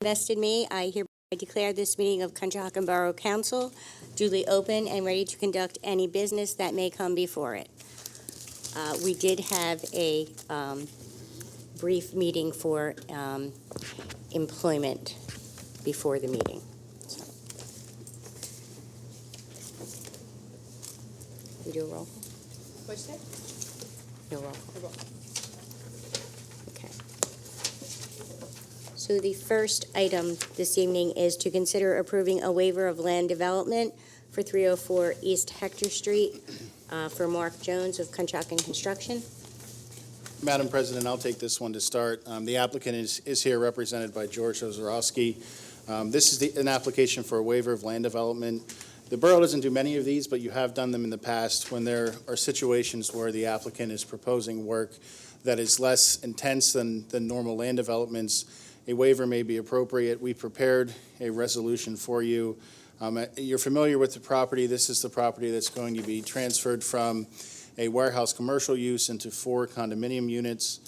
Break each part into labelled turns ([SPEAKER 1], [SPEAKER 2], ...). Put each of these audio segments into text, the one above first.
[SPEAKER 1] Vested me, I hereby declare this meeting of Conshohocken Borough Council duly open and ready to conduct any business that may come before it. We did have a brief meeting for employment before the meeting. So. We do a roll call?
[SPEAKER 2] What'd you say?
[SPEAKER 1] No roll call. Okay. So the first item this evening is to consider approving a waiver of land development for 304 East Hector Street for Mark Jones of Conshohocken Construction.
[SPEAKER 3] Madam President, I'll take this one to start. The applicant is here represented by George Ozorowski. This is an application for a waiver of land development. The borough doesn't do many of these, but you have done them in the past when there are situations where the applicant is proposing work that is less intense than normal land developments. A waiver may be appropriate. We prepared a resolution for you. You're familiar with the property. This is the property that's going to be transferred from a warehouse commercial use into 4 condominium units.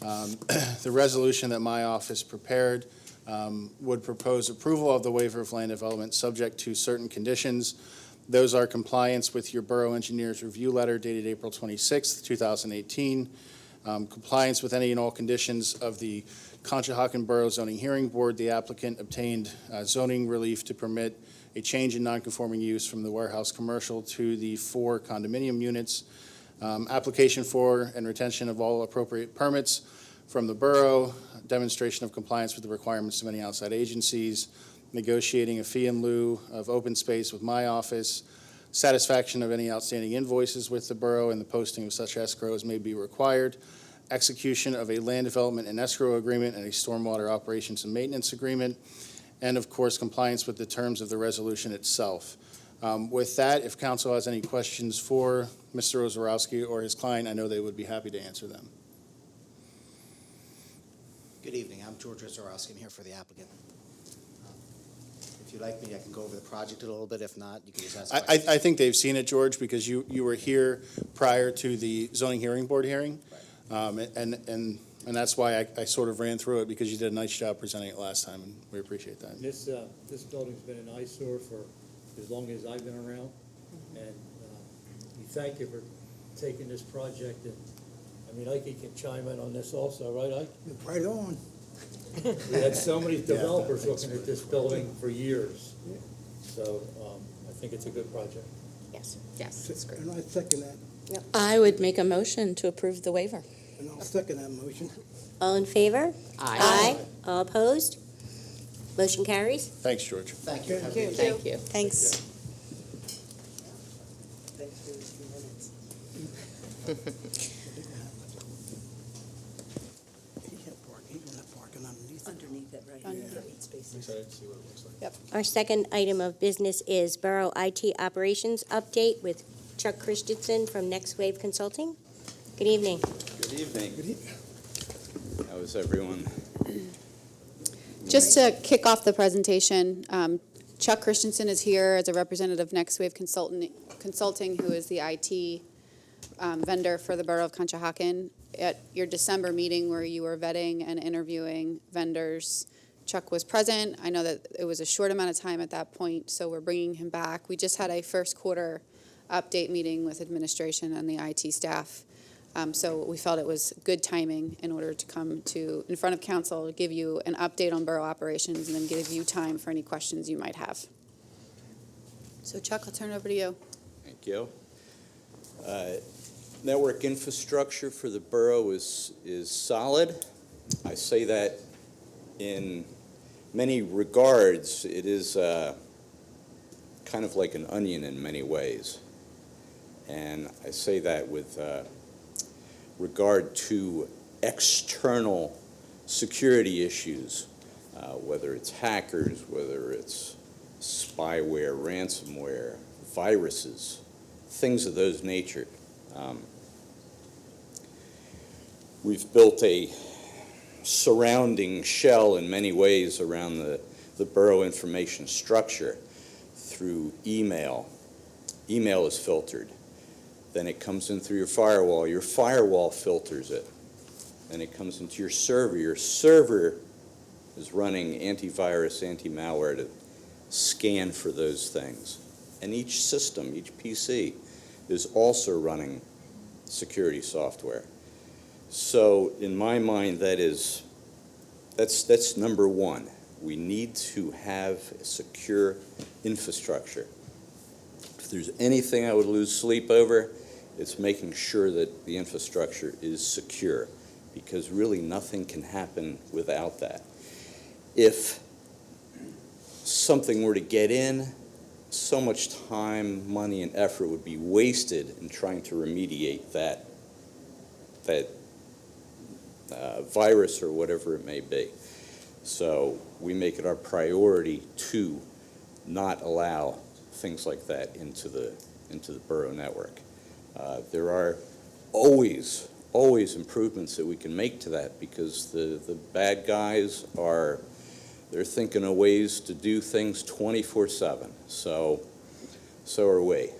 [SPEAKER 3] The resolution that my office prepared would propose approval of the waiver of land development subject to certain conditions. Those are compliance with your borough engineer's review letter dated April 26th, 2018, compliance with any and all conditions of the Conshohocken Borough Zoning Hearing Board. The applicant obtained zoning relief to permit a change in nonconforming use from the warehouse commercial to the 4 condominium units. Application for and retention of all appropriate permits from the borough, demonstration of compliance with the requirements of any outside agencies, negotiating a fee in lieu of open space with my office, satisfaction of any outstanding invoices with the borough, and the posting of such escrow as may be required, execution of a land development and escrow agreement and a stormwater operations and maintenance agreement, and of course compliance with the terms of the resolution itself. With that, if council has any questions for Mr. Ozorowski or his client, I know they would be happy to answer them.
[SPEAKER 4] Good evening. I'm George Ozorowski. I'm here for the applicant. If you'd like me, I can go over the project a little bit. If not, you can just ask questions.
[SPEAKER 3] I think they've seen it, George, because you were here prior to the zoning hearing board hearing. Right. And that's why I sort of ran through it, because you did a nice job presenting it last time, and we appreciate that.
[SPEAKER 5] This building's been an eyesore for as long as I've been around, and we thank you for taking this project. And I mean, Ike can chime in on this also, right, Ike?
[SPEAKER 6] Right on.
[SPEAKER 5] We had so many developers looking at this building for years, so I think it's a good project.
[SPEAKER 1] Yes.
[SPEAKER 2] Yes, that's great.
[SPEAKER 6] And I second that.
[SPEAKER 2] I would make a motion to approve the waiver.
[SPEAKER 6] And I'll second that motion.
[SPEAKER 1] All in favor?
[SPEAKER 2] Aye.
[SPEAKER 1] All opposed? Motion carries.
[SPEAKER 3] Thanks, George.
[SPEAKER 4] Thank you.
[SPEAKER 6] Thank you.
[SPEAKER 2] Thank you.
[SPEAKER 7] Thanks.
[SPEAKER 6] Thanks for those 2 minutes. He's not parking underneath it.
[SPEAKER 7] That, right?
[SPEAKER 6] Yep.
[SPEAKER 1] Our second item of business is Borough IT Operations Update with Chuck Christensen from Next Wave Consulting. Good evening.
[SPEAKER 8] Good evening.
[SPEAKER 6] Good evening.
[SPEAKER 8] How is everyone?
[SPEAKER 7] Just to kick off the presentation, Chuck Christensen is here as a representative of Next Wave Consulting, who is the IT vendor for the Borough of Conshohocken. At your December meeting where you were vetting and interviewing vendors, Chuck was present. I know that it was a short amount of time at that point, so we're bringing him back. We just had a first quarter update meeting with administration and the IT staff. So we felt it was good timing in order to come in front of council to give you an update on borough operations and then give you time for any questions you might have. So Chuck, I'll turn it over to you.
[SPEAKER 8] Thank you. Network infrastructure for the borough is solid. I say that in many regards. It is kind of like an onion in many ways. And I say that with regard to external security issues, whether it's hackers, whether it's spyware, ransomware, viruses, things of those nature. We've built a surrounding shell in many ways around the borough information structure through email. Email is filtered. Then it comes in through your firewall filters it. Then it comes into your server is running antivirus, anti-malware to scan for those things. And each system, each PC, is also running security software. So in my mind, that's number one. We need to have a secure infrastructure. If there's anything I would lose sleep over, it's making sure that the infrastructure is secure, because really nothing can happen without that. If something were to get in, so much time, money, and effort would be wasted in trying to remediate that virus or whatever it may be. So we make it our priority to not allow things like that into the Borough network. There are always improvements that we can make to that, because the bad guys they're thinking of ways to do things 24/7. So are we.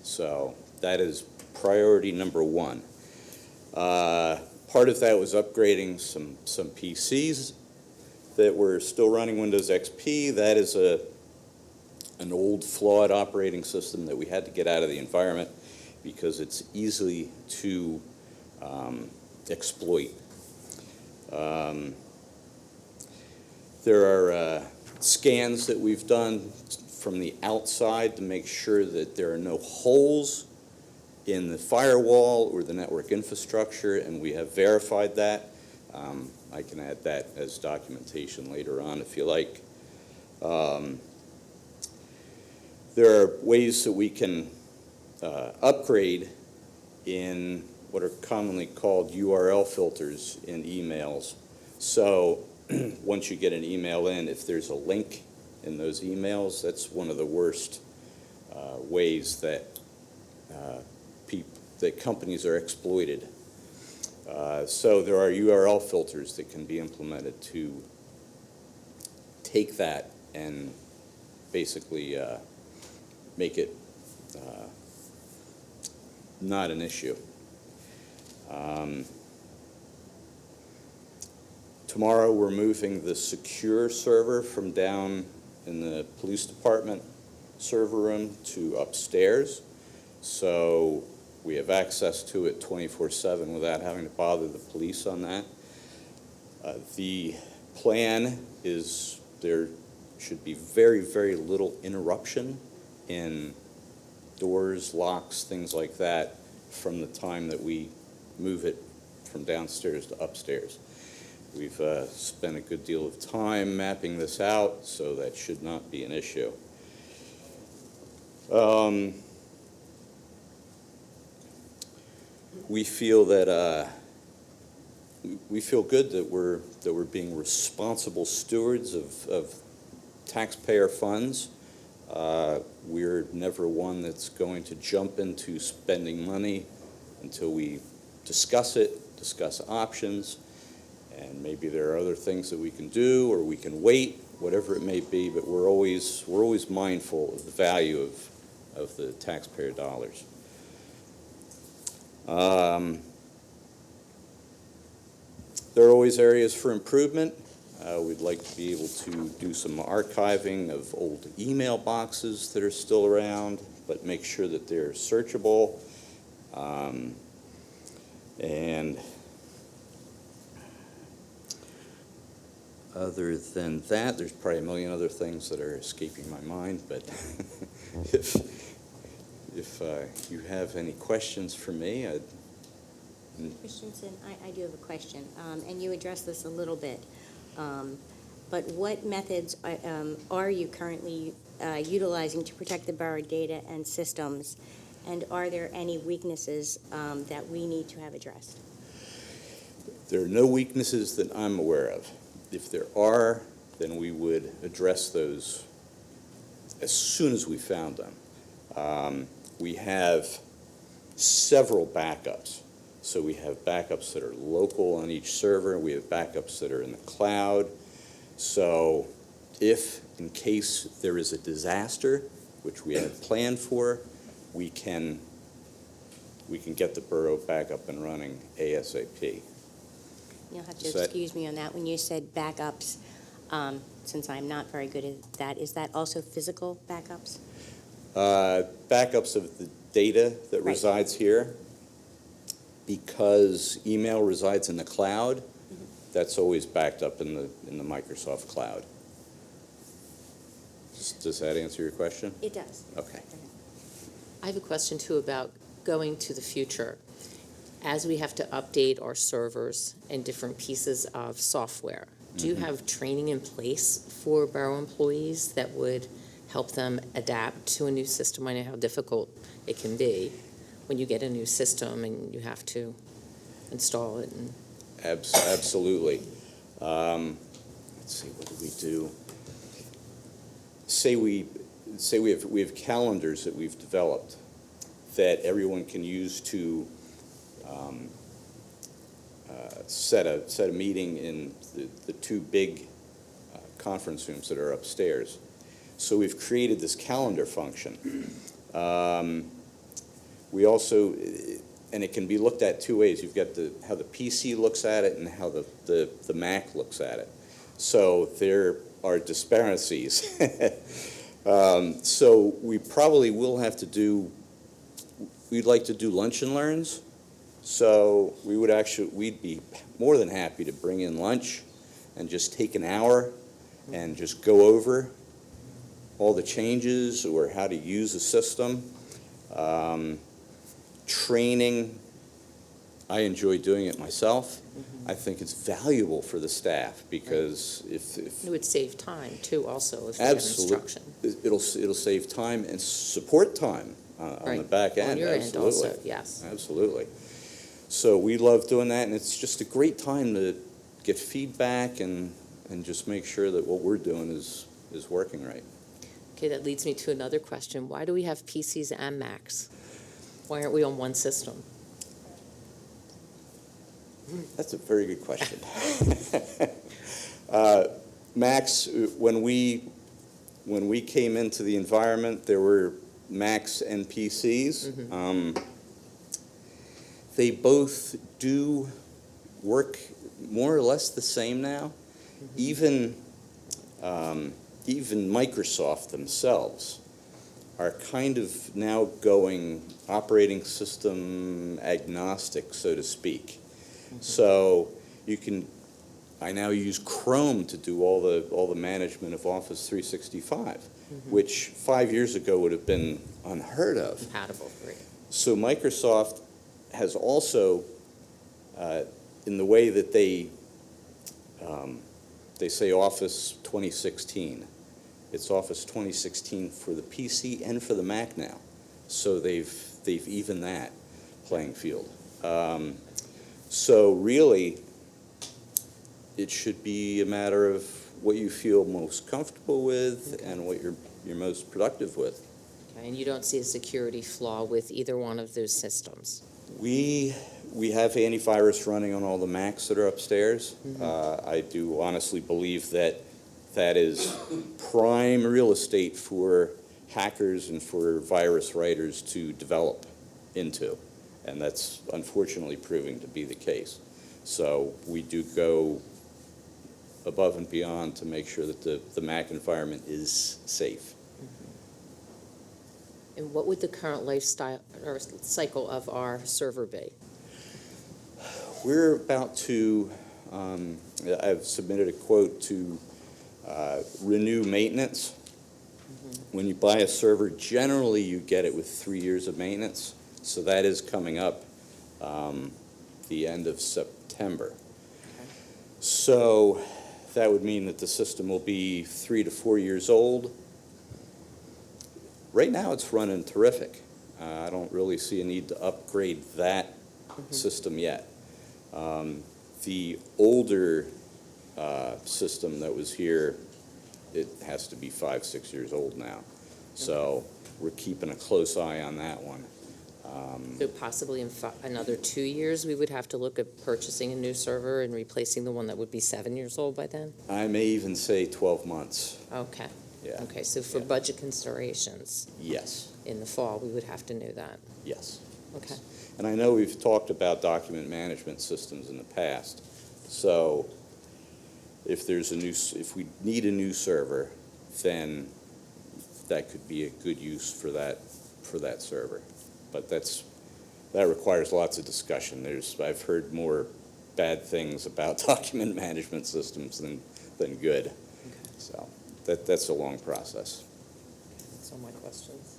[SPEAKER 8] So that is priority number one. Part of that was upgrading some PCs that were still running Windows XP. That is an old, flawed operating system that we had to get out of the environment because it's easily to exploit. There are scans that we've done from the outside to make sure that there are no holes in the firewall or the network infrastructure, and we have verified that. I can add that as documentation later on if you like. There are ways that we can upgrade in what are commonly called URL filters in emails. So once you get an email in, if there's a link in those emails, that's one of the worst ways that that companies are exploited. So there are URL filters that can be implemented to take that and basically make it not an issue. Tomorrow we're moving the secure server from down in the police department server room to upstairs, so we have access to it 24/7 without having to bother the police on that. The plan is there should be very, very little interruption in doors, locks, things like that from the time that we move it from downstairs to upstairs. We've spent a good deal of time mapping this out, so that should not be an issue. We feel that we feel good that we're being responsible stewards of taxpayer funds. We're never one that's going to jump into spending money until we discuss options, and maybe there are other things that we can do, or we can wait, whatever it may be, but we're always mindful of the value of the taxpayer dollars. There are always areas for improvement. We'd like to be able to do some archiving of old email boxes that are still around, but make sure that they're searchable. And other than that, there's probably a million other things that are escaping my mind, but if you have any questions for me,
[SPEAKER 1] Christensen, I do have a question, and you addressed this a little bit, but what methods are you currently utilizing to protect the borough data and systems, and are there any weaknesses that we need to have addressed?
[SPEAKER 8] there are no weaknesses that I'm aware of. If there are, then we would address those as soon as we found them. We have several backups. So we have backups that are local on each server. We have backups that are in the cloud. So if, in case there is a disaster, which we have planned for, we can get the borough back up and running ASAP.
[SPEAKER 1] You'll have to
[SPEAKER 8] Is that-
[SPEAKER 1] excuse me on that. When you said backups, Since I'm not very good at that, is that also physical backups?
[SPEAKER 8] Backups of the data that
[SPEAKER 1] Right.
[SPEAKER 8] resides here, because email resides in the cloud, that's always backed up in the Microsoft cloud. Does that answer your question?
[SPEAKER 1] It does.
[SPEAKER 8] Okay.
[SPEAKER 2] I have a question too about going to the future. As we have to update our servers and different pieces of software, do you have training in place for Borough employees that would help them adapt to a new system? I know how difficult it can be when you get a new system and you have to install it. And
[SPEAKER 8] Absolutely. Let's see, what do we do? Say we have calendars that we've developed that everyone can use to set a meeting in the two big conference rooms that are upstairs. So we've created this calendar function. We also, and it can be looked at two ways. You've got how the PC looks at it and how the Mac looks at it. So there are disparities. So we probably will have to do, we'd like to do lunch and learns. So we'd be more than happy to bring in lunch and just take an hour and just go over all the changes or how to use a system. Training, I enjoy doing it myself. I think it's valuable for the staff because if
[SPEAKER 2] it would save time too also if you have instruction.
[SPEAKER 8] it'll save time and support time on the
[SPEAKER 2] Right.
[SPEAKER 8] back end.
[SPEAKER 2] On your end
[SPEAKER 8] Absolutely.
[SPEAKER 2] also, yes.
[SPEAKER 8] Absolutely. So we love doing that, and it's just a great time to get feedback and just make sure that what we're doing is working right.
[SPEAKER 2] Okay, that leads me to another question. Why do we have PCs and Macs? Why aren't we on one system?
[SPEAKER 8] That's a very good question. Macs, when we came into the environment, there were Macs and PCs. They both do work more or less the same now. Even Microsoft themselves are kind of now going operating system agnostic, so to speak. So I now use Chrome to do all the management of Office 365, which 5 years ago would have been unheard of.
[SPEAKER 2] Compatible for you.
[SPEAKER 8] So Microsoft has also, in the way that they say Office 2016, it's Office 2016 for the PC and for the Mac now. So they've evened that playing field. So really, it should be a matter of what you feel most comfortable with and what you're most productive with.
[SPEAKER 2] Okay, and you don't see a security flaw with either one of those systems?
[SPEAKER 8] We have antivirus running on all the Macs that are upstairs. I do honestly believe that is prime real estate for hackers and for virus writers to develop into, and that's unfortunately proving to be the case. So we do go above and beyond to make sure that the Mac environment is safe.
[SPEAKER 2] And what would the current lifestyle or cycle of our server be?
[SPEAKER 8] We're about to, I've submitted a quote to renew maintenance. When you buy a server, generally you get it with 3 years of maintenance. So that is coming up the end of September. So that would mean that the system will be 3 to 4 years old. Right now it's running terrific. I don't really see a need to upgrade that system yet. The older system that was here, it has to be 5, 6 years old now. So we're keeping a close eye on that one.
[SPEAKER 2] So possibly in another 2 years, we would have to look at purchasing a new server and replacing the one that would be 7 years old by then?
[SPEAKER 8] I may even say 12 months.
[SPEAKER 2] Okay.
[SPEAKER 8] Yeah.
[SPEAKER 2] Okay, so for
[SPEAKER 8] Yeah.
[SPEAKER 2] budget considerations
[SPEAKER 8] Yes,
[SPEAKER 2] in the fall, we would have to know that.
[SPEAKER 8] yes.
[SPEAKER 2] Okay.
[SPEAKER 8] And I know we've talked about document management systems in the past. So if we need a new server, then that could be a good use for that server. But that requires lots of discussion. I've heard more bad things about document management systems than good. So that's a long process.
[SPEAKER 2] That's all my questions.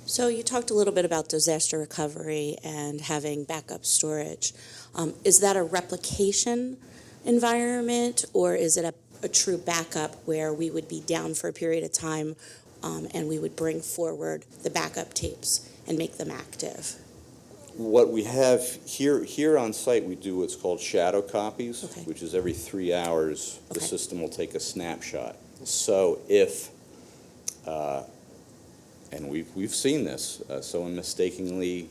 [SPEAKER 9] So you talked a little bit about disaster recovery and having backup storage. Is that a replication environment, or is it a true backup where we would be down for a period of time and we would bring forward the backup tapes and make them active?
[SPEAKER 8] What we have here on site, we do what's called shadow copies,
[SPEAKER 9] Okay.
[SPEAKER 8] which is every 3 hours, the
[SPEAKER 9] Okay.
[SPEAKER 8] system will take a snapshot. So if, and we've seen this, someone mistakenly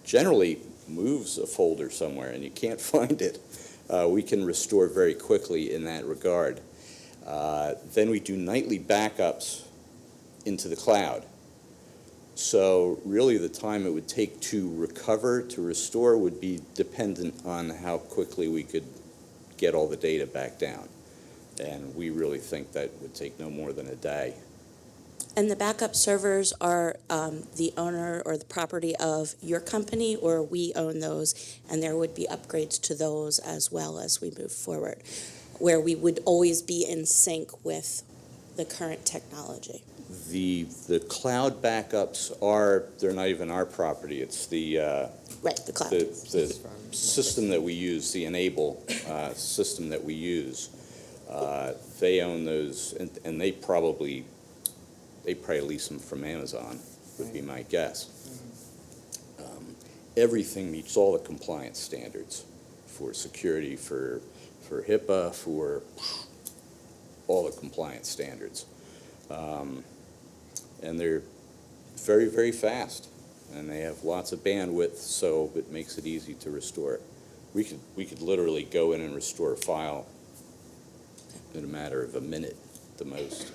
[SPEAKER 8] generally moves a folder somewhere and you can't find it, we can restore very quickly in that regard. Then we do nightly backups into the cloud. So really the time it would take to recover, to restore, would be dependent on how quickly we could get all the data back down. And we really think that would take no more than a day.
[SPEAKER 9] And the backup servers are the owner or the property of your company, or we own those, and there would be upgrades to those as well as we move forward, where we would always be in sync with the current technology.
[SPEAKER 8] The cloud backups they're not even our property. It's the
[SPEAKER 9] Right, the cloud.
[SPEAKER 8] the system that we use, the Enable system that we use. They own those, and they probably lease them from Amazon, would be my guess. Everything meets all the compliance standards for security, for HIPAA, for all the compliance standards. And they're very, very fast, and they have lots of bandwidth, so it makes it easy to restore. We could literally go in and restore a file in a matter of a minute, the most.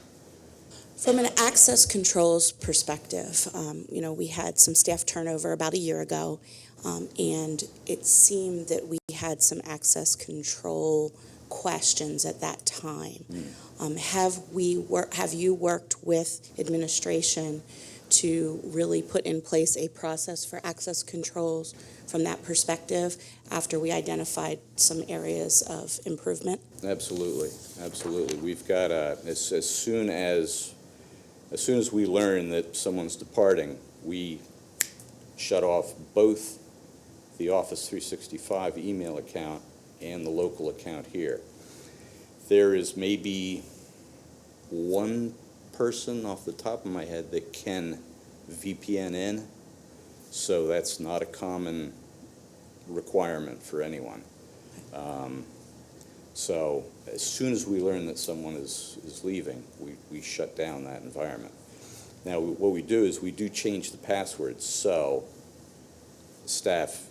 [SPEAKER 9] From an access controls perspective, we had some staff turnover about a year ago, and it seemed that we had some access control questions at that time. Have you worked with administration to really put in place a process for access controls from that perspective after we identified some areas of improvement?
[SPEAKER 8] Absolutely. We've got as soon as we learn that someone's departing, we shut off both the Office 365 email account and the local account here. There is maybe one person off the top of my head that can VPN in, so that's not a common requirement for anyone. So as soon as we learn that someone is leaving, we shut down that environment. Now, what we do is we do change the passwords, so staff,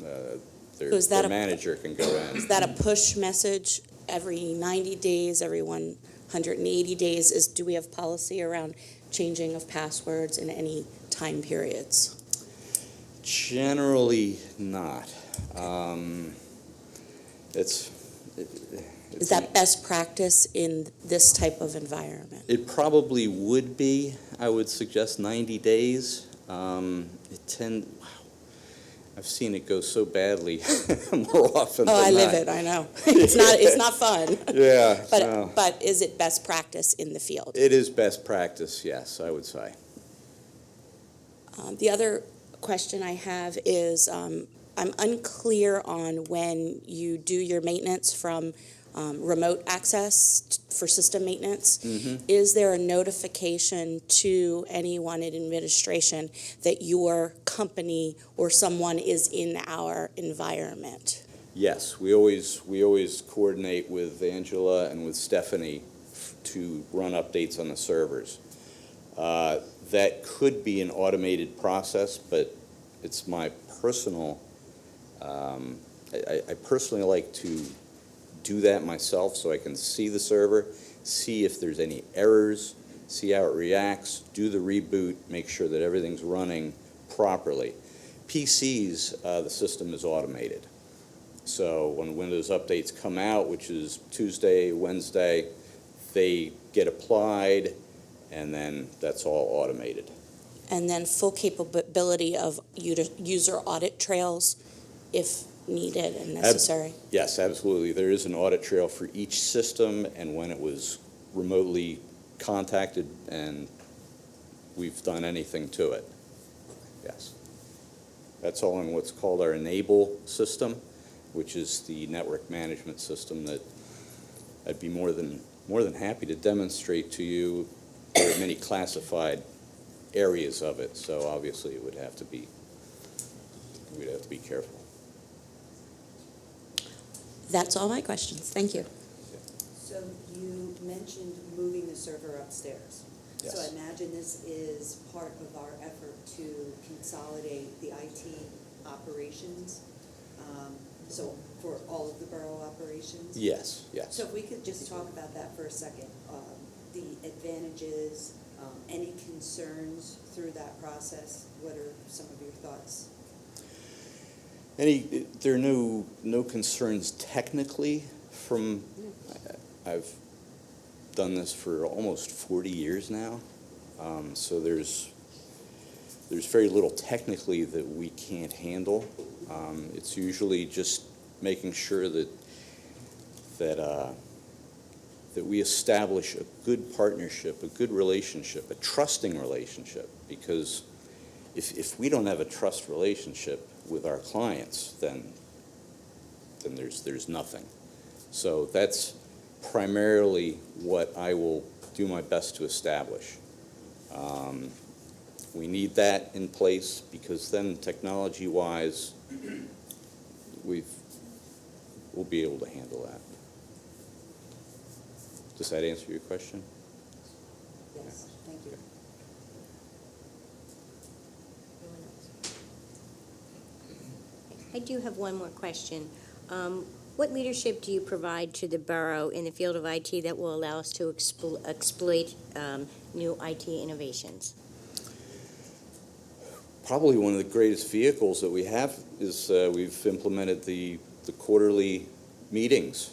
[SPEAKER 8] their manager can go in.
[SPEAKER 9] Is that a push message every 90 days, every 180 days? Do we have policy around changing of passwords in any time periods?
[SPEAKER 8] Generally not.
[SPEAKER 9] Is that best practice in this type of environment?
[SPEAKER 8] It probably would be. I would suggest 90 days. I've seen it go so badly more often than
[SPEAKER 9] Oh, I live
[SPEAKER 8] not.
[SPEAKER 9] it, I know. It's not fun.
[SPEAKER 8] Yeah. no.
[SPEAKER 9] But is it best practice in the field?
[SPEAKER 8] It is best practice, yes, I would say.
[SPEAKER 9] The other question I have is, I'm unclear on when you do your maintenance from remote access for system maintenance.
[SPEAKER 8] Mm-hmm.
[SPEAKER 9] Is there a notification to anyone in administration that your company or someone is in our environment?
[SPEAKER 8] Yes, we always coordinate with Angela and with Stephanie to run updates on the servers. That could be an automated process, but it's my personal, I personally like to do that myself so I can see the server, see if there's any errors, see how it reacts, do the reboot, make sure that everything's running properly. PCs, the system is automated. So when Windows updates come out, which is Tuesday, Wednesday, they get applied, and then that's all automated.
[SPEAKER 9] And then full capability of user audit trails if needed and necessary.
[SPEAKER 8] Yes, absolutely. There is an audit trail for each system and when it was remotely contacted, and we've done anything to it. Yes. That's all in what's called our Enable system, which is the network management system that I'd be more than happy to demonstrate to you. There are many classified areas of it, so obviously we'd have to be careful.
[SPEAKER 9] That's all my questions. Thank you.
[SPEAKER 10] So you mentioned moving the server upstairs. So I
[SPEAKER 8] Yes.
[SPEAKER 10] imagine this is part of our effort to consolidate the IT operations, so for all of the borough operations?
[SPEAKER 8] Yes, yes.
[SPEAKER 10] So if we could just talk about that for a second, the advantages, any concerns through that process? What are some of your thoughts?
[SPEAKER 8] There are no concerns technically from, I've done this for almost 40 years now, so there's very little technically that we can't handle. It's usually just making sure that we establish a good partnership, a good relationship, a trusting relationship, because if we don't have a trust relationship with our clients, then there's nothing. So that's primarily what I will do my best to establish. We need that in place because then technology-wise, we'll be able to handle that. Does that answer your question?
[SPEAKER 10] Yes, thank you.
[SPEAKER 1] I do have one more question. What leadership do you provide to the borough in the field of IT that will allow us to exploit new IT innovations?
[SPEAKER 8] Probably one of the greatest vehicles that we have is we've implemented the quarterly meetings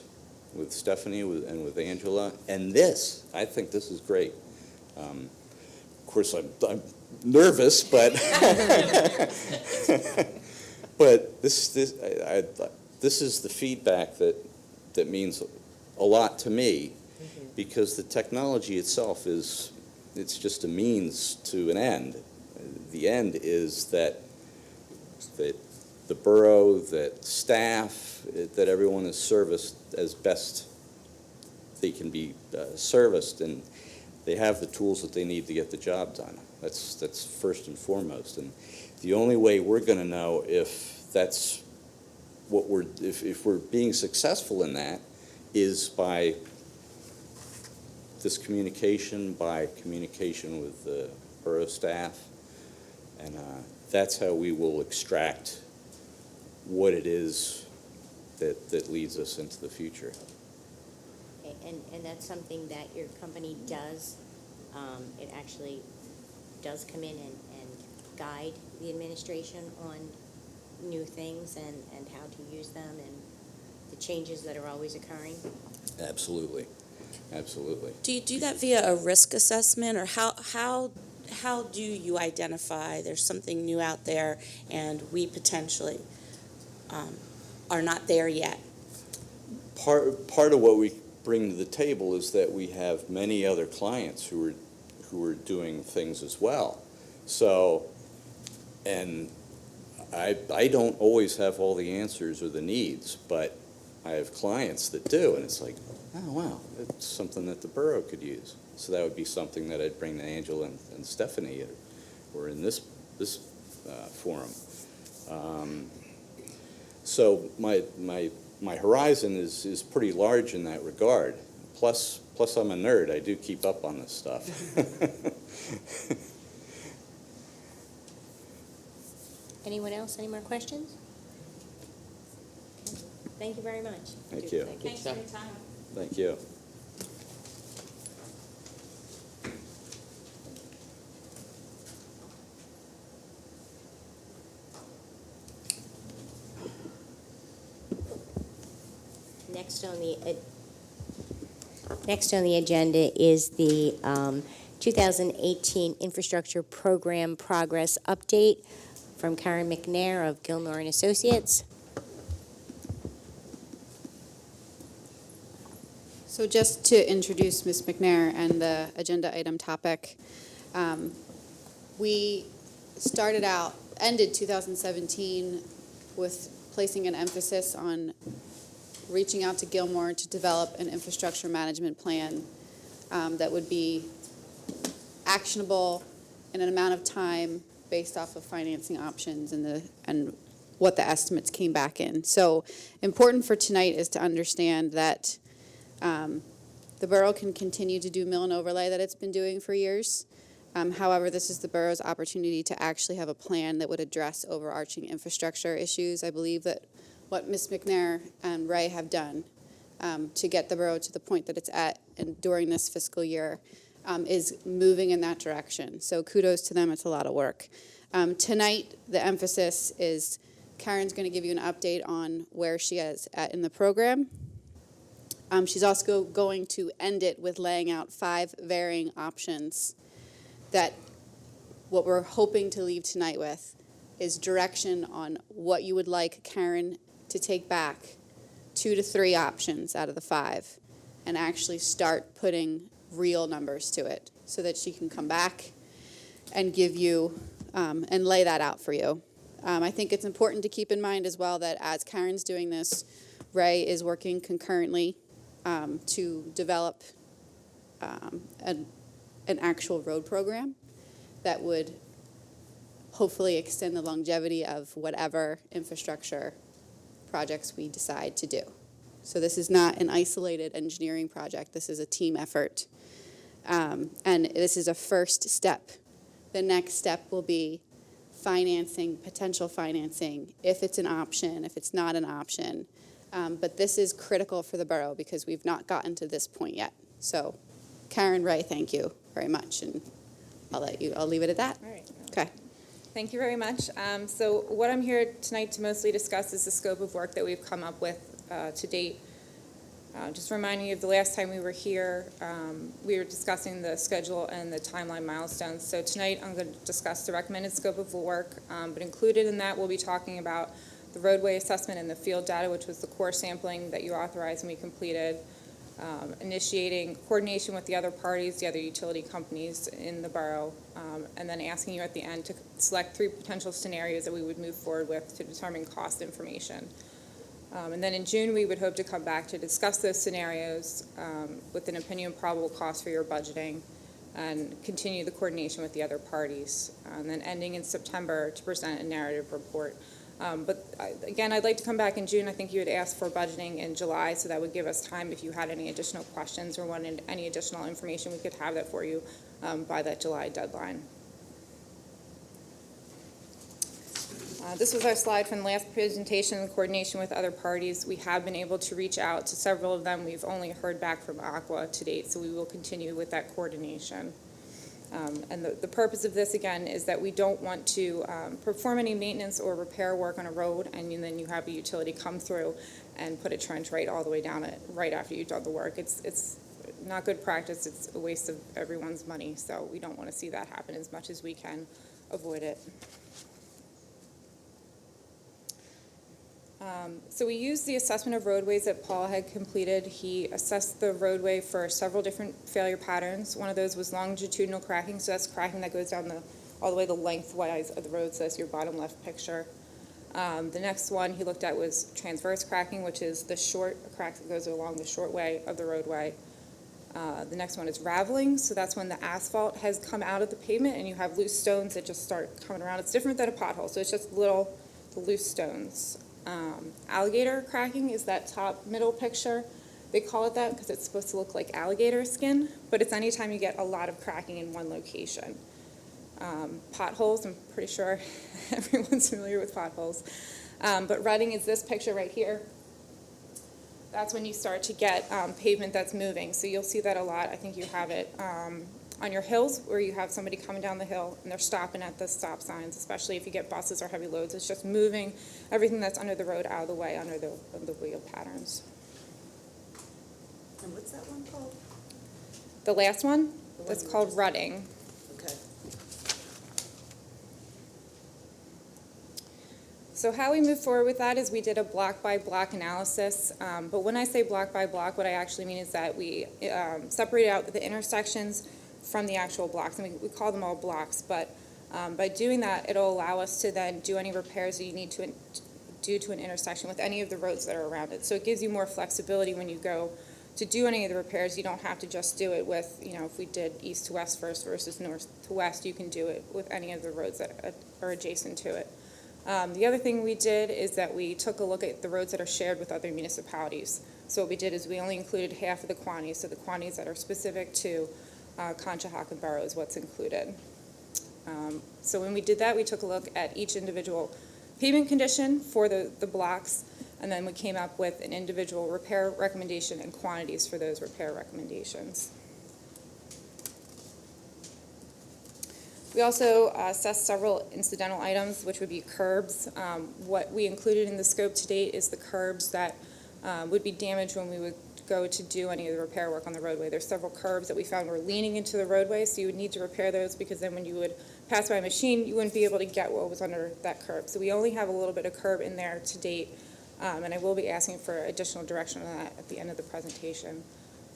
[SPEAKER 8] with Stephanie and with Angela, and I think this is great. Of course, I'm nervous, but but this is the feedback that means a lot to me, because the technology itself it's just a means to an end. The end is that the borough, that staff, that everyone is serviced as best they can be serviced, and they have the tools that they need to get the job done. That's first and foremost. And the only way we're going to know if that's what if we're being successful in that is by this communication, by communication with the borough staff, and that's how we will extract what it is that leads us into the future.
[SPEAKER 1] Okay, and that's something that your company does. It actually does come in and guide the administration on new things and how to use them and the changes that are always occurring.
[SPEAKER 8] Absolutely. Absolutely.
[SPEAKER 9] Do you do that via a risk assessment, or how do you identify there's something new out there and we potentially are not there yet?
[SPEAKER 8] Part of what we bring to the table is that we have many other clients who are doing things as well. So, and I don't always have all the answers or the needs, but I have clients that do, and it's like, oh wow, that's something that the borough could use. So that would be something that I'd bring to Angela and Stephanie, or in this forum. So my horizon is pretty large in that regard. Plus I'm a nerd. I do keep up on this stuff.
[SPEAKER 1] Anyone else? Any more questions? Okay. Thank you very much.
[SPEAKER 8] Thank you.
[SPEAKER 2] Thanks for your
[SPEAKER 9] time.
[SPEAKER 8] Thank you.
[SPEAKER 1] Next on the agenda is the 2018 Infrastructure Program Progress Update from Karen McNair of Gilmore and Associates.
[SPEAKER 7] So just to introduce Ms. McNair and the agenda item topic, we ended 2017 with placing an emphasis on reaching out to Gilmore to develop an infrastructure management plan that would be actionable in an amount of time based off of financing options and what the estimates came back in. So important for tonight is to understand that the borough can continue to do mill and overlay that it's been doing for years. However, this is the borough's opportunity to actually have a plan that would address overarching infrastructure issues. I believe that what Ms. McNair and Ray have done to get the borough to the point that it's at and during this fiscal year is moving in that direction. So kudos to them. It's a lot of work. Tonight, the emphasis is Karen's going to give you an update on where she is at in the program. She's also going to end it with laying out 5 varying options that what we're hoping to leave tonight with is direction on what you would like Karen to take back, 2 to 3 options out of the 5, and actually start putting real numbers to it so that she can come back and give you and lay that out for you. I think it's important to keep in mind as well that as Karen's doing this, Ray is working concurrently to develop an actual road program that would hopefully extend the longevity of whatever infrastructure projects we decide to do. So this is not an isolated engineering project. This is a team effort. And this is a first step. The next step will be financing, potential financing, if it's an option, if it's not an option. But this is critical for the borough because we've not gotten to this point yet. So Karen, Ray, thank you very much. And I'll leave it at that.
[SPEAKER 11] All right.
[SPEAKER 7] Okay.
[SPEAKER 11] Thank you very much. So what I'm here tonight to mostly discuss is the scope of work that we've come up with to date. Just reminding you of the last time we were here, we were discussing the schedule and the timeline milestones. So tonight I'm going to discuss the recommended scope of work, but included in that we'll be talking about the roadway assessment and the field data, which was the core sampling that you authorized and we completed, initiating coordination with the other parties, the other utility companies in the borough, and then asking you at the end to select 3 potential scenarios that we would move forward with to determine cost information. And then in June, we would hope to come back to discuss those scenarios with an opinion of probable cost for your budgeting and continue the coordination with the other parties. And then ending in September to present a narrative report. Again, I'd like to come back in June. I think you had asked for budgeting in July, so that would give us time if you had any additional questions or wanted any additional information, we could have that for you by that July deadline. This was our slide from the last presentation in coordination with other parties. We have been able to reach out to several of them. We've only heard back from Aqua to date, so we will continue with that coordination. And the purpose of this, again, is that we don't want to perform any maintenance or repair work on a road, and then you have a utility come through and put a trench right all the way down it right after you've done the work. It's not good practice. It's a waste of everyone's money, so we don't want to see that happen as much as we can avoid it. So we used the assessment of roadways that Paul had completed. He assessed the roadway for several different failure patterns. One of those was longitudinal cracking, so that's cracking that goes down all the way the lengthwise of the road, so that's your bottom left picture. The next one he looked at was transverse cracking, which is the short crack that goes along the short way of the roadway. The next one is raveling, so that's when the asphalt has come out of the pavement and you have loose stones that just start coming around. It's different than a pothole, so it's just little loose stones. Alligator cracking is that top middle picture. They call it that because it's supposed to look like alligator skin, but it's anytime you get a lot of cracking in one location. Potholes, I'm pretty sure everyone's familiar with potholes. But rutting is this picture right here. That's when you start to get pavement that's moving. So you'll see that a lot. I think you have it on your hills where you have somebody coming down the hill and they're stopping at the stop signs, especially if you get buses or heavy loads. It's just moving everything that's under the road out of the way under the wheel patterns.
[SPEAKER 10] And what's that one called?
[SPEAKER 11] The last one,
[SPEAKER 10] The one
[SPEAKER 11] that's
[SPEAKER 10] you were
[SPEAKER 11] called
[SPEAKER 10] just-
[SPEAKER 11] rutting.
[SPEAKER 10] Okay.
[SPEAKER 11] So how we move forward with that is we did a block-by-block analysis. But when I say block-by-block, what I actually mean is that we separated out the intersections from the actual blocks. And we call them all blocks. But by doing that, it'll allow us to then do any repairs that you need to do to an intersection with any of the roads that are around it. So it gives you more flexibility when you go to do any of the repairs. You don't have to just do it with, if we did east to west first versus north to west, you can do it with any of the roads that are adjacent to it. The other thing we did is that we took a look at the roads that are shared with other municipalities. So what we did is we only included half of the quantities, so the quantities that are specific to Conshohocken Borough is what's included. So when we did that, we took a look at each individual pavement condition for the blocks, and then we came up with an individual repair recommendation and quantities for those repair recommendations. We also assessed several incidental items, which would be curbs. What we included in the scope to date is the curbs that would be damaged when we would go to do any of the repair work on the roadway. There's several curbs that we found were leaning into the roadway, so you would need to repair those because then when you would pass by a machine, you wouldn't be able to get what was under that curb. So we only have a little bit of curb in there to date, and I will be asking for additional direction on that at the end of the presentation.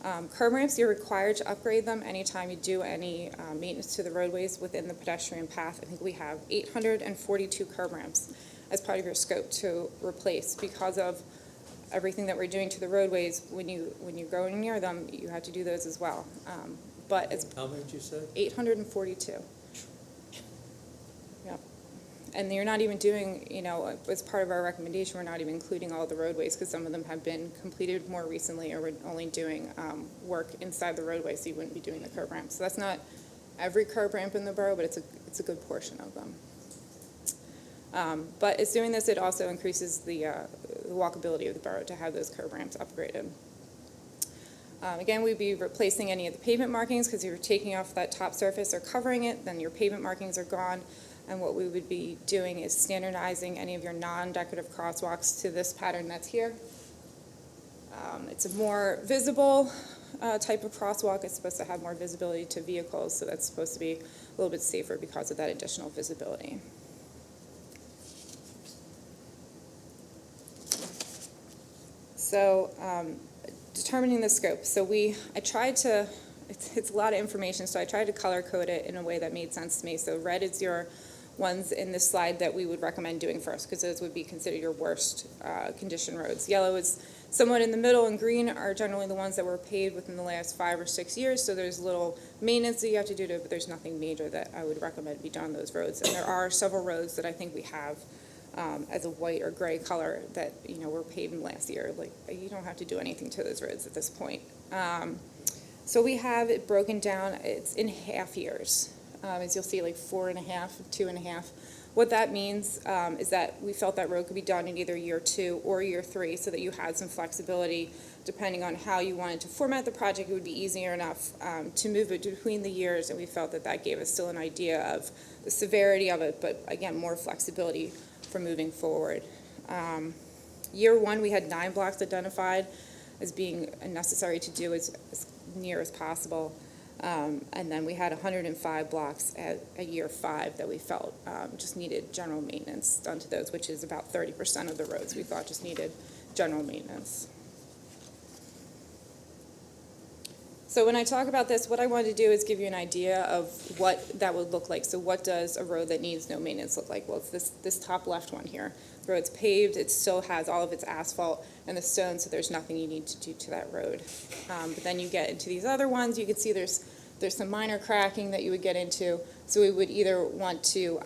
[SPEAKER 11] Curb ramps, you're required to upgrade them anytime you do any maintenance to the roadways within the pedestrian path. I think we have 842 curb ramps as part of your scope to replace because of everything that we're doing to the roadways. When you go near them, you have to do those as well. But it's
[SPEAKER 5] How many did you say?
[SPEAKER 11] 842. Yep. And you're not even doing, as part of our recommendation, we're not even including all the roadways because some of them have been completed more recently, or we're only doing work inside the roadway, so you wouldn't be doing the curb ramps. So that's not every curb ramp in the borough, but it's a good portion of them. But it's doing this, it also increases the walkability of the borough to have those curb ramps upgraded. Again, we'd be replacing any of the pavement markings because you're taking off that top surface or covering it, then your pavement markings are gone. And what we would be doing is standardizing any of your non-decorative crosswalks to this pattern that's here. It's a more visible type of crosswalk. It's supposed to have more visibility to vehicles, so that's supposed to be a little bit safer because of that additional visibility. So determining the scope. So I tried to, it's a lot of information, so I tried to color code it in a way that made sense to me. So red is your ones in this slide that we would recommend doing first, because those would be considered your worst condition roads. Yellow is somewhat in the middle, and green are generally the ones that were paved within the last 5 or 6 years, so there's little maintenance that you have to do to it, but there's nothing major that I would recommend be done on those roads. And there are several roads that I think we have as a white or gray color that, were paved last year. Like, you don't have to do anything to those roads at this point. So we have it broken down, it's in half years. As you'll see, like 4.5, 2.5. What that means is that we felt that road could be done in either year 2 or year 3, so that you had some flexibility depending on how you wanted to format the project. It would be easier enough to move it between the years, and we felt that that gave us still an idea of the severity of it, but again, more flexibility for moving forward. Year 1, we had 9 blocks identified as being necessary to do as near as possible. And then we had 105 blocks at year 5 that we felt just needed general maintenance done to those, which is about 30% of the roads we thought just needed general maintenance. So when I talk about this, what I wanted to do is give you an idea of what that would look like. So what does a road that needs no maintenance look like? Well, it's this top left one here. The road's paved, it still has all of its asphalt and the stone, so there's nothing you need to do to that road. But then you get into these other ones, you can see there's some minor cracking that you would get into. So we would either want to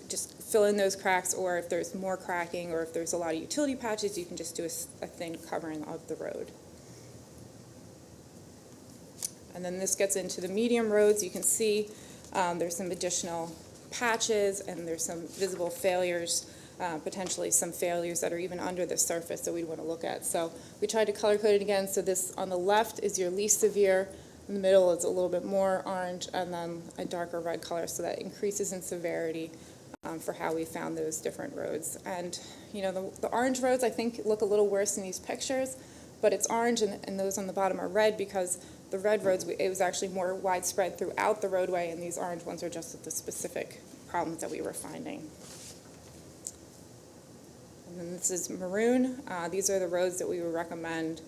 [SPEAKER 11] just fill in those cracks, or if there's more cracking, or if there's a lot of utility patches, you can just do a thin covering of the road. And then this gets into the medium roads. You can see there's some additional patches, and there's some visible failures, potentially some failures that are even under the surface that we'd want to look at. So we tried to color code it again. So this on the left is your least severe. In the middle is a little bit more orange, and then a darker red color, so that increases in severity for how we found those different roads. And the orange roads, I think, look a little worse in these pictures, but it's orange and those on the bottom are red because the red roads, it was actually more widespread throughout the roadway, and these orange ones are just the specific problems that we were finding. And then this is maroon. These are the roads that we would recommend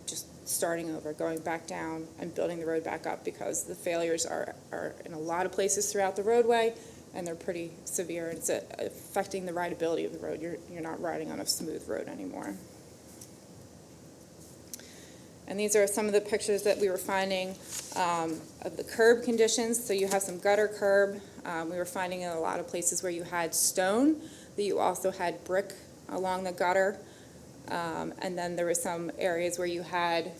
[SPEAKER 11] just starting over, going back down and building the road back up because the failures are in a lot of places throughout the roadway and they're pretty severe. It's affecting the rideability of the road. You're not riding on a smooth road anymore. And these are some of the pictures that we were finding of the curb conditions. So you have some gutter curb. We were finding in a lot of places where you had stone, that you also had brick along the gutter. And then there were some areas where you had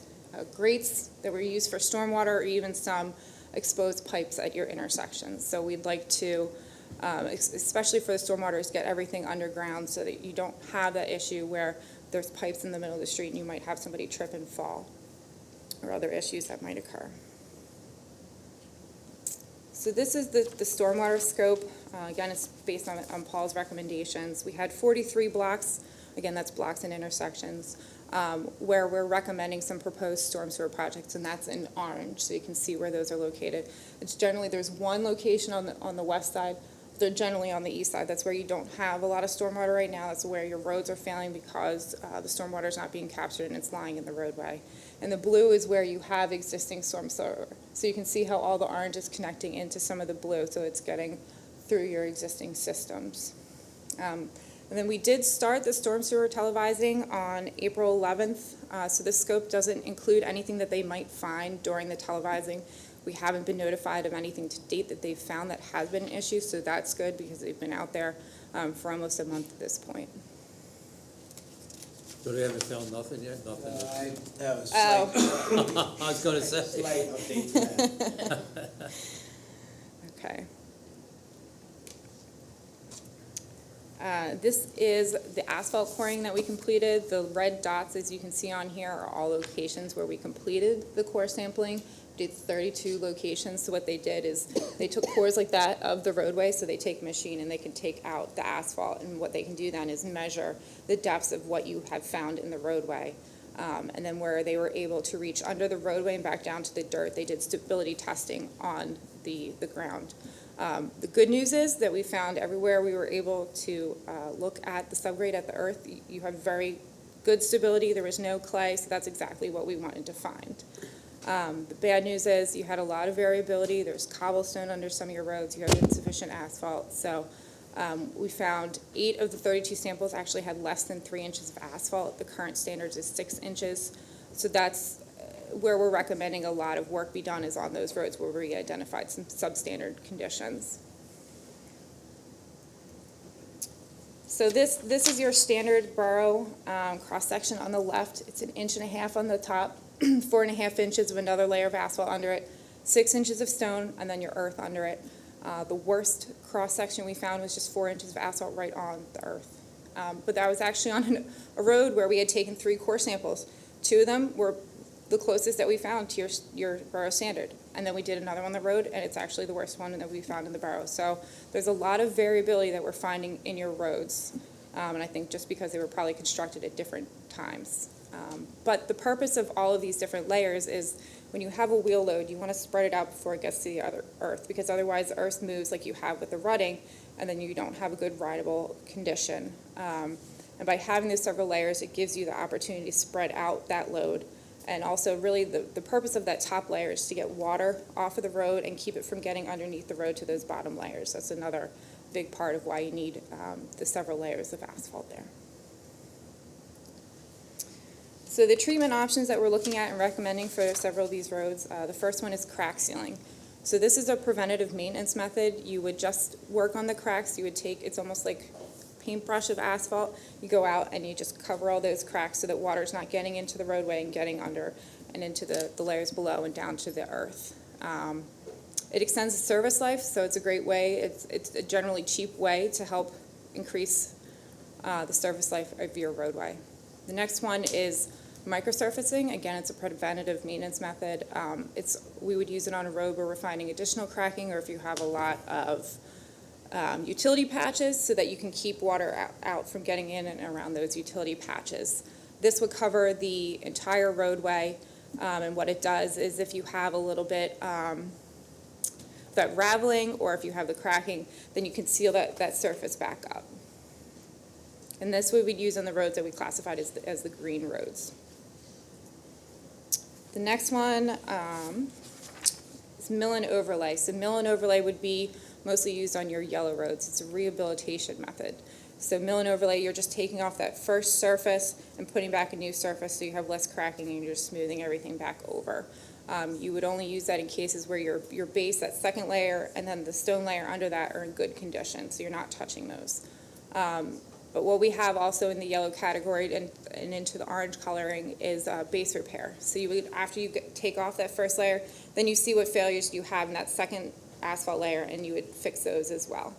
[SPEAKER 11] grates that were used for stormwater or even some exposed pipes at your intersections. So we'd like to, especially for the stormwaters, get everything underground so that you don't have that issue where there's pipes in the middle of the street and you might have somebody trip and fall or other issues that might occur. So this is the stormwater scope. Again, it's based on Paul's recommendations. We had 43 blocks. Again, that's blocks and intersections, where we're recommending some proposed storm sewer projects, and that's in orange, so you can see where those are located. It's generally, there's one location on the west side. They're generally on the east side. That's where you don't have a lot of stormwater right now. That's where your roads are failing because the stormwater is not being captured and it's lying in the roadway. And the blue is where you have existing storm sewer. So you can see how all the orange is connecting into some of the blue, so it's getting through your existing systems. And then we did start the storm sewer televising on April 11th. So the scope doesn't include anything that they might find during the televising. We haven't been notified of anything to date that they've found that has been an issue, so that's good because they've been out there for almost a month at this point.
[SPEAKER 5] So they haven't found nothing yet? Nothing?
[SPEAKER 6] I have a
[SPEAKER 11] Oh.
[SPEAKER 5] I was gonna say.
[SPEAKER 6] slight update to that.
[SPEAKER 11] Okay. This is the asphalt coring that we completed. The red dots, as you can see on here, are all locations where we completed the core sampling. We did 32 locations. So what they did is they took cores like that of the roadway. So they take a machine and they can take out the asphalt. And what they can do then is measure the depths of what you have found in the roadway. And then where they were able to reach under the roadway and back down to the dirt, they did stability testing on the ground. The good news is that we found everywhere we were able to look at the subgrade at the earth, you have very good stability. There was no clay, so that's exactly what we wanted to find. The bad news is you had a lot of variability. There's cobblestone under some of your roads. You have insufficient asphalt. So we found 8 of the 32 samples actually had less than 3 inches of asphalt. The current standards is 6 inches. So that's where we're recommending a lot of work be done is on those roads where we identified some substandard conditions. So this is your standard Borough cross-section on the left. It's 1.5 inches on the top, 4.5 inches of another layer of asphalt under it, 6 inches of stone, and then your earth under it. The worst cross-section we found was just 4 inches of asphalt right on the earth. But that was actually on a road where we had taken 3 core samples. 2 of them were the closest that we found to your borough standard. And then we did another one on the road, and it's actually the worst one that we found in the borough. So there's a lot of variability that we're finding in your roads. And I think just because they were probably constructed at different times. But the purpose of all of these different layers is when you have a wheel load, you want to spread it out before it gets to the other earth, because otherwise the earth moves like you have with the rutting, and then you don't have a good rideable condition. And by having those several layers, it gives you the opportunity to spread out that load. And also really the purpose of that top layer is to get water off of the road and keep it from getting underneath the road to those bottom layers. That's another big part of why you need the several layers of asphalt there. So the treatment options that we're looking at and recommending for several of these roads, the first one is crack sealing. So this is a preventative maintenance method. You would just work on the cracks. You would take, it's almost like paintbrush of asphalt. You go out and you just cover all those cracks so that water's not getting into the roadway and getting under and into the layers below and down to the earth. It extends the service life, so it's a great way. It's a generally cheap way to help increase the service life of your roadway. The next one is microsurfacing. Again, it's a preventative maintenance method. We would use it on a road where we're finding additional cracking, or if you have a lot of utility patches, so that you can keep water out from getting in and around those utility patches. This would cover the entire roadway, and what it does is if you have a little bit that raveling or if you have the cracking, then you can seal that surface back up. And this we would use on the roads that we classified as the green roads. The next one is mill and overlay. So mill and overlay would be mostly used on your yellow roads. It's a rehabilitation method. So mill and overlay, you're just taking off that first surface and putting back a new surface so you have less cracking and you're just smoothing everything back over. You would only use that in cases where your base, that second layer, and then the stone layer under that are in good condition, so you're not touching those. But what we have also in the yellow category and into the orange coloring is base repair. So you would, after you take off that first layer, then you see what failures you have in that second asphalt layer, and you would fix those as well.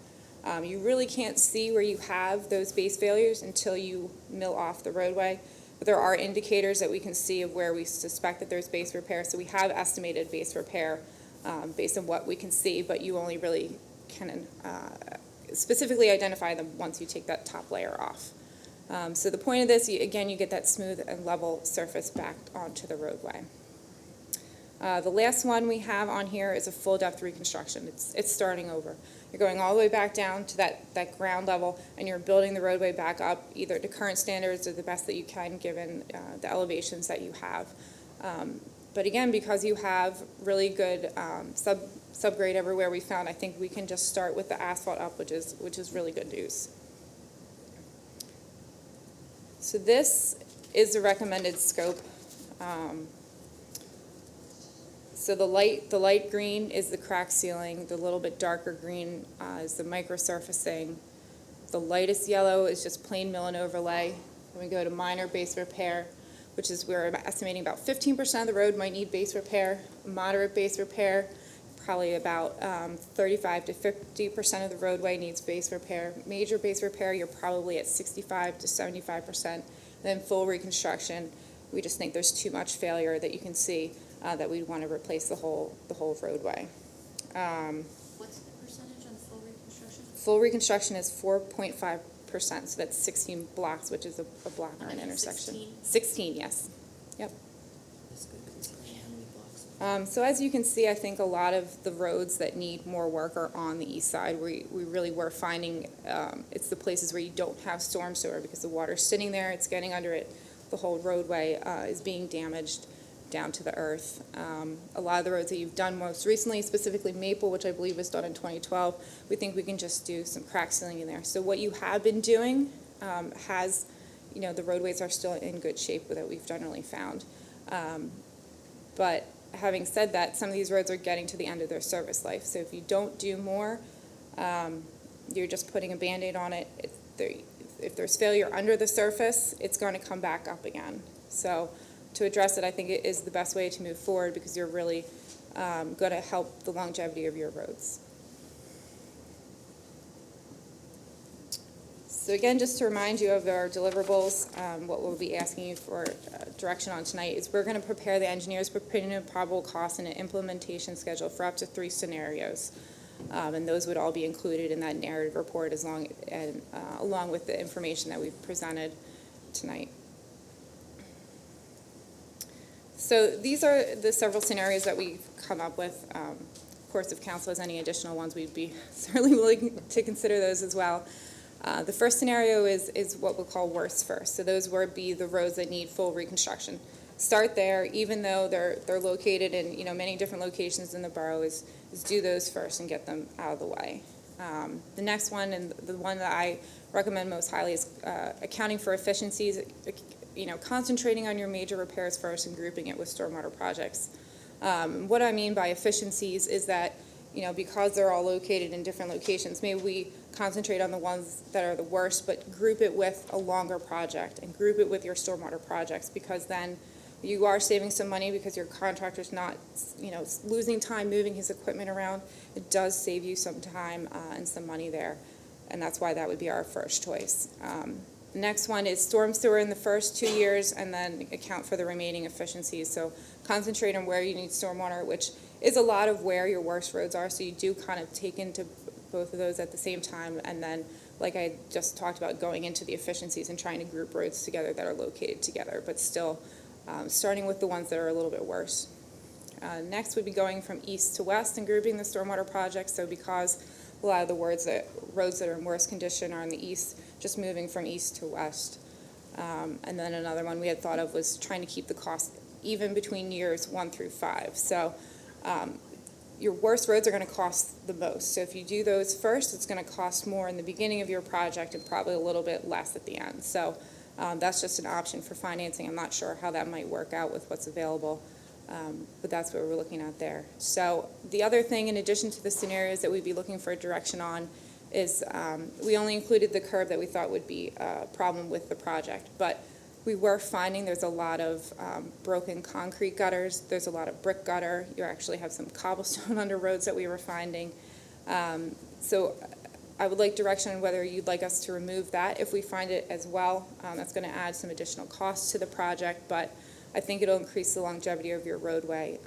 [SPEAKER 11] You really can't see where you have those base failures until you mill off the roadway. But there are indicators that we can see of where we suspect that there's base repair. So we have estimated base repair based on what we can see, but you only really can specifically identify them once you take that top layer off. So the point of this, again, you get that smooth and level surface back onto the roadway. The last one we have on here is a full depth reconstruction. It's starting over. You're going all the way back down to that ground level, and you're building the roadway back up either to current standards or the best that you can given the elevations that you have. But again, because you have really good subgrade everywhere we found, I think we can just start with the asphalt up, which is really good news. So this is the recommended scope. So the light green is the crack sealing, the little bit darker green is the microsurfacing, the lightest yellow is just plain mill and overlay. Then we go to minor base repair, which is where I'm estimating about 15% of the road might need base repair. Moderate base repair, probably about 35 to 50% of the roadway needs base repair. Major base repair, you're probably at 65 to 75%. Then full reconstruction, we just think there's too much failure that you can see that we'd want to replace the whole roadway.
[SPEAKER 12] What's the percentage on full reconstruction?
[SPEAKER 11] Full reconstruction is 4.5%, so that's 16 blocks, which is a block or an intersection. 16, yes. Yep.
[SPEAKER 12] That's good. How many blocks?
[SPEAKER 11] So as you can see, I think a lot of the roads that need more work are on the east side. We really were finding it's the places where you don't have storm sewer because the water's sitting there, it's getting under it. The whole roadway is being damaged down to the earth. A lot of the roads that you've done most recently, specifically Maple, which I believe was done in 2012, we think we can just do some crack sealing in there. So what you have been doing has, the roadways are still in good shape that we've generally found. But having said that, some of these roads are getting to the end of their service life. So if you don't do more, you're just putting a Band-Aid on it. If there's failure under the surface, it's going to come back up again. So to address it, I think it is the best way to move forward because you're really going to help the longevity of your roads. So again, just to remind you of our deliverables, what we'll be asking you for direction on tonight is we're going to prepare the engineer's opinion of probable cost and an implementation schedule for up to 3 scenarios. And those would all be included in that narrative report along with the information that we've presented tonight. So these are the several scenarios that we've come up with. Of course, if council has any additional ones, we'd be certainly willing to consider those as well. The first scenario is what we'll call worst first. So those would be the roads that need full reconstruction. Start there, even though they're located in many different locations in the borough, is do those first and get them out of the way. The next one, and the one that I recommend most highly, is accounting for efficiencies. Concentrating on your major repairs first and grouping it with stormwater projects. What I mean by efficiencies is that, because they're all located in different locations, maybe we concentrate on the ones that are the worst, but group it with a longer project and group it with your stormwater projects, because then you are saving some money because your contractor's not, losing time moving his equipment around. It does save you some time and some money there, and that's why that would be our first choice. The next one is storm sewer in the first 2 years and then account for the remaining efficiencies. So concentrate on where you need stormwater, which is a lot of where your worst roads are. So you do kind of take into both of those at the same time, and then, like I just talked about, going into the efficiencies and trying to group roads together that are located together, but still starting with the ones that are a little bit worse. Next would be going from east to west and grouping the stormwater projects. So because a lot of the roads that are in worse condition are in the east, just moving from east to west. And then another one we had thought of was trying to keep the cost even between years 1 through 5. So your worst roads are going to cost the most. So if you do those first, it's going to cost more in the beginning of your project and probably a little bit less at the end. So that's just an option for financing. I'm not sure how that might work out with what's available, but that's what we're looking at there. So the other thing, in addition to the scenarios that we'd be looking for direction on, is we only included the curb that we thought would be a problem with the project, but we were finding there's a lot of broken concrete gutters, there's a lot of brick gutter, you actually have some cobblestone under roads that we were finding. So I would like direction on whether you'd like us to remove that if we find it as well. That's going to add some additional costs to the project, but I think it'll increase the longevity of your roadway.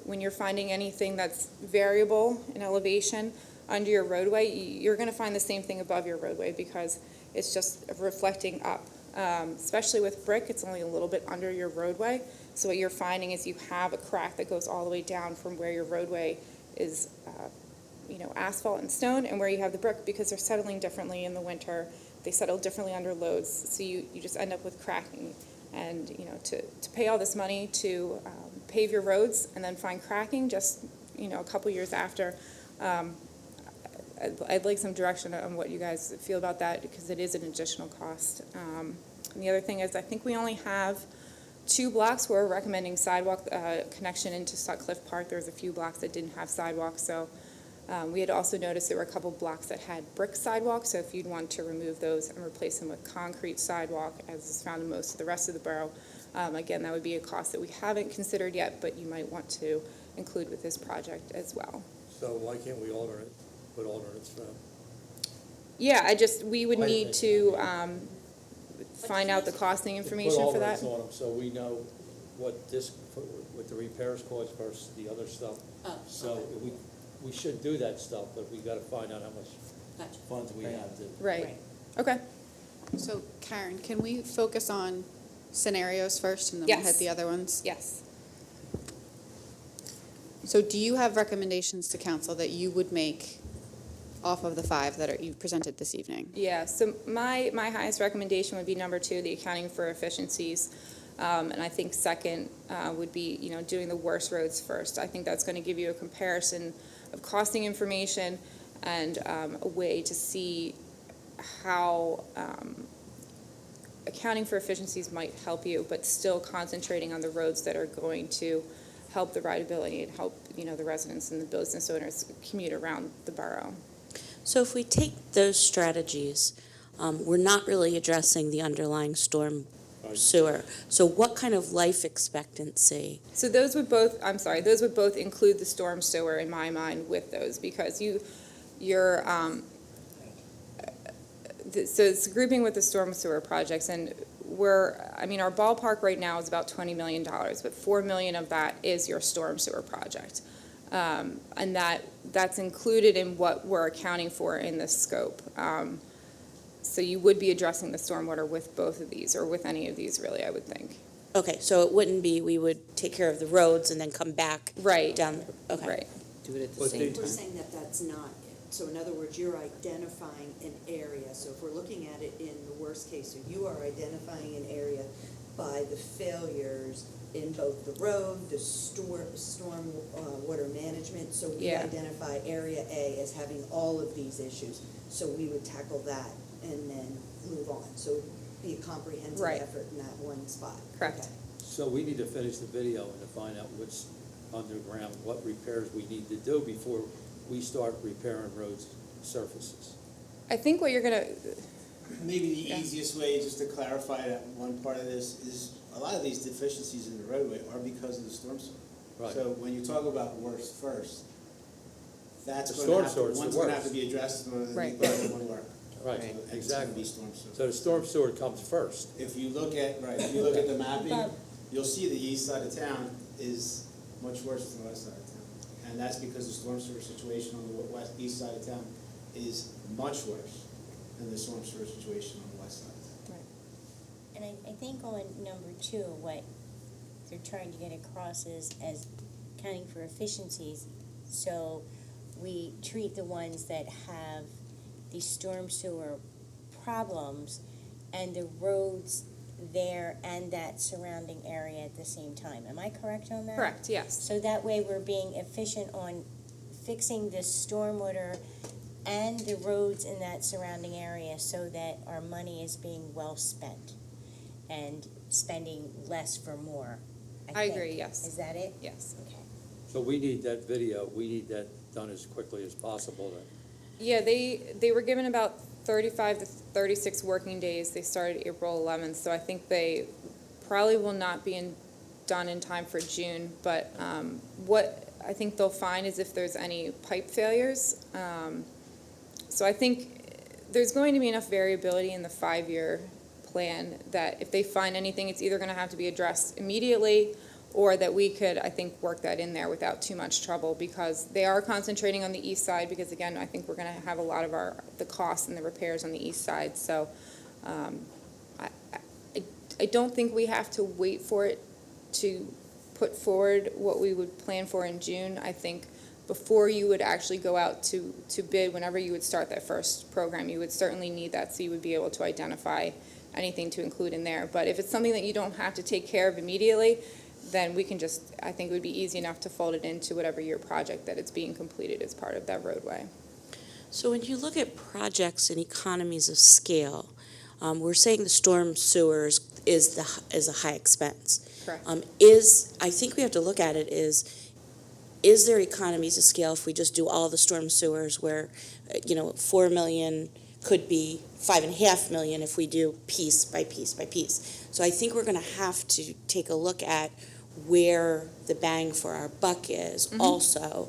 [SPEAKER 11] When you're finding anything that's variable in elevation under your roadway, you're going to find the same thing above your roadway because it's just reflecting up. Especially with brick, it's only a little bit under your roadway. So what you're finding is you have a crack that goes all the way down from where your roadway is, asphalt and stone, and where you have the brick, because they're settling differently in the winter. They settle differently under loads, so you just end up with cracking. And, to pay all this money to pave your roads and then find cracking just, a couple years after, I'd like some direction on what you guys feel about that, because it is an additional cost. And the other thing is, I think we only have 2 blocks where we're recommending sidewalk connection into Sutcliffe Park. There's a few blocks that didn't have sidewalks, so we had also noticed there were a couple blocks that had brick sidewalks, so if you'd want to remove those and replace them with concrete sidewalk, as is found in most of the rest of the borough, again, that would be a cost that we haven't considered yet, but you might want to include with this project as well.
[SPEAKER 5] So why can't we put alternates for them?
[SPEAKER 11] Yeah, we would
[SPEAKER 5] Why
[SPEAKER 11] need
[SPEAKER 5] didn't
[SPEAKER 11] to find out the costing information for that.
[SPEAKER 5] Put alternates on them so we know what the repairs cost versus the other stuff.
[SPEAKER 12] Oh,
[SPEAKER 5] So
[SPEAKER 12] okay.
[SPEAKER 5] we should do that stuff, but we gotta find out how much
[SPEAKER 12] Gotcha.
[SPEAKER 5] funds we have to.
[SPEAKER 11] Right, okay.
[SPEAKER 7] So Karen, can we focus on scenarios first and then we'll hit
[SPEAKER 11] Yes.
[SPEAKER 7] the other ones?
[SPEAKER 11] Yes.
[SPEAKER 7] So do you have recommendations to council that you would make off of the 5 that you presented this evening?
[SPEAKER 11] Yeah, so my highest recommendation would be number 2, the accounting for efficiencies. And I think second would be, doing the worst roads first. I think that's going to give you a comparison of costing information and a way to see how accounting for efficiencies might help you, but still concentrating on the roads that are going to help the rideability and help, the residents and the business owners commute around the borough.
[SPEAKER 9] So if we take those strategies, we're not really addressing the underlying storm sewer. So what kind of life expectancy?
[SPEAKER 11] So those would both include the storm sewer in my mind with those, because you're so it's grouping with the storm sewer projects, and our ballpark right now is about $20 million, but $4 million of that is your storm sewer project. And that's included in what we're accounting for in this scope. So you would be addressing the stormwater with both of these, or with any of these, really, I would think.
[SPEAKER 9] Okay, so it wouldn't be we would take care of the roads and then come back
[SPEAKER 11] Right.
[SPEAKER 9] down, okay.
[SPEAKER 11] Right.
[SPEAKER 2] Do it at the
[SPEAKER 5] But
[SPEAKER 2] same
[SPEAKER 5] they-
[SPEAKER 2] time.
[SPEAKER 10] We're saying that that's not it. So in other words, you're identifying an area. So if we're looking at it in the worst case, so you are identifying an area by the failures in both the road, the storm water management. So we
[SPEAKER 11] Yeah.
[SPEAKER 10] identify area A as having all of these issues. So we would tackle that and then move on. So it'd be a comprehensive
[SPEAKER 11] Right.
[SPEAKER 10] effort in that one spot.
[SPEAKER 11] Correct.
[SPEAKER 10] Okay.
[SPEAKER 5] So we need to finish the video and to find out what's underground, what repairs we need to do before we start repairing roads surfaces.
[SPEAKER 11] I think what you're gonna,
[SPEAKER 13] Maybe the
[SPEAKER 11] Yeah.
[SPEAKER 13] easiest way, just to clarify that one part of this, is a lot of these deficiencies in the roadway are because of the storm sewer.
[SPEAKER 5] Right.
[SPEAKER 13] So when you talk about worst first, that's
[SPEAKER 5] The
[SPEAKER 13] going
[SPEAKER 5] storm
[SPEAKER 13] to have
[SPEAKER 5] sewer
[SPEAKER 13] to,
[SPEAKER 5] is the
[SPEAKER 13] one's going to have to
[SPEAKER 5] worst.
[SPEAKER 13] be addressed in order to
[SPEAKER 11] Right.
[SPEAKER 13] make the other one work.
[SPEAKER 5] Right,
[SPEAKER 13] So, and it's gonna
[SPEAKER 5] exactly.
[SPEAKER 13] be storm sewer.
[SPEAKER 5] So the storm sewer comes first.
[SPEAKER 13] If you look at the mapping, you'll see the east side of town is much worse than the west side of town. And that's because the storm sewer situation on the east side of town is much worse than the storm sewer situation on the west side.
[SPEAKER 1] And I think on number 2, what they're trying to get across is as counting for efficiencies. So we treat the ones that have the storm sewer problems and the roads there and that surrounding area at the same time. Am I correct on that?
[SPEAKER 11] Correct, yes.
[SPEAKER 1] So that way we're being efficient on fixing the stormwater and the roads in that surrounding area so that our money is being well spent and spending less for more.
[SPEAKER 11] I
[SPEAKER 1] think.
[SPEAKER 11] agree, yes.
[SPEAKER 1] Is that it?
[SPEAKER 11] Yes.
[SPEAKER 1] Okay.
[SPEAKER 5] So we need that video, we need that done as quickly as possible then.
[SPEAKER 11] Yeah, they were given about 35 to 36 working days. They started April 11th, so I think they probably will not be done in time for June. But what I think they'll find is if there's any pipe failures. So I think there's going to be enough variability in the 5-year plan that if they find anything, it's either going to have to be addressed immediately or that we could, I think, work that in there without too much trouble, because they are concentrating on the east side, because again, I think we're going to have a lot of the costs and the repairs on the east side. So I don't think we have to wait for it to put forward what we would plan for in June. I think before you would actually go out to bid, whenever you would start that first program, you would certainly need that, so you would be able to identify anything to include in there. But if it's something that you don't have to take care of immediately, then we can just, I think it would be easy enough to fold it into whatever your project that it's being completed as part of that roadway.
[SPEAKER 9] So when you look at projects and economies of scale, we're saying the storm sewers is a high expense.
[SPEAKER 11] Correct.
[SPEAKER 9] I think we have to look at it is there economies of scale if we just do all the storm sewers where, 4 million could be 5.5 million if we do piece by piece by piece. So I think we're going to have to take a look at where the bang for our buck is also,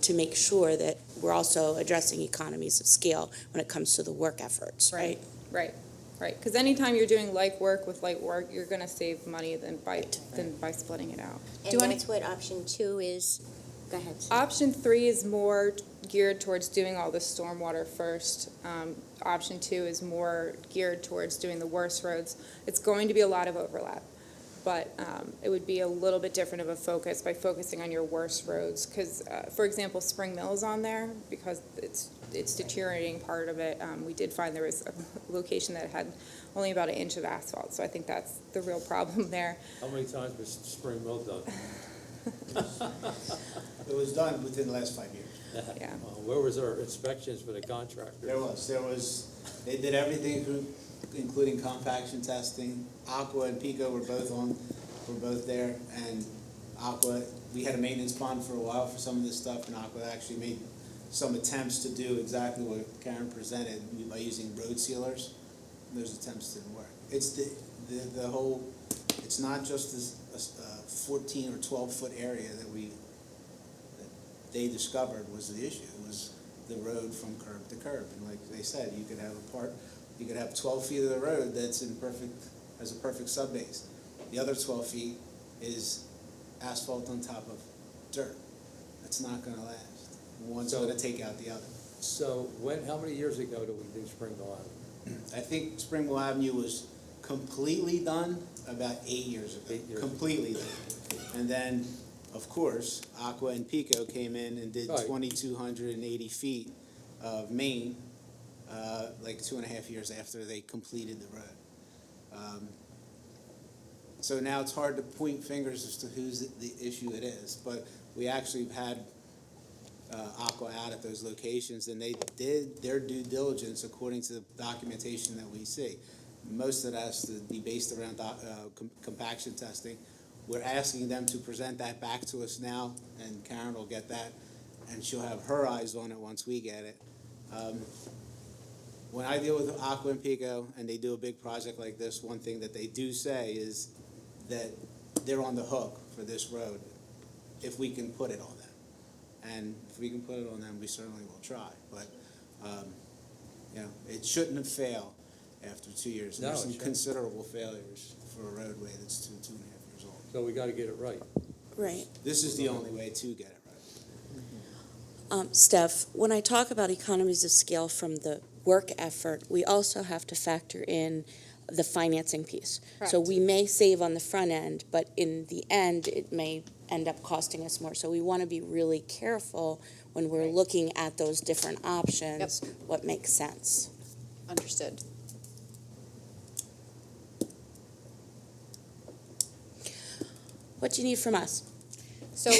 [SPEAKER 9] to make sure that we're also addressing economies of scale when it comes to the work efforts, right?
[SPEAKER 11] Right. Because anytime you're doing light work with light work, you're going to save money than by splitting it out.
[SPEAKER 1] And that's what option 2 is. Go ahead. Sue.
[SPEAKER 11] Option 3 is more geared towards doing all the stormwater first. Option 2 is more geared towards doing the worst roads. It's going to be a lot of overlap, but it would be a little bit different of a focus by focusing on your worst roads. Because, for example, Spring Mill is on there because it's deteriorating part of it. We did find there was a location that had only about 1 inch of asphalt, so I think that's the real problem there.
[SPEAKER 5] How many times was Spring Mill done?
[SPEAKER 13] It was done within the last 5 years.
[SPEAKER 11] Yeah.
[SPEAKER 5] Where was our inspections for the contractor?
[SPEAKER 13] There was, they did everything, including compaction testing. Aqua and Pico were both there, and Aqua, we had a maintenance bond for a while for some of this stuff, and Aqua actually made some attempts to do exactly what Karen presented by using road sealers. Those attempts didn't work. It's the whole, it's not just this 14 or 12-foot area that they discovered was the issue. It was the road from curb to curb. And like they said, you could have 12 feet of the road that's has a perfect subbase. The other 12 feet is asphalt on top of dirt. That's not gonna last. One's gonna take out the other.
[SPEAKER 5] So how many years ago did we do Spring Mill Avenue?
[SPEAKER 13] I think Springville Avenue was completely done about 8 years ago.
[SPEAKER 5] 8 years.
[SPEAKER 13] Completely done. And then, of course, Aqua and Pico came in and did
[SPEAKER 5] Right.
[SPEAKER 13] 2,280 feet of main, like 2.5 years after they completed the road. So now it's hard to point fingers as to whose the issue it is, but we actually have had Aqua out at those locations, and they did their due diligence according to the documentation that we see. Most of that has to be based around compaction testing. We're asking them to present that back to us now, and Karen will get that, and she'll have her eyes on it once we get it. When I deal with Aqua and Pico, and they do a big project like this, one thing that they do say is that they're on the hook for this road if we can put it on them. And if we can put it on them, we certainly will try. But, it shouldn't have failed after 2 years.
[SPEAKER 5] No,
[SPEAKER 13] There's
[SPEAKER 5] it
[SPEAKER 13] some
[SPEAKER 5] shouldn't.
[SPEAKER 13] considerable failures for a roadway that's 2.5 years old.
[SPEAKER 5] So we gotta get it right.
[SPEAKER 9] Right.
[SPEAKER 13] This is the only way to get it right.
[SPEAKER 9] Steph, when I talk about economies of scale from the work effort, we also have to factor in the financing piece. So
[SPEAKER 7] Correct.
[SPEAKER 9] we may save on the front end, but in the end, it may end up costing us more. So we want to be really careful when we're looking at those different options, what makes sense.
[SPEAKER 7] Understood.
[SPEAKER 9] What do you need from us?
[SPEAKER 7] So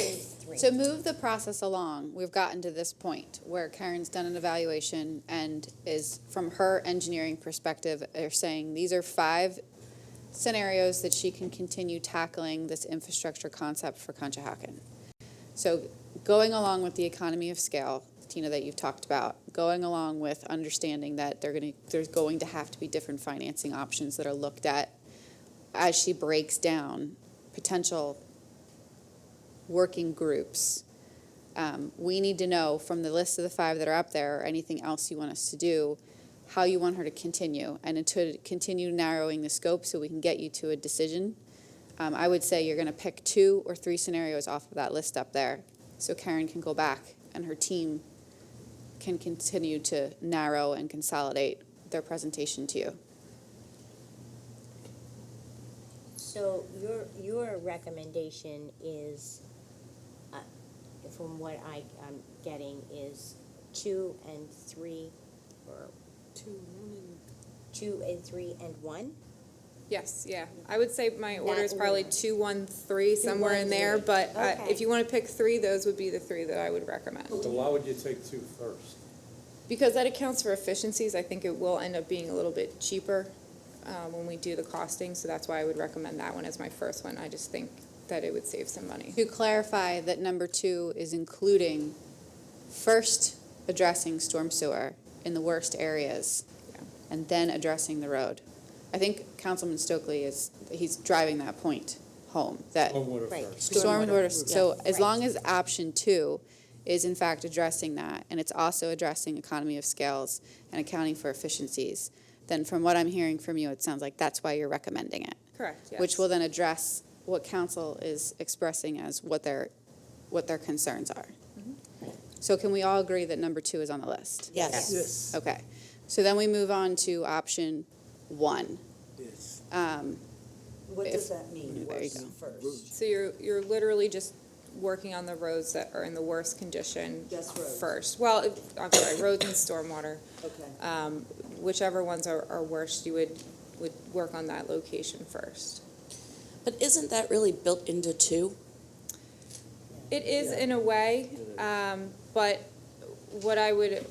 [SPEAKER 7] to move the process along, we've gotten to this point where Karen's done an evaluation and is, from her engineering perspective, are saying these are 5 scenarios that she can continue tackling this infrastructure concept for Conshohocken. So going along with the economy of scale, Tina, that you've talked about, going along with understanding that there's going to have to be different financing options that are looked at as she breaks down potential working groups. We need to know from the list of the 5 that are up there, or anything else you want us to do, how you want her to continue, and to continue narrowing the scope so we can get you to a decision. I would say you're going to pick 2 or 3 scenarios off of that list up there, so Karen can go back and her team can continue to narrow and consolidate their presentation to you.
[SPEAKER 1] So your recommendation is, from what I'm getting, is 2 and 3, or 2 and 3 and 1?
[SPEAKER 11] Yes, yeah. I would say my order is
[SPEAKER 1] That
[SPEAKER 11] probably
[SPEAKER 1] order.
[SPEAKER 11] 2, 1, 3, somewhere in
[SPEAKER 1] 1,
[SPEAKER 11] there,
[SPEAKER 1] 3.
[SPEAKER 11] but
[SPEAKER 1] Okay.
[SPEAKER 11] if you want to pick 3, those would be the 3 that I would recommend.
[SPEAKER 5] So why would you take 2 first?
[SPEAKER 11] Because that accounts for efficiencies, I think it will end up being a little bit cheaper when we do the costing, so that's why I would recommend that one as my first one. I just think that it would save some money.
[SPEAKER 7] To clarify that number 2 is including first addressing storm sewer in the worst areas,
[SPEAKER 11] Yeah.
[SPEAKER 7] and then addressing the road. I think Councilman Stokely he's driving that point home, that
[SPEAKER 5] Stormwater
[SPEAKER 1] Right.
[SPEAKER 5] first.
[SPEAKER 7] stormwater, so as
[SPEAKER 1] Right.
[SPEAKER 7] long as option 2 is in fact addressing that, and it's also addressing economy of scales and accounting for efficiencies, then from what I'm hearing from you, it sounds like that's why you're recommending it.
[SPEAKER 11] Correct, yes.
[SPEAKER 7] Which will then address what council is expressing as what their concerns are. So can we all agree that number 2 is on the list?
[SPEAKER 9] Yes.
[SPEAKER 6] Yes.
[SPEAKER 7] Okay, so then we move on to option 1.
[SPEAKER 6] Yes.
[SPEAKER 10] What
[SPEAKER 7] If-
[SPEAKER 10] does that mean,
[SPEAKER 7] There you
[SPEAKER 10] worst
[SPEAKER 7] go.
[SPEAKER 10] first?
[SPEAKER 11] So you're literally just working on the roads that are in the worst condition
[SPEAKER 10] Just roads?
[SPEAKER 11] first. Well, I'm sorry, roads and stormwater.
[SPEAKER 10] Okay.
[SPEAKER 11] Whichever ones are worst, you would work on that location first.
[SPEAKER 9] But isn't that really built into 2?
[SPEAKER 11] It is in a way, but what I would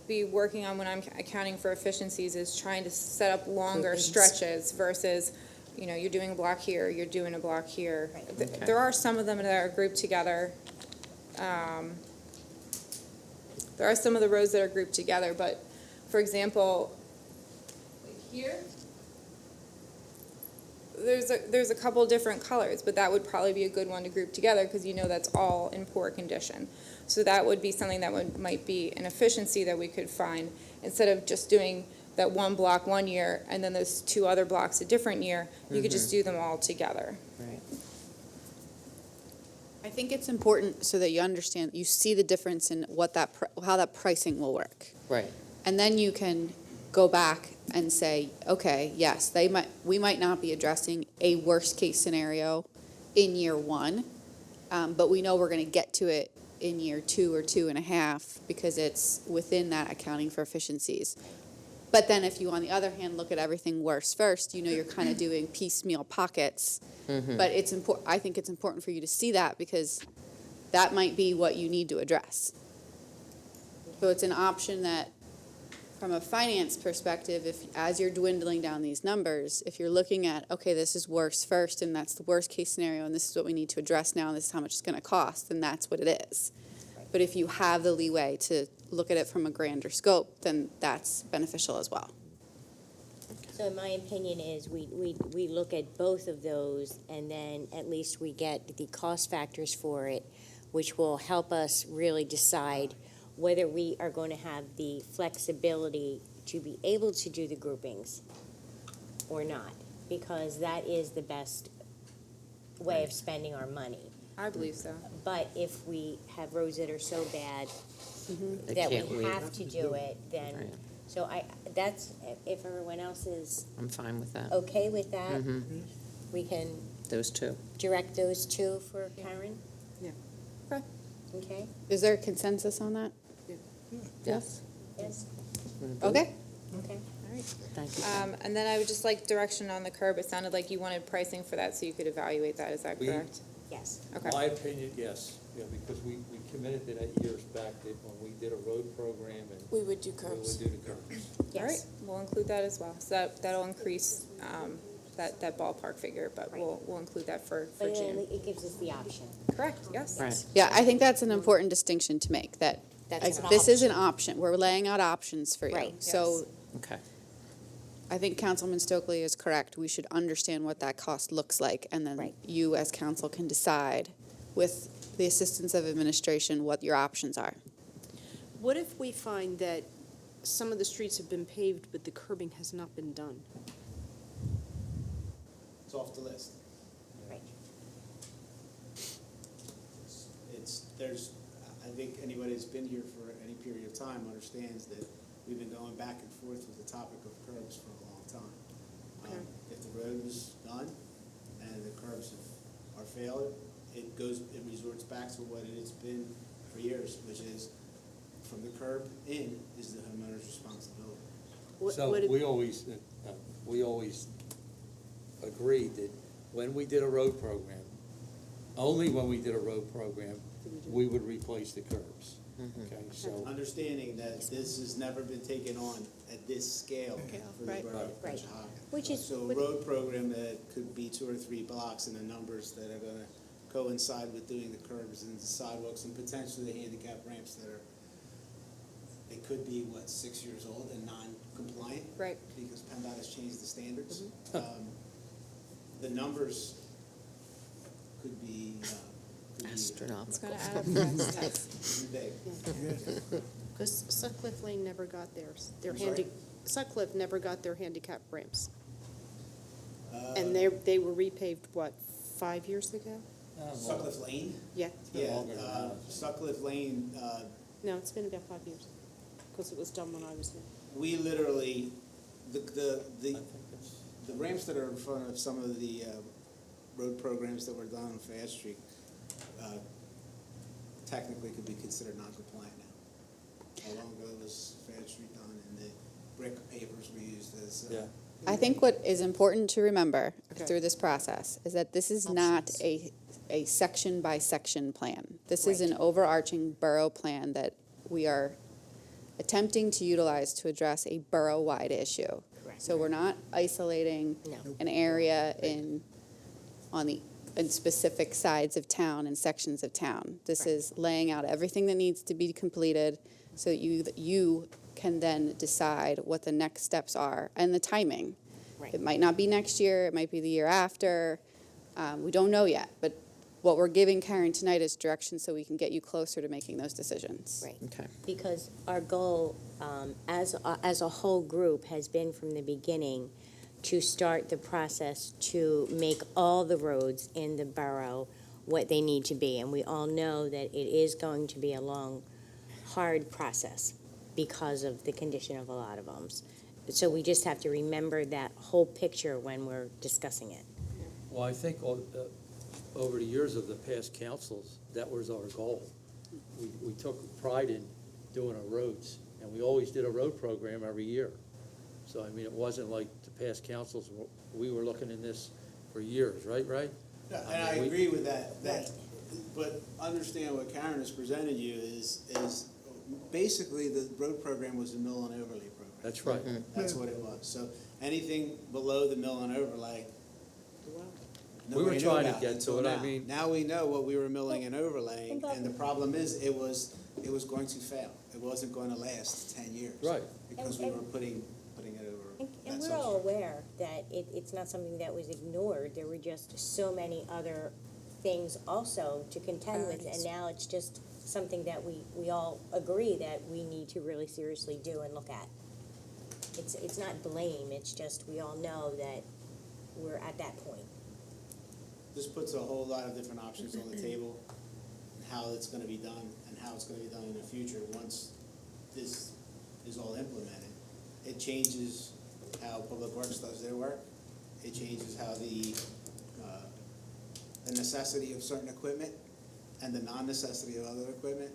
[SPEAKER 11] be working on when I'm accounting for efficiencies is trying to set up longer stretches versus, you're doing a block here, you're doing a block here. There are some of them that are grouped together. There are some of the roads that are grouped together, but, for example, here, there's a couple different colors, but that would probably be a good one to group together because that's all in poor condition. So that would be something that might be an efficiency that we could find instead of just doing that one block one year and then those 2 other blocks a different year. You could just do them all together.
[SPEAKER 7] I think it's important so that you understand, you see the difference in how that pricing will work.
[SPEAKER 2] Right.
[SPEAKER 7] And then you can go back and say, okay, yes, we might not be addressing a worst-case scenario in year 1, but we know we're going to get to it in year 2 or 2.5 because it's within that accounting for efficiencies. But then if you, on the other hand, look at everything worse first, you're kind of doing piecemeal pockets. But I think it's important for you to see that because that might be what you need to address. So it's an option that, from a finance perspective, as you're dwindling down these numbers, if you're looking at, okay, this is worse first, and that's the worst case scenario, and this is what we need to address now, and this is how much it's going to cost, then that's what it is. But if you have the leeway to look at it from a grander scope, then that's beneficial as well.
[SPEAKER 1] So my opinion is we look at both of those, and then at least we get the cost factors for it, which will help us really decide whether we are going to have the flexibility to be able to do the groupings or not, because that is the best way of spending our money.
[SPEAKER 11] I believe so.
[SPEAKER 1] But if we have roads that are so bad
[SPEAKER 2] They
[SPEAKER 1] that
[SPEAKER 2] can't
[SPEAKER 1] we
[SPEAKER 2] wait.
[SPEAKER 1] have to do it, then,
[SPEAKER 2] Right.
[SPEAKER 1] so that's, if everyone else is
[SPEAKER 2] I'm fine with that.
[SPEAKER 1] okay with that,
[SPEAKER 2] Mhm.
[SPEAKER 1] we can
[SPEAKER 2] Those two.
[SPEAKER 1] direct those two for Karen?
[SPEAKER 6] Yeah.
[SPEAKER 7] Okay.
[SPEAKER 1] Okay,
[SPEAKER 7] Is there consensus on that?
[SPEAKER 2] Yes.
[SPEAKER 1] yes,
[SPEAKER 7] Okay.
[SPEAKER 1] okay.
[SPEAKER 2] Thank you.
[SPEAKER 11] And then I would just like direction on the curb. It sounded like you wanted pricing for that so you could evaluate that. Is that
[SPEAKER 5] We-
[SPEAKER 11] correct?
[SPEAKER 1] Yes.
[SPEAKER 11] Okay.
[SPEAKER 5] My opinion, yes, because we committed to that years back that when we did a road program and
[SPEAKER 9] We would do
[SPEAKER 5] we
[SPEAKER 9] curbs.
[SPEAKER 5] would do the curbs.
[SPEAKER 11] All right,
[SPEAKER 1] Yes.
[SPEAKER 11] we'll include that as well. So that'll increase, that ballpark figure, but we'll include that for
[SPEAKER 1] But
[SPEAKER 11] June.
[SPEAKER 1] it gives us the option.
[SPEAKER 11] Correct, yes.
[SPEAKER 2] Right.
[SPEAKER 7] Yeah, I think that's an important distinction to make, that
[SPEAKER 1] That's an
[SPEAKER 7] this is an option. We're laying out options for you.
[SPEAKER 1] Right.
[SPEAKER 7] So
[SPEAKER 2] Okay.
[SPEAKER 7] I think Councilman Stokely is correct. We should understand what that cost looks like, and then
[SPEAKER 1] Right.
[SPEAKER 7] you as council can decide with the assistance of administration what your options are.
[SPEAKER 6] What if we find that some of the streets have been paved, but the curbing has not been done?
[SPEAKER 13] It's off the list.
[SPEAKER 1] Right.
[SPEAKER 13] I think anybody that's been here for any period of time understands that we've been going back and forth with the topic of curbs for a long time.
[SPEAKER 6] Okay.
[SPEAKER 13] If the road was done and the curbs are failed, it resorts back to what it's been for years, which is from the curb in is the homeowner's responsibility.
[SPEAKER 5] So we always agreed that when we did a road program, only when we did a road program, we would replace the curbs. Okay, so,
[SPEAKER 13] Understanding that this has never been taken on at this scale for the
[SPEAKER 6] Right.
[SPEAKER 13] borough of
[SPEAKER 1] Right.
[SPEAKER 13] Conshohocken.
[SPEAKER 1] Which is,
[SPEAKER 13] So a road program that could be 2 or 3 blocks and the numbers that are gonna coincide with doing the curbs and the sidewalks and potentially the handicap ramps that are, they could be, 6 years old and non-compliant?
[SPEAKER 11] Right.
[SPEAKER 13] Because PennDOT has changed the standards. The numbers could be,
[SPEAKER 11] It's
[SPEAKER 2] Astronomical.
[SPEAKER 11] gonna add up fast.
[SPEAKER 13] big.
[SPEAKER 6] Because Sutcliffe Lane never got theirs.
[SPEAKER 13] I'm sorry?
[SPEAKER 6] Sutcliffe never got their handicap ramps.
[SPEAKER 13] Uh,
[SPEAKER 6] And they were repaved, what, 5 years ago?
[SPEAKER 13] Sutcliffe Lane?
[SPEAKER 6] Yeah.
[SPEAKER 5] been
[SPEAKER 13] Yeah,
[SPEAKER 5] longer than that.
[SPEAKER 13] Sutcliffe Lane,
[SPEAKER 6] No, it's been about 5 years, because it was done when I was there.
[SPEAKER 13] we literally,
[SPEAKER 5] I think it's,
[SPEAKER 13] the ramps that are in front of some of the road programs that were done on Fast Street technically could be considered non-compliant now. How long ago was Fast Street done and the brick pavers were used as?
[SPEAKER 5] yeah.
[SPEAKER 7] I think what is important to remember
[SPEAKER 6] Okay.
[SPEAKER 7] through this process is that this is not a section-by-section plan. This is an overarching borough plan that we are attempting to utilize to address a borough-wide issue.
[SPEAKER 1] Correct.
[SPEAKER 7] So we're not isolating
[SPEAKER 1] No.
[SPEAKER 7] an area in specific sides of town and sections of town. This is laying out everything that needs to be completed so that you can then decide what the next steps are and the timing.
[SPEAKER 1] Right.
[SPEAKER 7] It might not be next year, it might be the year after. We don't know yet, but what we're giving Karen tonight is direction so we can get you closer to making those decisions.
[SPEAKER 1] Right.
[SPEAKER 2] Okay.
[SPEAKER 1] Because our goal, as a whole group, has been from the beginning to start the process to make all the roads in the borough what they need to be. And we all know that it is going to be a long, hard process because of the condition of a lot of them. So we just have to remember that whole picture when we're discussing it.
[SPEAKER 5] Well, I think over the years of the past councils, that was our goal. We took pride in doing our roads, and we always did a road program every year. So, I mean, it wasn't like the past councils, we were looking in this for years, right?
[SPEAKER 13] Yeah, and I agree with that, but understand what Karen has presented you is basically the road program was a mill and overlay program.
[SPEAKER 5] That's right.
[SPEAKER 13] That's what it was. So anything below the mill and overlay,
[SPEAKER 5] We were
[SPEAKER 13] nobody knew
[SPEAKER 5] trying to
[SPEAKER 13] about
[SPEAKER 5] get
[SPEAKER 13] until
[SPEAKER 5] to it, I
[SPEAKER 13] now.
[SPEAKER 5] mean-
[SPEAKER 13] Now we know what we were milling and overlaying, and the problem is, it was going to fail. It wasn't going to last 10 years.
[SPEAKER 5] Right.
[SPEAKER 13] Because we were putting it over.
[SPEAKER 1] And
[SPEAKER 13] that
[SPEAKER 1] we're all
[SPEAKER 13] substrate.
[SPEAKER 1] aware that it's not something that was ignored. There were just so many other things also to contend with. And now it's just something that we all agree that we need to really seriously do and look at. It's not blame, it's just we all know that we're at that point.
[SPEAKER 13] this puts a whole lot of different options on the table, and how it's gonna be done, and how it's gonna be done in the future, once this is all implemented. It changes how Public Works does their work. It changes how the necessity of certain equipment and the non-necessity of other equipment.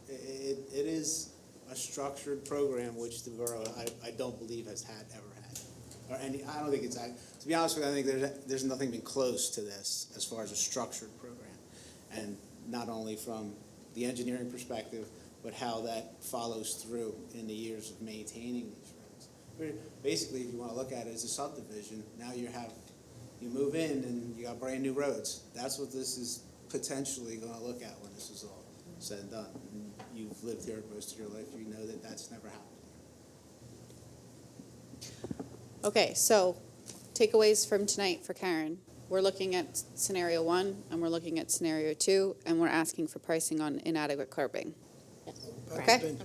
[SPEAKER 13] It is a structured program which the borough, I don't believe ever had. Or any, I don't think it's, to be honest with you, I think there's nothing been close to this as far as a structured program. And not only from the engineering perspective, but how that follows through in the years of maintaining these roads. Basically, if you want to look at it as a subdivision, now you move in and you got brand new roads. That's what this is potentially going to look at when this is all said and done. And you've lived here most of your life, you know that that's never happened.
[SPEAKER 7] Okay, so takeaways from tonight for Karen. We're looking at scenario 1 and we're looking at scenario 2 and we're asking for pricing on inadequate curbing. Okay?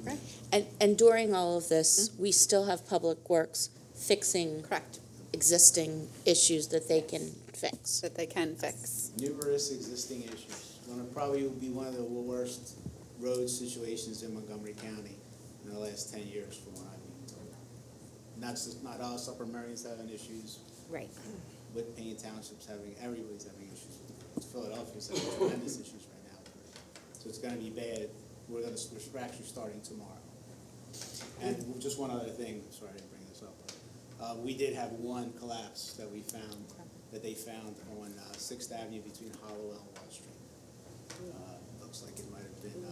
[SPEAKER 9] And during all of this, we still have Public Works fixing
[SPEAKER 7] Correct.
[SPEAKER 9] existing issues that they can fix.
[SPEAKER 7] That they can fix.
[SPEAKER 13] Numerous existing issues. Going to probably be one of the worst road situations in Montgomery County in the last 10 years from what I've been told. And that's just not us, Upper Marion's having issues.
[SPEAKER 1] Right.
[SPEAKER 13] Whitpain Township's everybody's having issues with the roads. Philadelphia's having tremendous issues right now. So it's going to be bad. We're actually starting tomorrow. And just one other thing, sorry I didn't bring this up, but we did have one collapse that they found on 6th Avenue between Hollowell and Wall Street. Looks like it might have been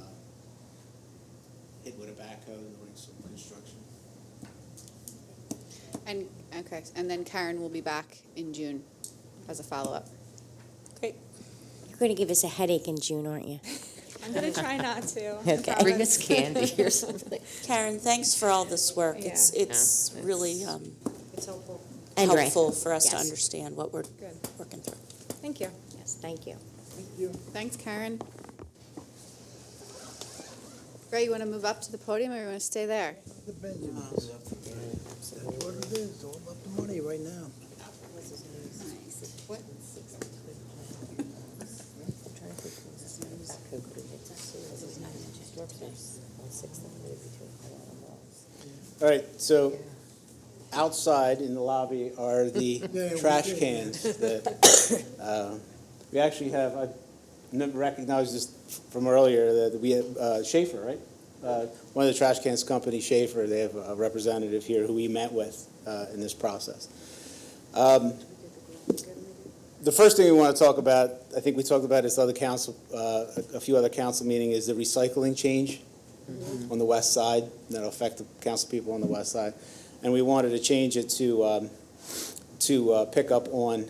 [SPEAKER 13] hit with a backhoe during some construction.
[SPEAKER 7] And, okay, and then Karen will be back in June as a follow-up. Great.
[SPEAKER 1] You're going to give us a headache in June, aren't you?
[SPEAKER 11] I'm gonna try not to.
[SPEAKER 1] Okay.
[SPEAKER 2] Bring us candy or something.
[SPEAKER 9] Karen, thanks for all this work.
[SPEAKER 11] Yeah.
[SPEAKER 9] It's
[SPEAKER 2] Yeah.
[SPEAKER 9] really
[SPEAKER 6] It's helpful.
[SPEAKER 1] And Ray.
[SPEAKER 9] helpful for us to
[SPEAKER 1] Yes.
[SPEAKER 9] understand what we're
[SPEAKER 11] Good.
[SPEAKER 9] working through.
[SPEAKER 11] Thank you.
[SPEAKER 1] Yes, thank you.
[SPEAKER 7] Thanks, Karen. Ray, you want to move up to the podium or you want to stay there?
[SPEAKER 14] The Benjamins. That's what it is, it's all about the money right now.
[SPEAKER 13] All right, so outside in the lobby are the trash cans that, we actually have, I never recognized this from earlier, that we have Schaefer, right? One of the trash cans company, Schaefer, they have a representative here who we met with in this process. The first thing we want to talk about, I think we talked about this other council, a few other council meetings, is the recycling change on the west side. That'll affect the council people on the west side. And we wanted to change it to pick up on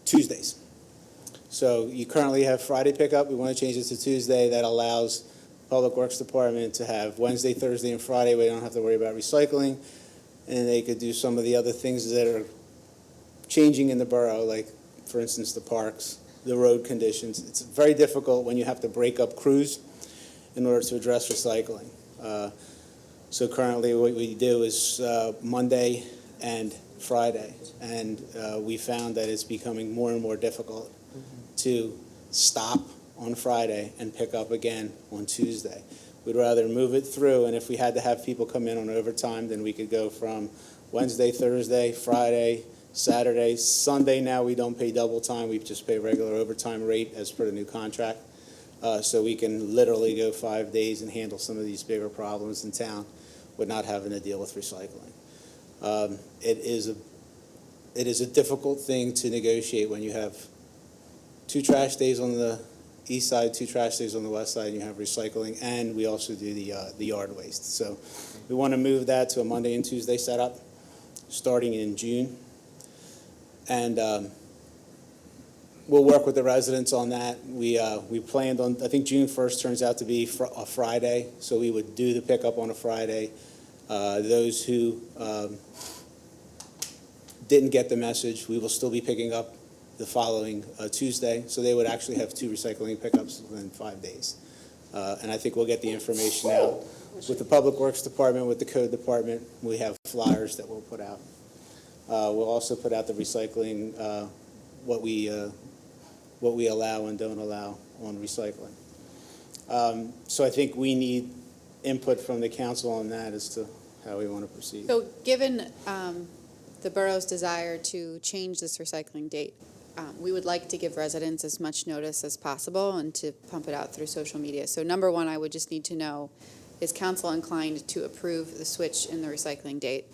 [SPEAKER 13] Tuesdays. So you currently have Friday pickup. We want to change it to Tuesday. That allows Public Works Department to have Wednesday, Thursday, and Friday. We don't have to worry about recycling. And they could do some of the other things that are changing in the borough, like, for instance, the parks, the road conditions. It's very difficult when you have to break up crews in order to address recycling. So currently what we do is Monday and Friday. And we found that it's becoming more and more difficult to stop on Friday and pick up again on Tuesday. We'd rather move it through, and if we had to have people come in on overtime, then we could go from Wednesday, Thursday, Friday, Saturday, Sunday. Now we don't pay double time, we just pay regular overtime rate as per the new contract. So we can literally go 5 days and handle some of these bigger problems in town with not having to deal with recycling. It is a difficult thing to negotiate when you have 2 trash days on the east side, 2 trash days on the west side, and you have recycling, and we also do the yard waste. So we want to move that to a Monday and Tuesday setup, starting in June. And we'll work with the residents on that. We planned on, I think June 1st turns out to be a Friday, so we would do the pickup on a Friday. Those who didn't get the message, we will still be picking up the following Tuesday, so they would actually have 2 recycling pickups within 5 days. And I think we'll get the information out with the Public Works Department, with the Code Department. We have flyers that we'll put out. We'll also put out the recycling, what we allow and don't allow on recycling. So I think we need input from the council on that as to how we want to proceed.
[SPEAKER 7] So given the borough's desire to change this recycling date, we would like to give residents as much notice as possible and to pump it out through social media. So number one, I would just need to know, is council inclined to approve the switch in the recycling date?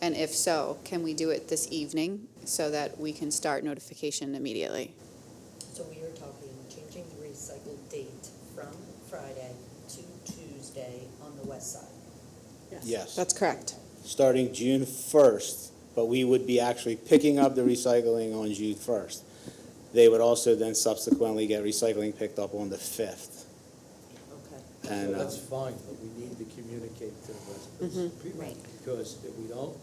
[SPEAKER 7] And if so, can we do it this evening so that we can start notification immediately?
[SPEAKER 10] So we are talking changing the recycle date from Friday to Tuesday on the west side.
[SPEAKER 13] Yes.
[SPEAKER 7] That's correct.
[SPEAKER 13] Starting June 1st, but we would be actually picking up the recycling on June 1st. They would also then subsequently get recycling picked up on the 5th.
[SPEAKER 10] Okay.
[SPEAKER 13] And,
[SPEAKER 5] So that's fine, but we need to communicate to the residents.
[SPEAKER 1] Right.
[SPEAKER 5] Because if we don't,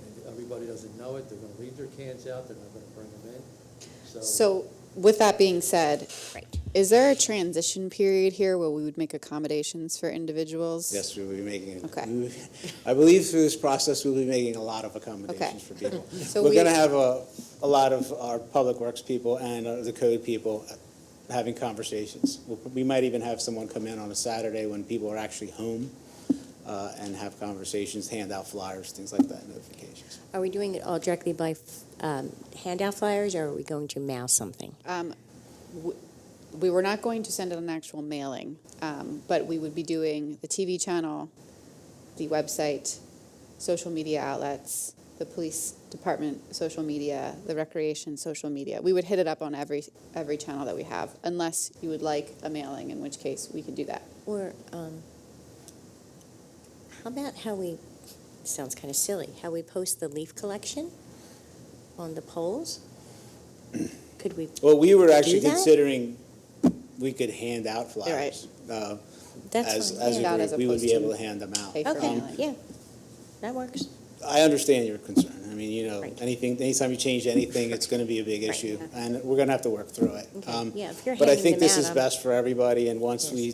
[SPEAKER 5] and everybody doesn't know it, they're gonna leave their cans out, they're not gonna bring them in.
[SPEAKER 7] So with that being said,
[SPEAKER 1] Right.
[SPEAKER 7] is there a transition period here where we would make accommodations for individuals?
[SPEAKER 13] Yes, we will be making,
[SPEAKER 7] Okay.
[SPEAKER 13] I believe through this process, we'll be making a lot of accommodations for people.
[SPEAKER 7] So
[SPEAKER 13] We're
[SPEAKER 7] we-
[SPEAKER 13] going to have a lot of our public works people and the code people having conversations. We might even have someone come in on a Saturday when people are actually home and have conversations, hand out flyers, things like that, notifications.
[SPEAKER 1] Are we doing it all directly by handout flyers, or are we going to mail something?
[SPEAKER 7] We were not going to send out an actual mailing, but we would be doing the TV channel, the website, social media outlets, the police department social media, the recreation social media. We would hit it up on every channel that we have, unless you would like a mailing, in which case we could do that.
[SPEAKER 1] Or how about how we, sounds kind of silly, how we post the leaf collection on the poles? Could we?
[SPEAKER 13] Well, we were actually
[SPEAKER 1] that?
[SPEAKER 13] considering we could hand out flyers.
[SPEAKER 1] That's fine.
[SPEAKER 13] As
[SPEAKER 7] Hand out
[SPEAKER 13] a
[SPEAKER 7] as
[SPEAKER 13] group, we would be
[SPEAKER 7] opposed to
[SPEAKER 13] able to hand them out.
[SPEAKER 7] pay for
[SPEAKER 1] Okay,
[SPEAKER 7] mailing.
[SPEAKER 1] yeah, that works.
[SPEAKER 13] I understand your concern. I mean,
[SPEAKER 1] Right.
[SPEAKER 13] anytime you change anything, it's going to be a big
[SPEAKER 1] Right.
[SPEAKER 13] issue, and we're going to have to work through it.
[SPEAKER 1] Okay, yeah, if you're
[SPEAKER 13] But I
[SPEAKER 1] handing
[SPEAKER 13] think
[SPEAKER 1] them
[SPEAKER 13] this
[SPEAKER 1] out,
[SPEAKER 13] is
[SPEAKER 1] I'm-
[SPEAKER 13] best for everybody, and once
[SPEAKER 1] Yes.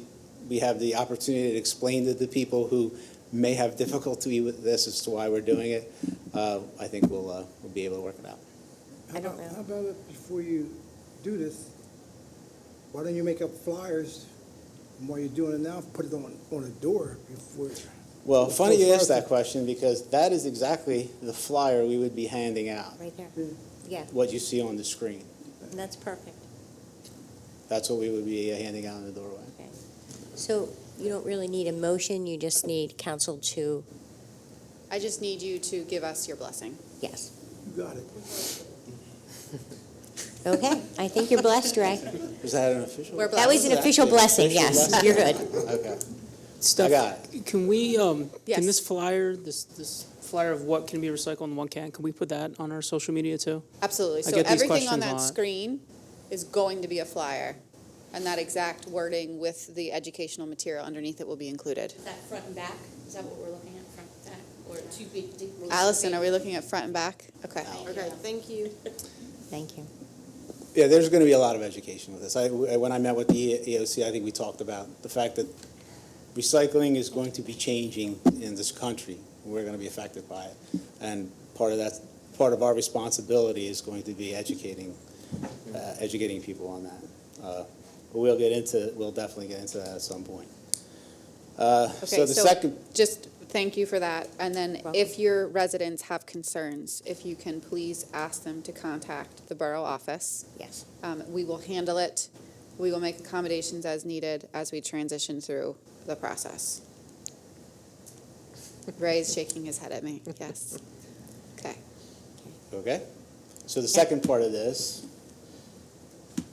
[SPEAKER 13] we have the opportunity to explain to the people who may have difficulty with this as to why we're doing it, I think we'll be able to work it out.
[SPEAKER 1] I don't know.
[SPEAKER 14] How about it, before you do this, why don't you make up flyers, and while you're doing it now, put it on a door before.
[SPEAKER 13] Well,
[SPEAKER 14] Before
[SPEAKER 13] funny you asked
[SPEAKER 14] Friday.
[SPEAKER 13] that question, because that is exactly the flyer we would be handing out,
[SPEAKER 1] Right there, yeah,
[SPEAKER 13] what you see on the screen.
[SPEAKER 1] that's perfect.
[SPEAKER 13] That's what we would be handing out in the doorway.
[SPEAKER 1] Okay. So you don't really need a motion, you just need council to,
[SPEAKER 7] I just need you to give us your blessing.
[SPEAKER 1] yes.
[SPEAKER 14] You got it.
[SPEAKER 1] Okay, I think you're blessed, Ray.
[SPEAKER 13] Was that an official?
[SPEAKER 7] We're
[SPEAKER 1] That was an official blessing, yes, you're good.
[SPEAKER 13] Okay.
[SPEAKER 15] Steph,
[SPEAKER 13] I got
[SPEAKER 15] can we,
[SPEAKER 7] Yes.
[SPEAKER 15] can this flyer, this flyer of what can be recycled in one can we put that on our social media too?
[SPEAKER 7] Absolutely.
[SPEAKER 15] I
[SPEAKER 7] So
[SPEAKER 15] get these
[SPEAKER 7] everything on
[SPEAKER 15] questions a
[SPEAKER 7] that
[SPEAKER 15] lot.
[SPEAKER 7] screen is going to be a flyer, and that exact wording with the educational material underneath it will be included.
[SPEAKER 12] Is that front and back? Is that what we're looking at, front and back? Or too big?
[SPEAKER 7] Allison, are we looking at front and back? Okay.
[SPEAKER 6] Okay, thank you.
[SPEAKER 1] Thank you.
[SPEAKER 13] Yeah, there's going to be a lot of education with this. When I met with the EOC, I think we talked about the fact that recycling is going to be changing in this country. We're going to be affected by it. And part of our responsibility is going to be educating people on that. But we'll definitely get into that at some point.
[SPEAKER 7] Okay,
[SPEAKER 13] So the second,
[SPEAKER 7] just thank you for that. And then
[SPEAKER 1] Welcome.
[SPEAKER 7] if your residents have concerns, if you can please ask them to contact the borough office.
[SPEAKER 1] Yes.
[SPEAKER 7] We will handle it. We will make accommodations as needed as we transition through the process. Ray's shaking his head at me, yes. Okay.
[SPEAKER 13] okay? So the second part of this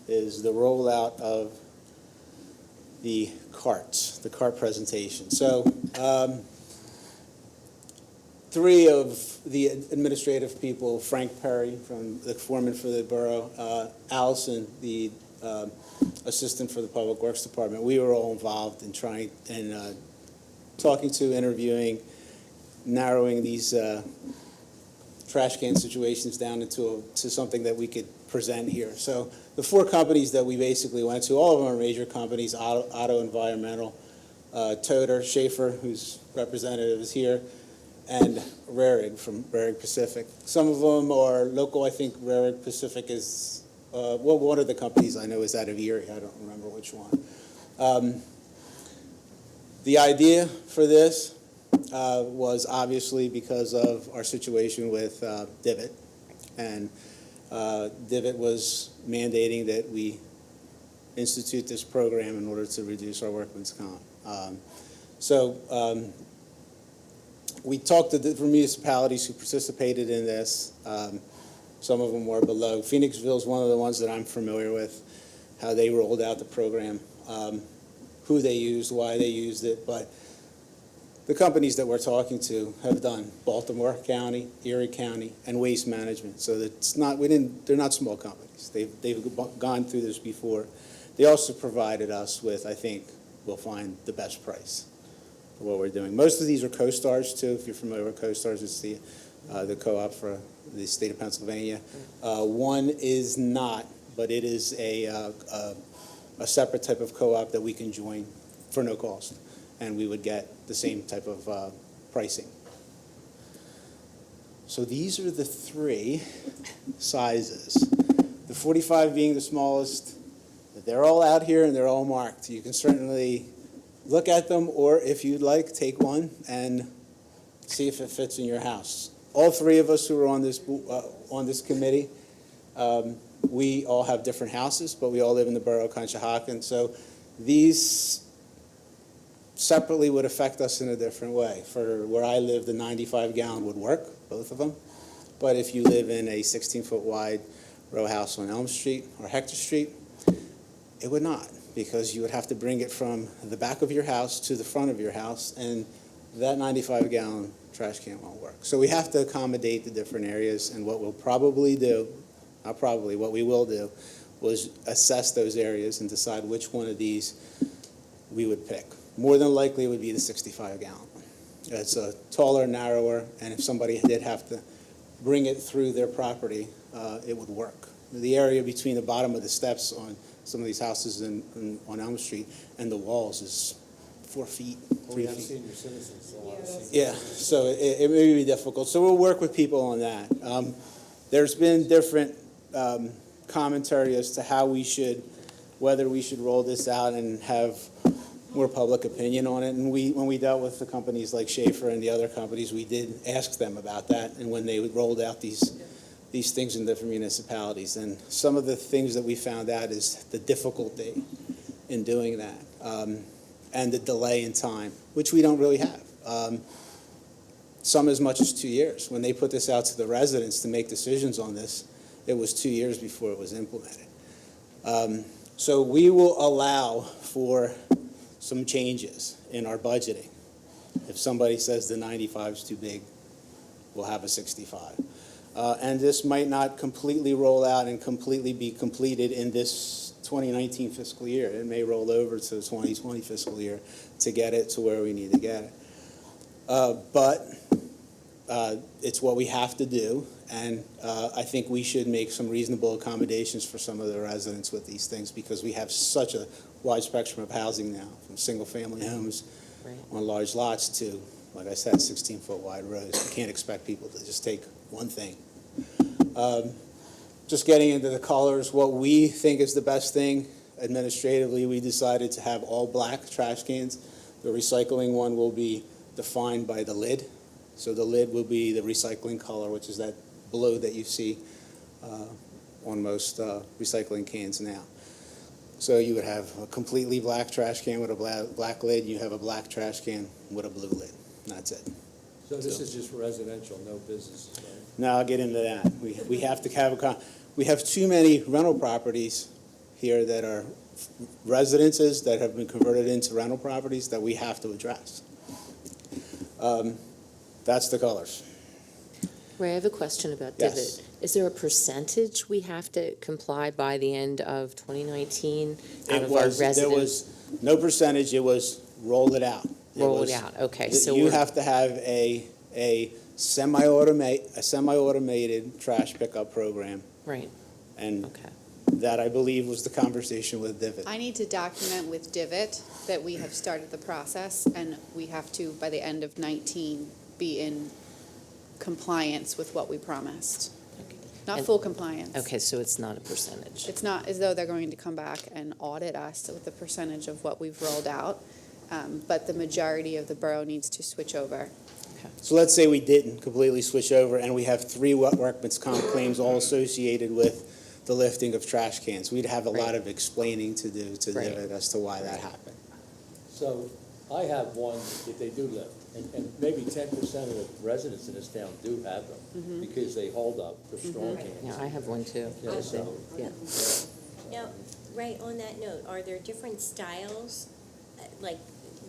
[SPEAKER 13] is the rollout of the carts, the cart presentation. So three of the administrative people, Frank Perry, from the foreman for the borough, Allison, the assistant for the Public Works Department, we were all involved in trying and talking to, interviewing, narrowing these trash can situations down into something that we could present here. So the four companies that we basically went to, all of them are major companies, Auto Environmental, Toter, Schaefer, whose representative is here, and Rarig from Rarig Pacific. Some of them are local. I think Rarig Pacific is, well, one of the companies I know is out of Erie. I don't remember which one. The idea for this was obviously because of our situation with Divot. And Divot was mandating that we institute this program in order to reduce our workman's comp. We talked to different municipalities who participated in this. Some of them were below. Phoenixville is one of the ones that I'm familiar with, how they rolled out the program, who they used, why they used it. But the companies that we're talking to have done Baltimore County, Erie County, and Waste Management. So it's not, they're not small companies. They've gone through this before. They also provided us with, I think, we'll find the best price for what we're doing. Most of these are co-stars too. If you're familiar with co-stars, it's the co-op for the state of Pennsylvania. One is not, but it is a separate type of co-op that we can join for no cost, and we would get the same type of pricing. So these are the three sizes. The 45 being the smallest. They're all out here and they're all marked. You can certainly look at them, or if you'd like, take one and see if it fits in your house. All three of us who are on this committee, we all have different houses, but we all live in the borough of Conshohocken. So these separately would affect us in a different way. For where I live, the 95-gallon would work, both of them. But if you live in a 16-foot wide row house on Elm Street or Hector Street, it would not, because you would have to bring it from the back of your house to the front of your house, and that 95-gallon trash can won't work. So we have to accommodate the different areas, and what we'll probably do, not probably, what we will do, was assess those areas and decide which one of these we would pick. More than likely, it would be the 65-gallon one. It's a taller, narrower, and if somebody did have to bring it through their property, it would work. The area between the bottom of the steps on some of these houses on Elm Street and the walls is 4 feet, 3 feet.
[SPEAKER 5] Senior citizens, a lot of senior
[SPEAKER 13] Yeah, so it may be difficult. So we'll work with people on that. There's been different commentary as to how whether we should roll this out and have more public opinion on it. And when we dealt with the companies like Schaefer and the other companies, we did ask them about that. And when they rolled out these things in different municipalities. And some of the things that we found out is the difficulty in doing that, and the delay in time, which we don't really have. Some as much as 2 years. When they put this out to the residents to make decisions on this, it was 2 years before it was implemented. So we will allow for some changes in our budgeting. If somebody says the 95 is too big, we'll have a 65. And this might not completely roll out and completely be completed in this 2019 fiscal year. It may roll over to the 2020 fiscal year to get it to where we need to get it. But it's what we have to do, and I think we should make some reasonable accommodations for some of the residents with these things, because we have such a wide spectrum of housing now, from single-family homes on large lots to, like I said, 16-foot wide rows. You can't expect people to just take one thing. Just getting into the colors, what we think is the best thing, administratively, we decided to have all black trash cans. The recycling one will be defined by the lid. So the lid will be the recycling color, which is that blue that you see on most recycling cans now. So you would have a completely black trash can with a black lid. You have a black trash can with a blue lid. That's it.
[SPEAKER 5] So this is just residential, no business, right?
[SPEAKER 13] Now I'll get into that. We have to have we have too many rental properties here that are residences that have been converted into rental properties that we have to address. That's the colors.
[SPEAKER 2] Ray, I have a question about
[SPEAKER 13] Yes.
[SPEAKER 2] Divot. Is there a percentage we have to comply by the end of 2019 out of our residents?
[SPEAKER 13] There was no percentage. It was roll it out.
[SPEAKER 2] Roll it out, okay. So
[SPEAKER 13] you
[SPEAKER 2] we're-
[SPEAKER 13] have to have a semi-automated trash pickup program,
[SPEAKER 2] Right,
[SPEAKER 13] and
[SPEAKER 2] okay.
[SPEAKER 13] that, I believe, was the conversation with Divot.
[SPEAKER 7] I need to document with Divot that we have started the process, and we have to, by the end of 19, be in compliance with what we promised. Not
[SPEAKER 2] And-
[SPEAKER 7] full compliance.
[SPEAKER 2] Okay, so it's not a percentage.
[SPEAKER 7] It's not as though they're going to come back and audit us with the percentage of what we've rolled out, but the majority of the borough needs to switch over.
[SPEAKER 16] So let's say we didn't completely switch over and we have 3 workman's comp claims all associated with the lifting of trash cans. We'd have a lot of explaining to do
[SPEAKER 2] Right.
[SPEAKER 16] as to why that happened.
[SPEAKER 5] So I have one that they do lift, and maybe 10% of the residents in this town do have them, because they hold up for strong cans.
[SPEAKER 2] Yeah, I have one too.
[SPEAKER 5] Yeah, so,
[SPEAKER 2] Yeah.
[SPEAKER 1] Now, right on that note, are there different styles? Like,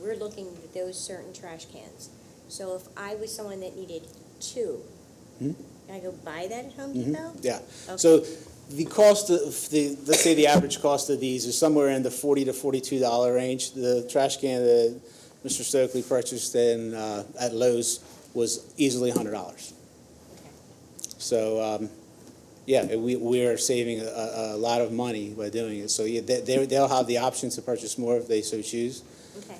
[SPEAKER 1] we're looking at those certain trash cans. So if I was someone that needed 2,
[SPEAKER 16] Hmm?
[SPEAKER 1] can I go buy that at Home
[SPEAKER 16] Mhm.
[SPEAKER 1] Depot?
[SPEAKER 16] Yeah.
[SPEAKER 1] Okay.
[SPEAKER 16] So the cost of let's say the average cost of these is somewhere in the $40 to $42 range. The trash can that Mr. Stokely purchased at Lowe's was easily $100. So, yeah, we are saving a lot of money by doing it. So yeah, they'll have the option to purchase more if they so choose.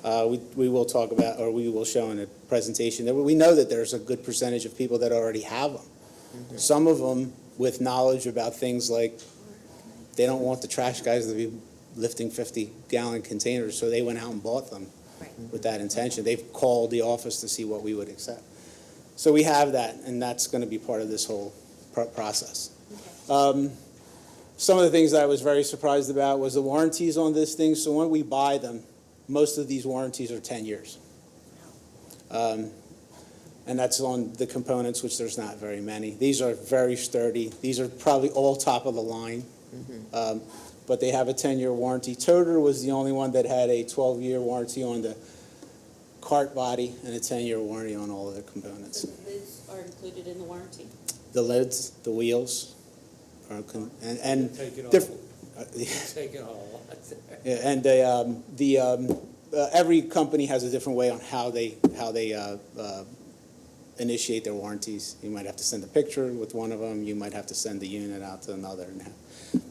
[SPEAKER 1] Okay.
[SPEAKER 16] We will talk about, or we will show in a presentation, that we know that there's a good percentage of people that already have them. Some of them with knowledge about things like they don't want the trash guys to be lifting 50-gallon containers, so they went out and bought them with that intention. They've called the office to see what we would accept. So we have that, and that's going to be part of this whole process. Some of the things that I was very surprised about was the warranties on this thing. So when we buy them, most of these warranties are 10 years. And that's on the components, which there's not very many. These are very sturdy. These are probably all top of the line. But they have a 10-year warranty. Toter was the only one that had a 12-year warranty on the cart body and a 10-year warranty on all of the components.
[SPEAKER 12] So the lids are included in the warranty?
[SPEAKER 16] The lids, the wheels, and
[SPEAKER 5] Take it off. Take it all.
[SPEAKER 16] yeah, and every company has a different way on how they initiate their warranties. You might have to send a picture with one of them. You might have to send the unit out to another.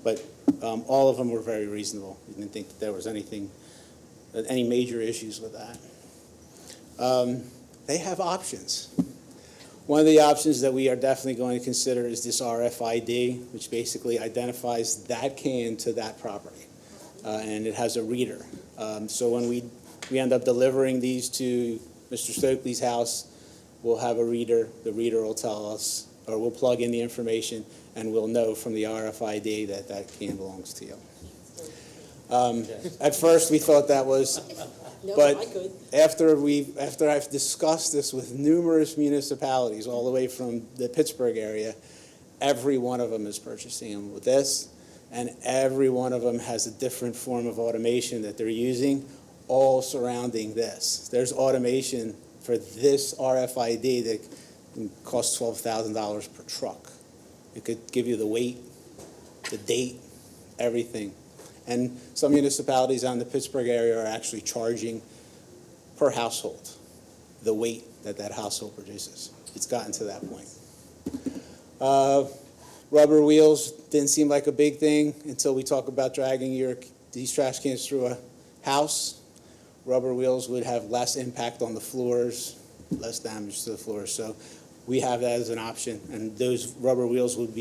[SPEAKER 16] But all of them were very reasonable. We didn't think that there was any major issues with that. They have options. One of the options that we are definitely going to consider is this RFID, which basically identifies that can to that property. And it has a reader. So when we end up delivering these to Mr. Stokely's house, we'll have a reader. The reader will tell us, or we'll plug in the information, and we'll know from the RFID that that can belongs to you. At first, we thought that was, but after I've discussed this with numerous municipalities all the way from the Pittsburgh area, every one of them is purchasing them with this, and every one of them has a different form of automation that they're using, all surrounding this. There's automation for this RFID that costs $12,000 per truck. It could give you the weight, the date, everything. And some municipalities out in the Pittsburgh area are actually charging per household the weight that that household produces. It's gotten to that point. Rubber wheels didn't seem like a big thing until we talk about dragging these trash cans through a house. Rubber wheels would have less impact on the floors, less damage to the floors. So we have that as an option, and those rubber wheels would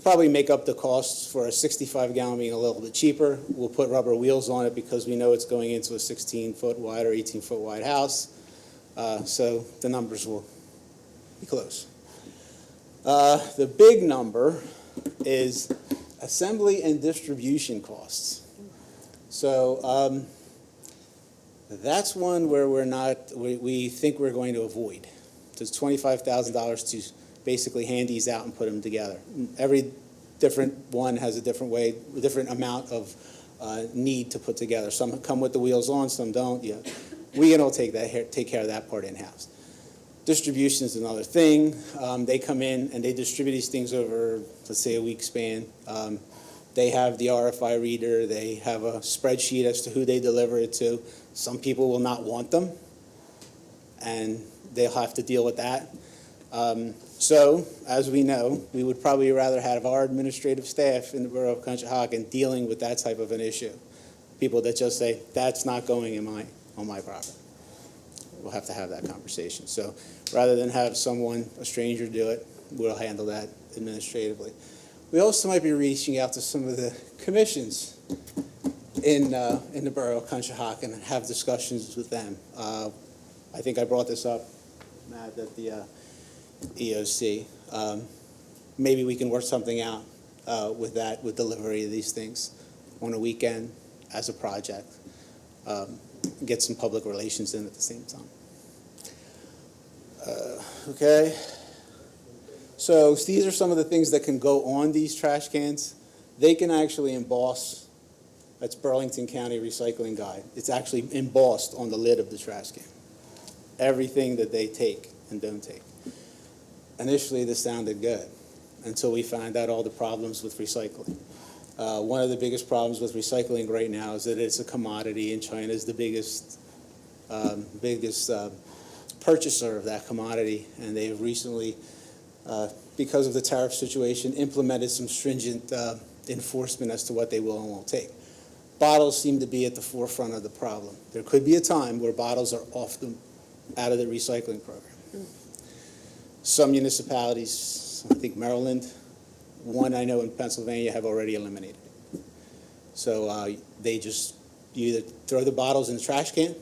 [SPEAKER 16] probably make up the costs for a 65-gallon being a little bit cheaper. We'll put rubber wheels on it because we know it's going into a 16-foot wide or 18-foot wide house. So the numbers will be close. The big number is assembly and distribution costs. So that's one where we think we're going to avoid. So it's $25,000 to basically hand these out and put them together. Every different one has a different way, a different amount of need to put together. Some come with the wheels on, some don't. Yeah, we can all take care of that part in-house. Distribution is another thing. They come in and they distribute these things over, let's say, a week span. They have the RFI reader. They have a spreadsheet as to who they deliver it to. Some people will not want them, and they'll have to deal with that. So, as we know, we would probably rather have our administrative staff in the Borough of Conshohocken dealing with that type of an issue. People that just say, that's not going on my property. we'll have to have that conversation. So rather than have someone, a stranger, do it, we'll handle that administratively. We also might be reaching out to some of the commissions in the borough of Conshohocken and have discussions with them. I think I brought this up, Matt, at the EOC. Maybe we can work something out with that, with delivery of these things on a weekend as a project. Get some public relations in at the same time. Okay. So these are some of the things that can go on these trash cans. They can actually emboss. That's Burlington County Recycling Guide. It's actually embossed on the lid of the trash can. Everything that they take and don't take. Initially, this sounded good until we found out all the problems with recycling. One of the biggest problems with recycling right now is that it's a commodity, and China is the biggest purchaser of that commodity, and they've recently, because of the tariff situation, implemented some stringent enforcement as to what they will and won't take. Bottles seem to be at the forefront of the problem. There could be a time where bottles are out of the recycling program. Some municipalities, I think Maryland, one I know in Pennsylvania, have already eliminated it. So they just, you either throw the bottles in the trash can,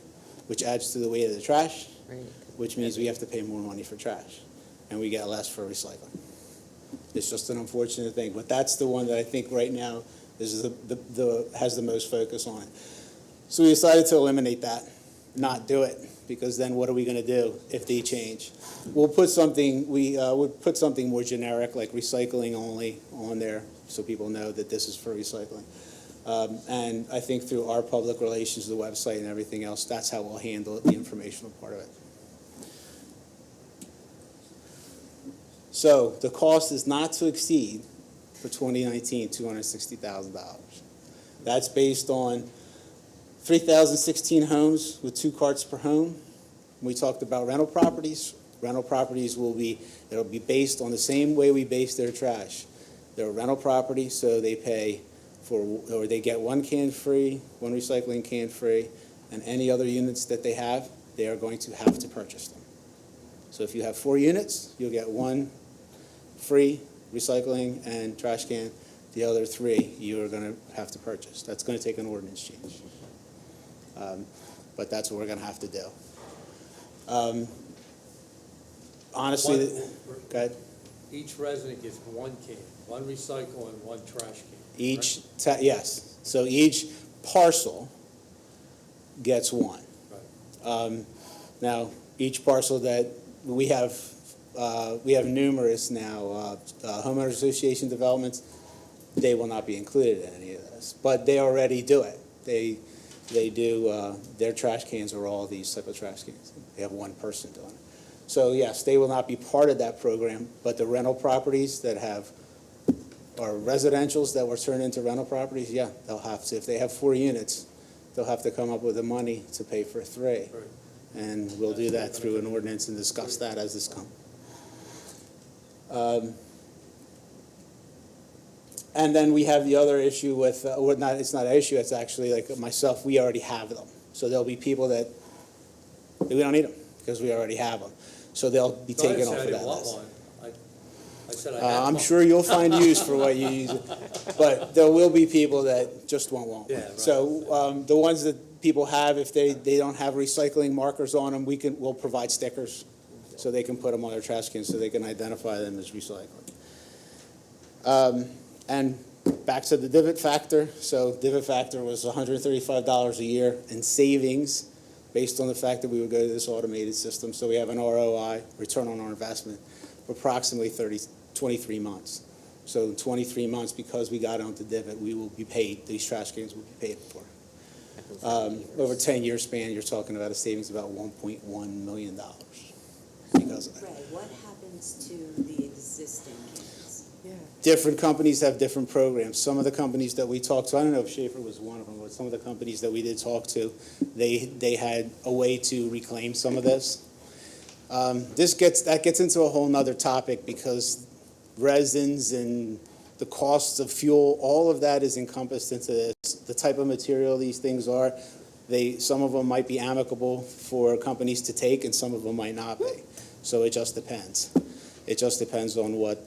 [SPEAKER 16] which adds to the weight of the trash,
[SPEAKER 2] Right.
[SPEAKER 16] which means we have to pay more money for trash, and we get less for recycling. It's just an unfortunate thing, but that's the one that I think right now is has the most focus on it. So we decided to eliminate that, not do it, because then what are we going to do if they change? We'll put something, we'll put something more generic, like recycling only, on there, so people know that this is for recycling. And I think through our public relations, the website and everything else, that's how we'll handle the informational part of it. So the cost is not to exceed, for 2019, $260,000. That's based on 3,016 homes with 2 carts per home. We talked about rental properties. Rental properties it'll be based on the same way we base their trash. They're a rental property, so they pay or they get 1 can free, 1 recycling can free, and any other units that they have, they are going to have to purchase them. So if you have 4 units, you'll get 1 free recycling and trash can. The other 3 you are going to have to purchase. That's going to take an ordinance change. But that's what we're going to have to do. Honestly, go ahead.
[SPEAKER 5] Each resident gets 1 can, 1 recycle and 1 trash can.
[SPEAKER 16] Yes. So each parcel gets 1.
[SPEAKER 5] Right.
[SPEAKER 16] Now, each parcel that we have numerous now homeowners association developments. They will not be included in any of this, but they already do it. They do their trash cans are all these type of trash cans. They have 1 person doing it. So yes, they will not be part of that program, but the rental properties that are residentials that were turned into rental properties, yeah, they'll have to. If they have 4 units, they'll have to come up with the money to pay for 3.
[SPEAKER 5] Right.
[SPEAKER 16] And we'll do that through an ordinance and discuss that as this comes. And then we have the other issue with, it's not an issue, it's actually like myself, we already have them. So there'll be people that we don't need them because we already have them. So they'll be taken off of that list.
[SPEAKER 5] I said I had
[SPEAKER 16] I'm
[SPEAKER 5] one.
[SPEAKER 16] sure you'll find use for what you use it, but there will be people that just won't want one.
[SPEAKER 5] Yeah, right.
[SPEAKER 16] So the ones that people have, if they don't have recycling markers on them, we'll provide stickers so they can put them on their trash cans so they can identify them as recycling. And back to the divot factor. So divot factor was $135 a year in savings based on the fact that we would go to this automated system. So we have an ROI, return on our investment, of approximately 23 months. So in 23 months, because we got onto divot, we will be paid, these trash cans will be paid for. Over a 10-year span, you're talking about a savings of about $1.1 million because of that.
[SPEAKER 10] Ray, what happens to the existing cans?
[SPEAKER 16] Different companies have different programs. Some of the companies that we talked to, I don't know if Schaefer was one of them, but some of the companies that we did talk to, they had a way to reclaim some of this. That gets into a whole nother topic because resins and the costs of fuel, all of that is encompassed into this. The type of material these things are, Some of them might be amicable for companies to take, and some of them might not be. So it just depends. It just depends on what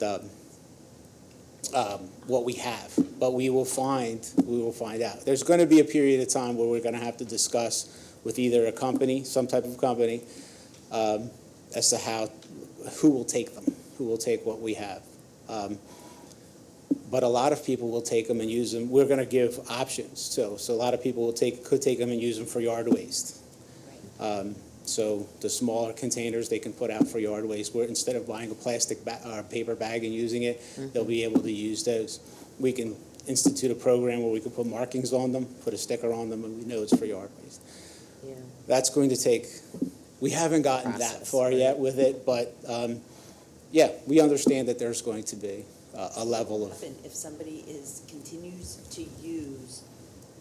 [SPEAKER 16] we have. But we will find out. There's going to be a period of time where we're going to have to discuss with either a company, some type of company, as to who will take them, who will take what we have. But a lot of people will take them and use them. We're going to give options. So a lot of people could take them and use them for yard waste. So the smaller containers they can put out for yard waste, where instead of buying a plastic or paper bag and using it, they'll be able to use those. We can institute a program where we can put markings on them, put a sticker on them, and we know it's for yard waste.
[SPEAKER 2] Yeah.
[SPEAKER 16] That's going to take, we haven't gotten that far yet with it, but yeah, we understand that there's going to be a level of.
[SPEAKER 10] If somebody continues to use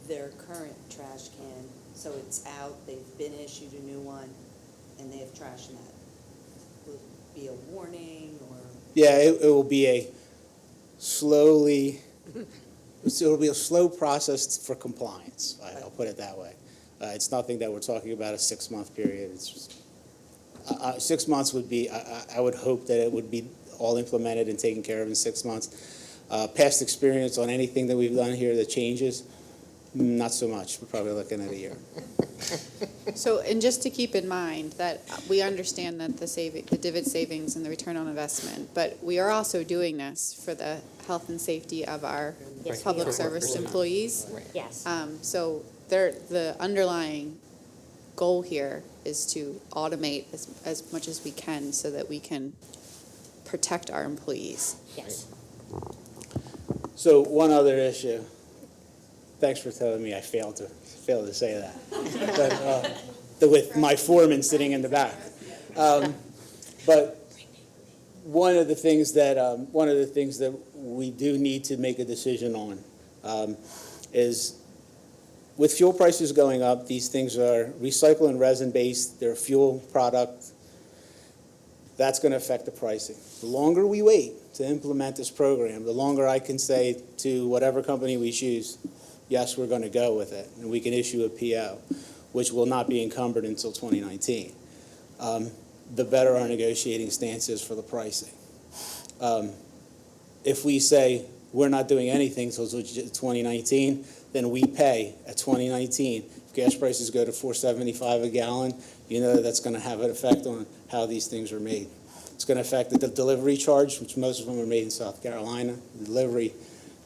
[SPEAKER 10] their current trash can, so it's out, they've been issued a new one, and they have trash in that, will it be a warning or?
[SPEAKER 16] Yeah, it will be a it'll be a slow process for compliance, I'll put it that way. It's nothing that we're talking about a 6-month period. It's just, 6 months would be, I would hope that it would be all implemented and taken care of in 6 months. Past experience on anything that we've done here that changes, not so much. We're probably looking at a year.
[SPEAKER 7] So, and just to keep in mind that we understand that the divot savings and the return on investment, but we are also doing this for the health and safety of our
[SPEAKER 1] Yes, we
[SPEAKER 7] public
[SPEAKER 1] are.
[SPEAKER 7] service employees.
[SPEAKER 1] Yes.
[SPEAKER 7] So the underlying goal here is to automate as much as we can so that we can protect our employees.
[SPEAKER 1] Yes.
[SPEAKER 16] So one other issue. Thanks for telling me I failed to say that. But, with my foreman sitting in the back. But one of the things that we do need to make a decision on is with fuel prices going up, these things are recycle and resin-based, they're a fuel product. That's going to affect the pricing. The longer we wait to implement this program, the longer I can say to whatever company we choose, yes, we're going to go with it, and we can issue a PO, which will not be encumbered until 2019. The better our negotiating stance is for the pricing. If we say we're not doing anything until 2019, then we pay at 2019. If gas prices go to $4.75 a gallon, you know that's going to have an effect on how these things are made. It's going to affect the delivery charge, which most of them are made in South Carolina. The delivery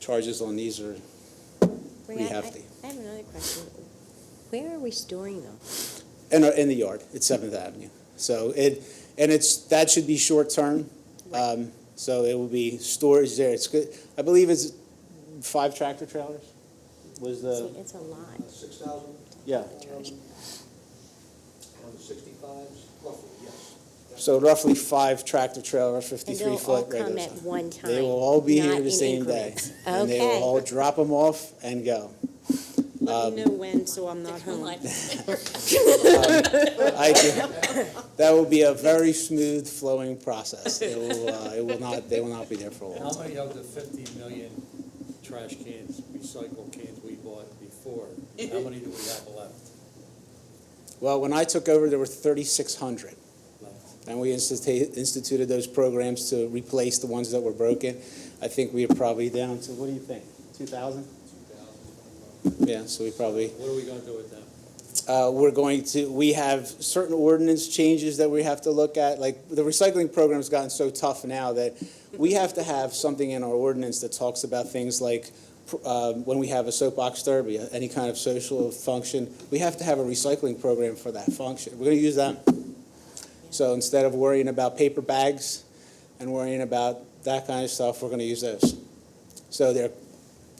[SPEAKER 16] charges on these are pretty hefty.
[SPEAKER 1] I have another question. Where are we storing them?
[SPEAKER 16] In the yard, it's 7th Avenue. So that should be short term. So it will be storage there. It's good. I believe it's 5 tractor trailers.
[SPEAKER 1] It's a lot.
[SPEAKER 14] 6,000?
[SPEAKER 16] Yeah.
[SPEAKER 14] On the 65s, roughly, yes.
[SPEAKER 16] So roughly 5 tractor trailers, 53 foot.
[SPEAKER 1] And they'll all come at one time.
[SPEAKER 16] They will all be
[SPEAKER 1] not
[SPEAKER 16] here the
[SPEAKER 1] in
[SPEAKER 16] same day.
[SPEAKER 1] increments.
[SPEAKER 16] And they will
[SPEAKER 1] Okay.
[SPEAKER 16] all drop them off and go.
[SPEAKER 6] Let me know when, so I'm not home.
[SPEAKER 16] That will be a very smooth flowing process. They will not be there for a long
[SPEAKER 5] How
[SPEAKER 16] time.
[SPEAKER 5] many of the 50 million trash cans, recycled cans we bought before, how many do we have left?
[SPEAKER 16] Well, when I took over, there were 3,600.
[SPEAKER 5] Left.
[SPEAKER 16] And we instituted those programs to replace the ones that were broken. I think we are probably down to, what do you think, 2,000? Yeah, so we probably.
[SPEAKER 5] What are we gonna do with them?
[SPEAKER 16] We have certain ordinance changes that we have to look at. Like, the recycling program's gotten so tough now that we have to have something in our ordinance that talks about things like when we have a soapbox derby, any kind of social function, we have to have a recycling program for that function. We're going to use them. So instead of worrying about paper bags and worrying about that kind of stuff, we're going to use those. So they're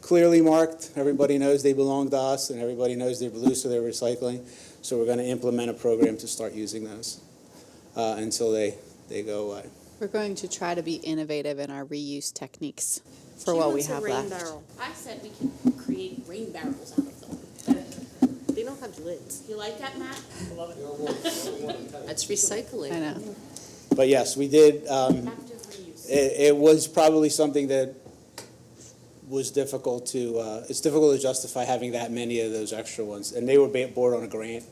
[SPEAKER 16] clearly marked. Everybody knows they belong to us, and everybody knows they're blue, so they're recycling. So we're going to implement a program to start using those until they go away.
[SPEAKER 7] We're going to try to be innovative in our reuse techniques for what we have left.
[SPEAKER 12] I said we can create rain barrels out of them.
[SPEAKER 6] They don't have lids.
[SPEAKER 12] You like that, Matt?
[SPEAKER 2] That's recycling.
[SPEAKER 7] I know.
[SPEAKER 16] But yes, we did.
[SPEAKER 12] Active reuse.
[SPEAKER 16] It was probably something that was difficult to, it's difficult to justify having that many of those extra ones. And they were bought on a grant.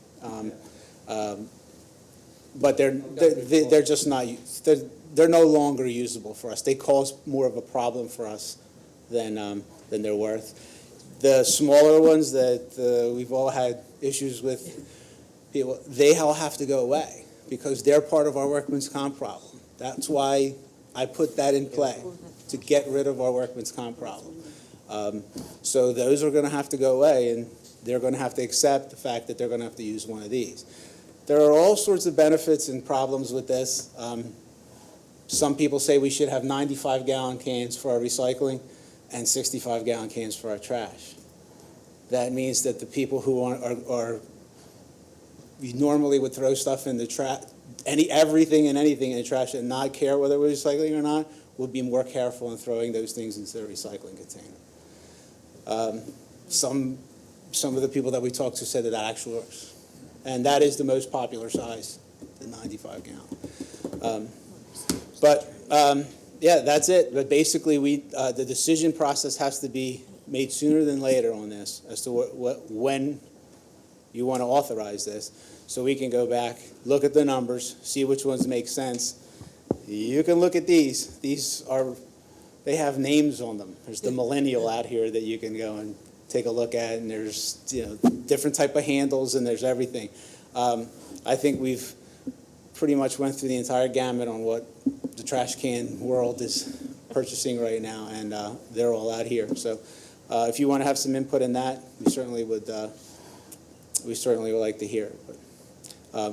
[SPEAKER 16] But they're just not, they're no longer usable for us. They cause more of a problem for us than they're worth. The smaller ones that we've all had issues with, people, they all have to go away because they're part of our workman's comp problem. That's why I put that in play, to get rid of our workman's comp problem. So those are going to have to go away, and they're going to have to accept the fact that they're going to have to use one of these. There are all sorts of benefits and problems with this. Some people say we should have 95-gallon cans for our recycling and 65-gallon cans for our trash. That means that the people who are you normally would throw stuff in the trash, everything and anything in the trash and not care whether we're recycling or not, will be more careful in throwing those things into the recycling container. Some of the people that we talked to said that actually works. And that is the most popular size, the 95-gallon. Yeah, that's it. But basically, the decision process has to be made sooner than later on this as to when you want to authorize this, so we can go back, look at the numbers, see which ones make sense. You can look at these. They have names on them. There's the Millennial out here that you can go and take a look at, and there's different type of handles, and there's everything. I think we've pretty much went through the entire gamut on what the trash can world is purchasing right now, and they're all out here. So if you want to have some input in that, we certainly would like to hear it. But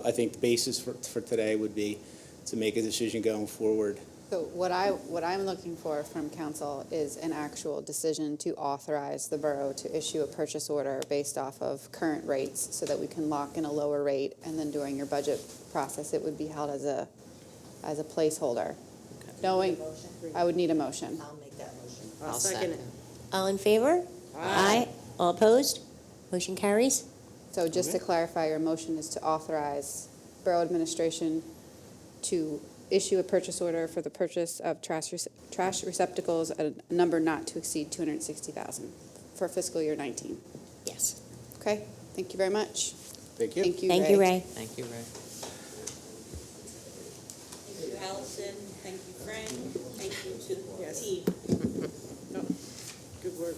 [SPEAKER 16] I think the basis for today would be to make a decision going forward.
[SPEAKER 7] So what I'm looking for from council is an actual decision to authorize the borough to issue a purchase order based off of current rates so that we can lock in a lower rate, and then during your budget process, it would be held as a placeholder. Knowing, I would need a motion.
[SPEAKER 10] I'll make that motion.
[SPEAKER 11] I'll second it.
[SPEAKER 1] All in favor? Aye. All opposed? Motion carries.
[SPEAKER 7] So just to clarify, your motion is to authorize borough administration to issue a purchase order for the purchase of trash receptacles at a number not to exceed $260,000 for fiscal year 19.
[SPEAKER 1] Yes.
[SPEAKER 7] Okay, thank you very much.
[SPEAKER 16] Thank you.
[SPEAKER 7] Thank you,
[SPEAKER 1] Thank you, Ray.
[SPEAKER 2] Thank you, Ray.
[SPEAKER 10] Thank you, Allison. Thank you, Frank. Thank you to the team.
[SPEAKER 6] Good work.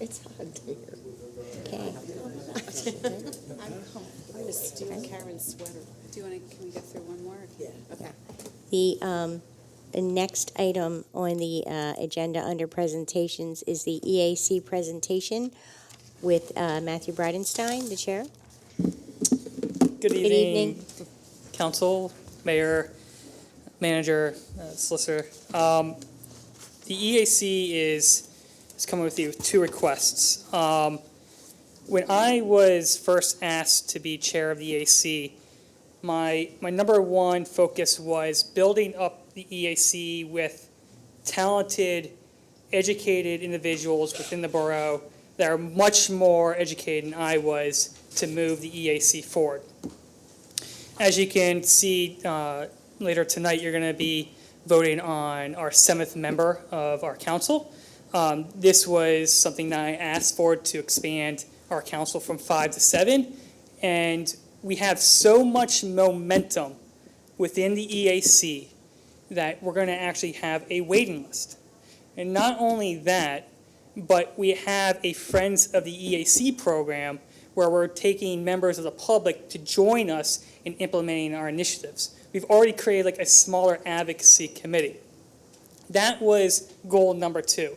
[SPEAKER 1] It's hot here. Okay.
[SPEAKER 6] I'm gonna steal Karen's sweater.
[SPEAKER 7] Do you want to, can we get through one more?
[SPEAKER 10] Yeah.
[SPEAKER 7] Okay.
[SPEAKER 1] The next item on the agenda under presentations is the EAC presentation with Matthew Bridenstine, the chair.
[SPEAKER 15] Good
[SPEAKER 1] Good evening.
[SPEAKER 15] Council, mayor, manager, solicitor. The EAC is coming with you with two requests. When I was first asked to be chair of the EAC, my number one focus was building up the EAC with talented, educated individuals within the borough that are much more educated than I was to move the EAC forward. As you can see later tonight, you're going to be voting on our 7th member of our council. This was something that I asked for to expand our council from 5 to 7, and we have so much momentum within the EAC that we're going to actually have a waiting list. And not only that, but we have a Friends of the EAC program where we're taking members of the public to join us in implementing our initiatives. We've already created like a smaller advocacy committee. That was goal number 2.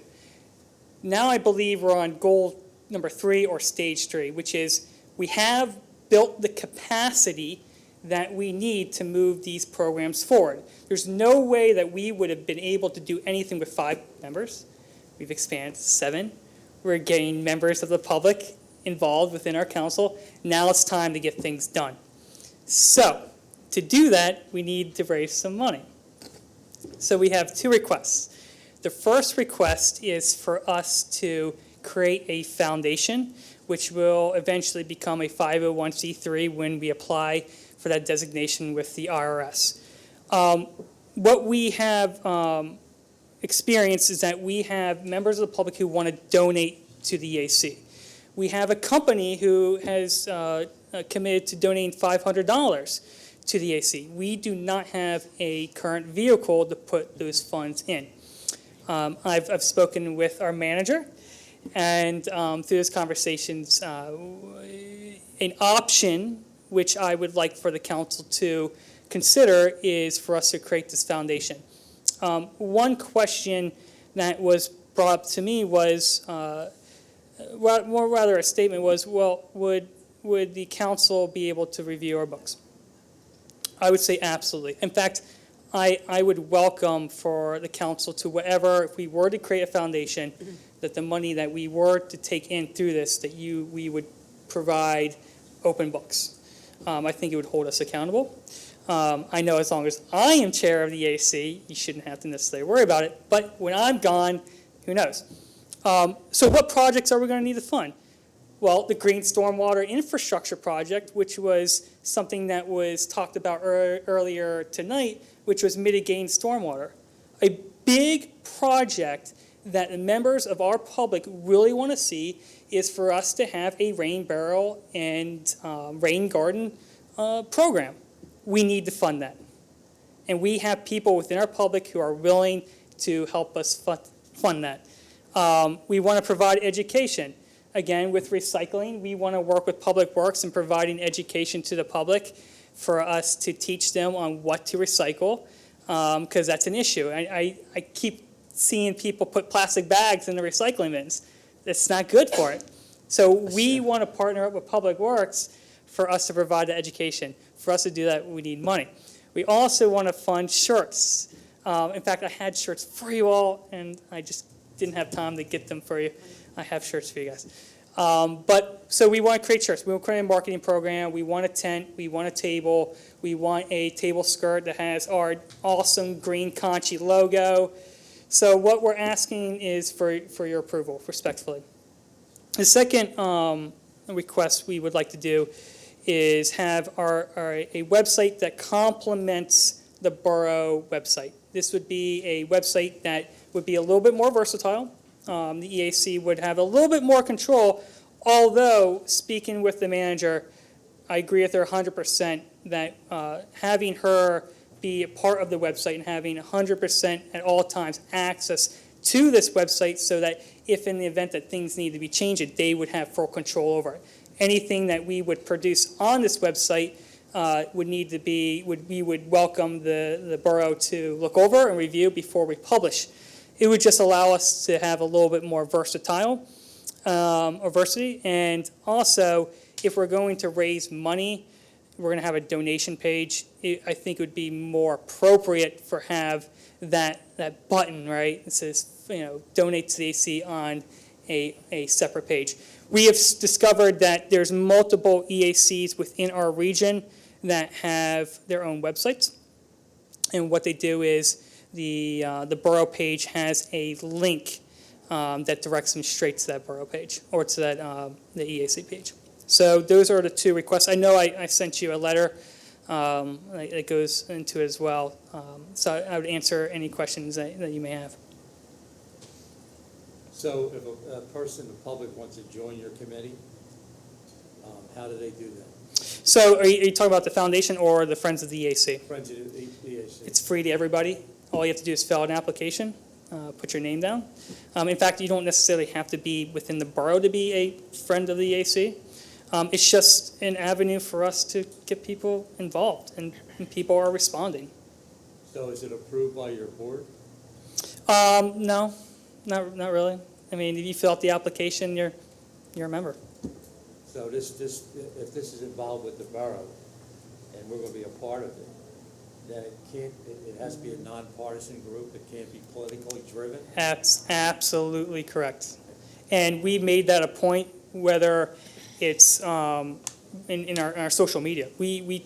[SPEAKER 15] Now I believe we're on goal number 3 or stage 3, which is we have built the capacity that we need to move these programs forward. There's no way that we would have been able to do anything with 5 members. We've expanded to 7. We're getting members of the public involved within our council. Now it's time to get things done. So to do that, we need to raise some money. So we have 2 requests. The first request is for us to create a foundation which will eventually become a 501c3 when we apply for that designation with the IRS. What we have experienced is that we have members of the public who want to donate to the EAC. We have a company who has committed to donating $500 to the EAC. We do not have a current vehicle to put those funds in. I've spoken with our manager, and through those conversations, an option which I would like for the council to consider is for us to create this foundation. One question that was brought up to me was, rather a statement was, well, would the council be able to review our books? I would say absolutely. In fact, I would welcome for the council to whatever, if we were to create a foundation, that the money that we were to take in through this, that we would provide open books. I think it would hold us accountable. I know as long as I am chair of the EAC, you shouldn't have to necessarily worry about it. But when I'm gone, who knows? So what projects are we going to need to fund? Well, the Green Stormwater Infrastructure Project, which was something that was talked about earlier tonight, which was mitigating stormwater. A big project that the members of our public really want to see is for us to have a rain barrel and rain garden program. We need to fund that. And we have people within our public who are willing to help us fund that. We want to provide education. Again, with recycling, we want to work with Public Works in providing education to the public for us to teach them on what to recycle, because that's an issue. I keep seeing people put plastic bags in the recycling bins. That's not good for it. So we want to partner up with Public Works for us to provide the education. For us to do that, we need money. We also want to fund shirts. In fact, I had shirts for you all, and I just didn't have time to get them for you. I have shirts for you guys. So we want to create shirts. We want to create a marketing program. We want a tent. We want a table. We want a table skirt that has our awesome green Conchi logo. So what we're asking is for your approval, respectfully. The second request we would like to do is have a website that complements the Borough website. This would be a website that would be a little bit more versatile. The EAC would have a little bit more control, although speaking with the manager, I agree with her 100% that having her be a part of the website and having 100% at all times access to this website so that if in the event that things need to be changed, they would have full control over it. Anything that we would produce on this website we would welcome the borough to look over and review before we publish. It would just allow us to have a little bit more versatile or diversity. And also, if we're going to raise money, we're going to have a donation page. I think it would be more appropriate for have that button, right? It says, donate to the EAC on a separate page. We have discovered that there's multiple EACs within our region that have their own websites. And what they do is the Borough page has a link that directs them straight to that Borough page or to that the EAC page. So those are the two requests. I know I sent you a letter that goes into it as well. So I would answer any questions that you may have.
[SPEAKER 5] So if a person, the public wants to join your committee, how do they do that?
[SPEAKER 15] So are you talking about the foundation or the Friends of the EAC?
[SPEAKER 5] Friends of the EAC.
[SPEAKER 15] It's free to everybody. All you have to do is fill out an application, put your name down. In fact, you don't necessarily have to be within the borough to be a friend of the EAC. It's just an avenue for us to get people involved, and people are responding.
[SPEAKER 5] So is it approved by your board?
[SPEAKER 15] No, not really. I mean, if you fill out the application, you're a member.
[SPEAKER 5] So if this is involved with the borough, and we're going to be a part of it, then it has to be a nonpartisan group. It can't be politically driven.
[SPEAKER 15] That's absolutely correct. And we made that a point, whether it's in our social media. We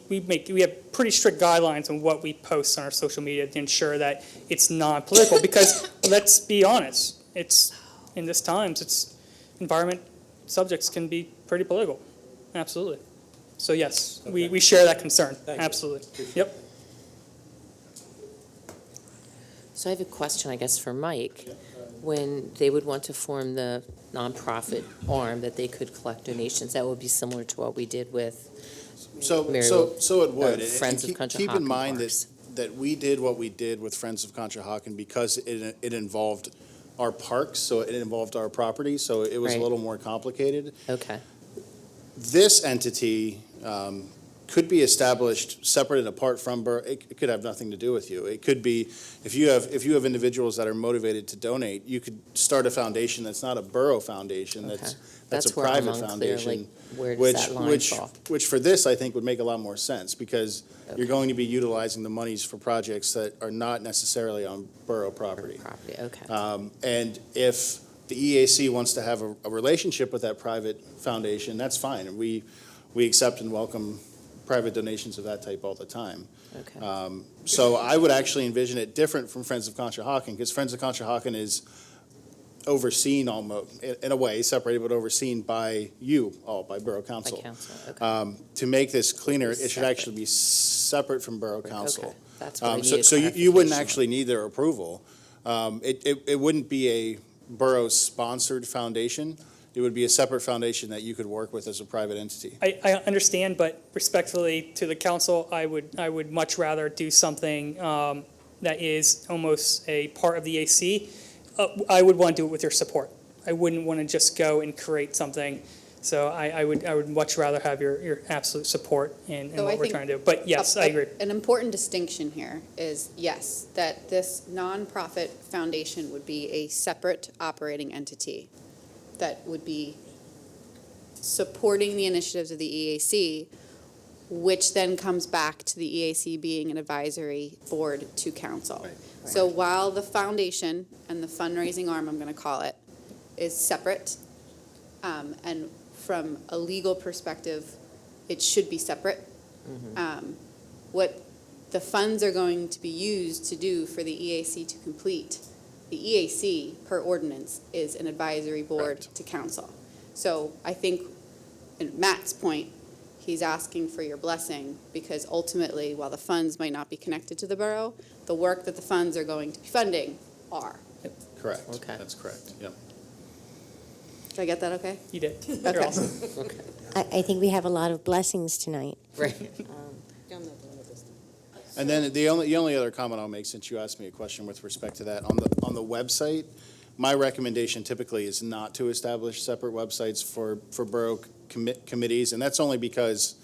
[SPEAKER 15] have pretty strict guidelines on what we post on our social media to ensure that it's non-political. Because let's be honest, it's in this times, it's environment subjects can be pretty political, absolutely. So yes, we share that concern,
[SPEAKER 5] Thank you.
[SPEAKER 15] absolutely. Yep.
[SPEAKER 2] So I have a question, I guess, for Mike. When they would want to form the nonprofit arm that they could collect donations, that would be similar to what we did with
[SPEAKER 3] So it would. And
[SPEAKER 2] Friends of
[SPEAKER 3] keep in
[SPEAKER 2] Conshohocken
[SPEAKER 3] mind
[SPEAKER 2] Parks.
[SPEAKER 3] that we did what we did with Friends of Conshohocken because it involved our parks, so it involved our property, so it was a
[SPEAKER 2] Right.
[SPEAKER 3] little more complicated.
[SPEAKER 2] Okay,
[SPEAKER 3] This entity could be established separate and apart from Borough. It could have nothing to do with you. It could be, if you have individuals that are motivated to donate, you could start a foundation that's not a Borough foundation,
[SPEAKER 2] okay.
[SPEAKER 3] that's a
[SPEAKER 2] where I'm
[SPEAKER 3] private
[SPEAKER 2] unclear,
[SPEAKER 3] foundation.
[SPEAKER 2] like, where does that line fall?
[SPEAKER 3] Which for this, I think, would make a lot more sense, because you're
[SPEAKER 2] Okay.
[SPEAKER 3] going to be utilizing the monies for projects that are not necessarily on Borough property.
[SPEAKER 2] Property, okay.
[SPEAKER 3] And if the EAC wants to have a relationship with that private foundation, that's fine, and we accept and welcome private donations of that type all the time.
[SPEAKER 2] Okay.
[SPEAKER 3] So I would actually envision it different from Friends of Conshohocken, because Friends of Conshohocken is overseen almost, in a way, separated but overseen by you all, by Borough
[SPEAKER 2] By
[SPEAKER 3] Council.
[SPEAKER 2] council, okay.
[SPEAKER 3] To make this cleaner, it should
[SPEAKER 2] Separate.
[SPEAKER 3] actually be separate from Borough Council.
[SPEAKER 2] Okay, that's what I
[SPEAKER 3] So
[SPEAKER 2] needed
[SPEAKER 3] you wouldn't
[SPEAKER 2] clarification on.
[SPEAKER 3] actually need their approval. It wouldn't be a Borough-sponsored foundation. It would be a separate foundation that you could work with as a private entity.
[SPEAKER 15] I understand, but respectfully to the council, I would much rather do something that is almost a part of the AC. I would want to do it with your support. I wouldn't want to just go and create something. So I would much rather have your absolute support in
[SPEAKER 7] So I
[SPEAKER 15] what we're
[SPEAKER 7] think
[SPEAKER 15] trying to do. But yes, I agree.
[SPEAKER 7] An important distinction here is, yes, that this nonprofit foundation would be a separate operating entity that would be supporting the initiatives of the EAC, which then comes back to the EAC being an advisory board to council.
[SPEAKER 3] Right.
[SPEAKER 7] So while the foundation and the fundraising arm, I'm going to call it, is separate, and from a legal perspective, it should be separate. What the funds are going to be used to do for the EAC to complete, the EAC, per ordinance, is an advisory board
[SPEAKER 3] Correct.
[SPEAKER 7] to council. So I think, in Matt's point, he's asking for your blessing, because ultimately, while the funds might not be connected to the borough, the work that the funds are going to be funding are.
[SPEAKER 3] Correct.
[SPEAKER 2] Okay.
[SPEAKER 3] That's correct, yep.
[SPEAKER 7] Did I get that okay?
[SPEAKER 15] You did.
[SPEAKER 7] Okay.
[SPEAKER 15] You're awesome.
[SPEAKER 2] Okay,
[SPEAKER 1] I think we have a lot of blessings tonight.
[SPEAKER 2] right.
[SPEAKER 3] And then the only other comment I'll make, since you asked me a question with respect to that, on the website, my recommendation typically is not to establish separate websites for borough committees, and that's only because,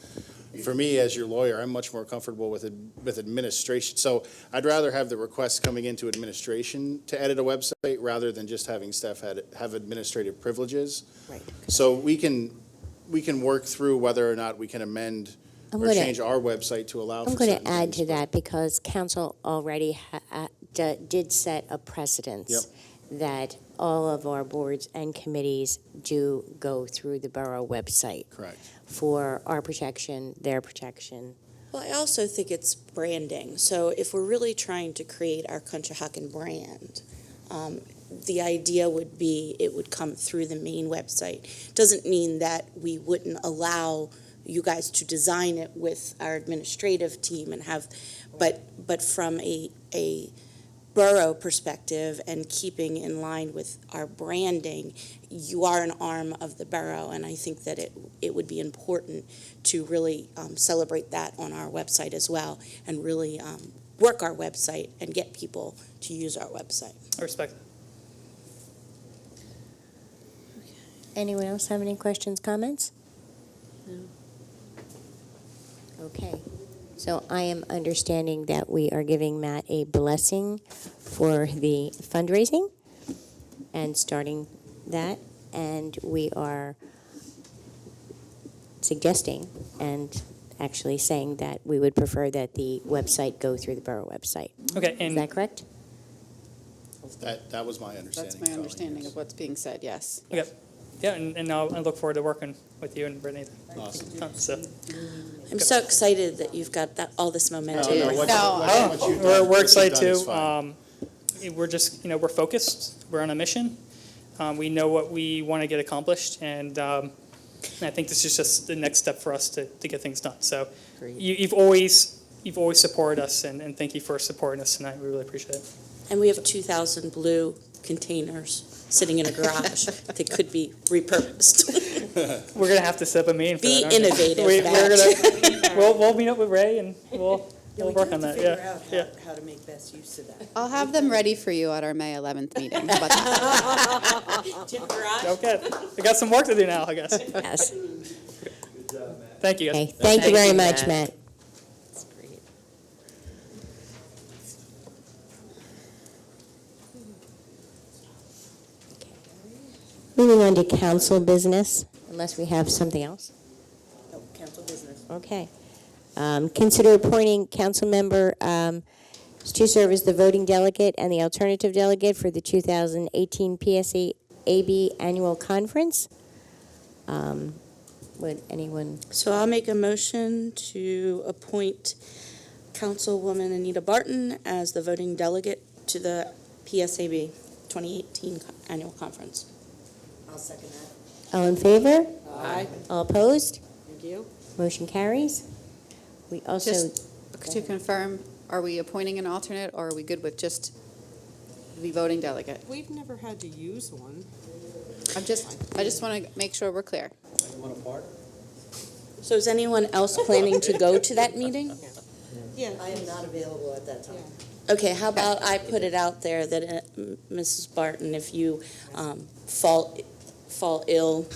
[SPEAKER 3] for me, as your lawyer, I'm much more comfortable with administration. So I'd rather have the requests coming into administration to edit a website rather than just having staff have administrative privileges.
[SPEAKER 1] Right.
[SPEAKER 3] So we can work through whether or not we can amend
[SPEAKER 1] I'm
[SPEAKER 3] or
[SPEAKER 1] gonna-
[SPEAKER 3] change our website to allow for
[SPEAKER 1] I'm going
[SPEAKER 3] certain
[SPEAKER 1] to add
[SPEAKER 3] things,
[SPEAKER 1] to
[SPEAKER 3] but-
[SPEAKER 1] that, because council already did set a precedence
[SPEAKER 3] Yep.
[SPEAKER 1] that all of our boards and committees do go through the borough website
[SPEAKER 3] Correct.
[SPEAKER 1] for our protection, their protection.
[SPEAKER 9] Well, I also think it's branding. So if we're really trying to create our Conshohocken brand, the idea would be it would come through the main website. Doesn't mean that we wouldn't allow you guys to design it with our administrative team and have, but from a borough perspective and keeping in line with our branding, you are an arm of the borough, and I think that it would be important to really celebrate that on our website as well, and really work our website and get people to use our website.
[SPEAKER 15] I respect it.
[SPEAKER 1] Anyone else have any questions, comments? Okay, so I am understanding that we are giving Matt a blessing for the fundraising and starting that, and we are suggesting and actually saying that we would prefer that the website go through the borough website.
[SPEAKER 15] Okay,
[SPEAKER 1] Is
[SPEAKER 15] and
[SPEAKER 1] that correct?
[SPEAKER 3] That was my understanding.
[SPEAKER 7] That's my
[SPEAKER 3] Colleen,
[SPEAKER 7] understanding
[SPEAKER 3] yes.
[SPEAKER 7] of what's being said, yes.
[SPEAKER 15] okay, yeah, and I look forward to working with you and Brittany.
[SPEAKER 3] Awesome.
[SPEAKER 15] So,
[SPEAKER 9] I'm so excited that you've got all this momentum.
[SPEAKER 3] No, what
[SPEAKER 15] oh,
[SPEAKER 3] you've done-
[SPEAKER 15] we're
[SPEAKER 3] what you've
[SPEAKER 15] excited
[SPEAKER 3] done is
[SPEAKER 15] too.
[SPEAKER 3] fine.
[SPEAKER 15] We're just, we're focused. We're on a mission. We know what we want to get accomplished, and I think this is just the next step for us to get things done. So
[SPEAKER 2] Great.
[SPEAKER 15] you've always supported us, and thank you for supporting us tonight. We really appreciate it.
[SPEAKER 9] And we have 2,000 blue containers sitting in a garage that could be repurposed.
[SPEAKER 15] We're going to have to set up a meeting for
[SPEAKER 9] Be
[SPEAKER 15] that, aren't we?
[SPEAKER 9] innovative,
[SPEAKER 15] We'll meet up with Ray, and we'll work on that.
[SPEAKER 10] Figure
[SPEAKER 15] Yeah,
[SPEAKER 10] out
[SPEAKER 15] yeah.
[SPEAKER 10] how to make best use of that.
[SPEAKER 7] I'll have them ready for you at our May 11th meeting. How about that?
[SPEAKER 15] Okay, I got some work to do now, I guess.
[SPEAKER 1] Yes.
[SPEAKER 15] Thank you, guys.
[SPEAKER 1] Okay, thank you very
[SPEAKER 2] you,
[SPEAKER 1] much,
[SPEAKER 2] Matt.
[SPEAKER 1] Matt.
[SPEAKER 2] That's great.
[SPEAKER 1] Moving on to council business, unless we have something else.
[SPEAKER 10] No, cancel business.
[SPEAKER 1] Okay. Consider appointing council member to serve as the voting delegate and the alternative delegate for the 2018 PSA AB Annual Conference. Would anyone?
[SPEAKER 9] So I'll make a motion to appoint Councilwoman Anita Barton as the voting delegate to the PSAB 2018 Annual Conference.
[SPEAKER 10] I'll second that.
[SPEAKER 1] All in favor?
[SPEAKER 10] Aye.
[SPEAKER 1] All opposed?
[SPEAKER 10] Thank you.
[SPEAKER 1] Motion carries. We also,
[SPEAKER 7] Just to confirm, are we appointing an alternate, or are we good with just the voting delegate?
[SPEAKER 6] We've never had to use one.
[SPEAKER 7] I just want to make sure we're clear.
[SPEAKER 9] So is anyone else planning to go to that meeting?
[SPEAKER 10] Yeah. I am not available at that time.
[SPEAKER 9] Okay, how about I put it out there that, Mrs. Barton, if you fall ill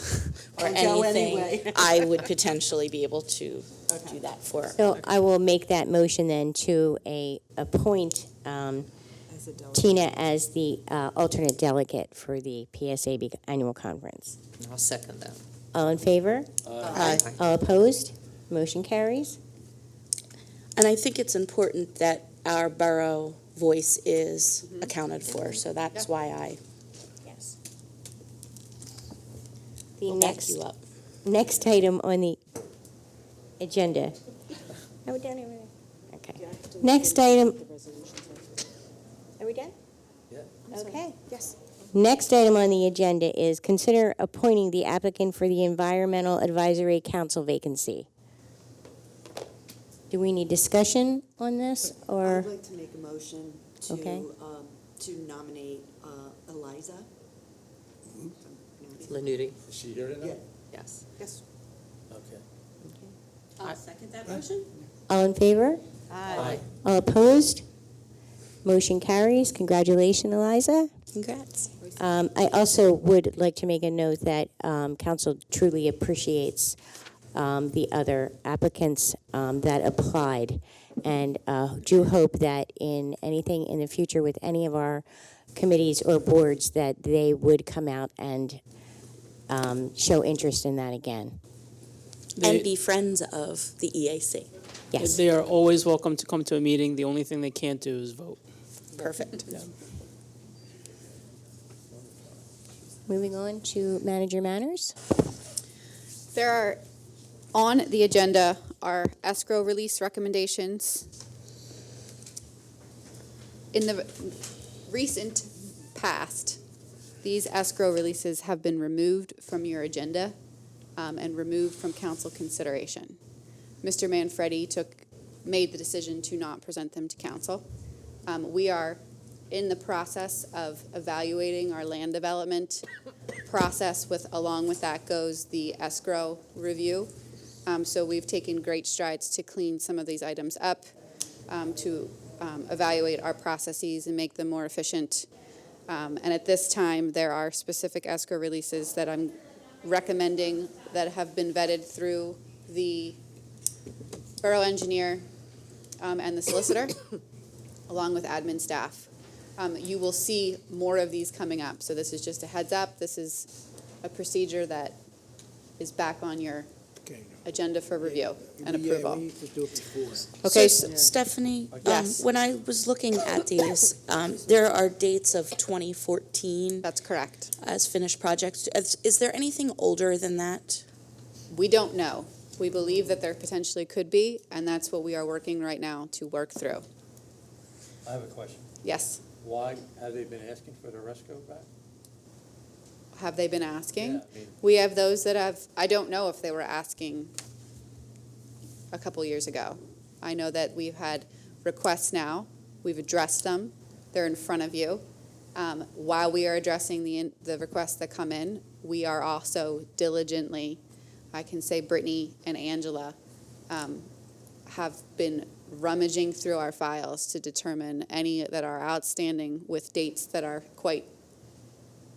[SPEAKER 9] or
[SPEAKER 10] I'll go
[SPEAKER 9] anything,
[SPEAKER 10] anyway.
[SPEAKER 9] I would potentially be able to do that for her.
[SPEAKER 1] so I will make that motion then to appoint
[SPEAKER 6] As a delegate.
[SPEAKER 1] Tina as the alternate delegate for the PSAB Annual Conference.
[SPEAKER 2] I'll second that.
[SPEAKER 1] All in favor?
[SPEAKER 9] Aye.
[SPEAKER 1] All opposed? Motion carries.
[SPEAKER 9] And I think it's important that our borough voice is accounted for, so that's why I
[SPEAKER 1] Yes. The
[SPEAKER 9] will back you up.
[SPEAKER 1] next item on the agenda. Are we done over there? Okay. Next item. Are we done?
[SPEAKER 5] Yeah.
[SPEAKER 1] Okay.
[SPEAKER 6] Yes.
[SPEAKER 1] Next item on the agenda is consider appointing the applicant for the Environmental Advisory Council vacancy. Do we need discussion on this, or?
[SPEAKER 10] I'd like to make a motion
[SPEAKER 1] Okay.
[SPEAKER 10] to nominate Eliza.
[SPEAKER 2] Lanuti.
[SPEAKER 5] Is she here tonight?
[SPEAKER 10] Yeah.
[SPEAKER 2] Yes.
[SPEAKER 6] Yes.
[SPEAKER 5] Okay.
[SPEAKER 10] I'll second that motion.
[SPEAKER 1] All in favor?
[SPEAKER 5] Aye.
[SPEAKER 1] All opposed? Motion carries. Congratulations, Eliza.
[SPEAKER 9] Congrats.
[SPEAKER 1] I also would like to make a note that council truly appreciates the other applicants that applied, and do hope that in anything in the future with any of our committees or boards that they would come out and show interest in that again.
[SPEAKER 9] And be friends of the EAC.
[SPEAKER 1] Yes.
[SPEAKER 17] They are always welcome to come to a meeting. The only thing they can't do is vote.
[SPEAKER 9] Perfect.
[SPEAKER 1] Moving on to manager matters.
[SPEAKER 7] There are, on the agenda, are escrow release recommendations. In the recent past, these escrow releases have been removed from your agenda and removed from council consideration. Mr. Manfredi made the decision to not present them to council. We are in the process of evaluating our land development process. Along with that goes the escrow review. So we've taken great strides to clean some of these items up, to evaluate our processes and make them more efficient. And at this time, there are specific escrow releases that I'm recommending that have been vetted through the borough engineer and the solicitor, along with admin staff. You will see more of these coming up. So this is just a heads up. This is a procedure that is back on your agenda for review and approval.
[SPEAKER 14] Yeah, we used to do it before.
[SPEAKER 7] Okay.
[SPEAKER 9] So, Stephanie,
[SPEAKER 7] Yes.
[SPEAKER 9] when I was looking at these, there are dates of 2014
[SPEAKER 7] That's correct.
[SPEAKER 9] as finished projects. Is there anything older than that?
[SPEAKER 7] We don't know. We believe that there potentially could be, and that's what we are working right now to work through.
[SPEAKER 5] I have a question.
[SPEAKER 7] Yes.
[SPEAKER 5] Why have they been asking for the escrow back?
[SPEAKER 7] Have they been asking?
[SPEAKER 5] Yeah, I mean-
[SPEAKER 7] We have those that have, I don't know if they were asking a couple years ago. I know that we've had requests now, we've addressed them, they're in front of you. While we are addressing the requests that come in, we are also diligently, I can say Brittany and Angela have been rummaging through our files to determine any that are outstanding with dates that are quite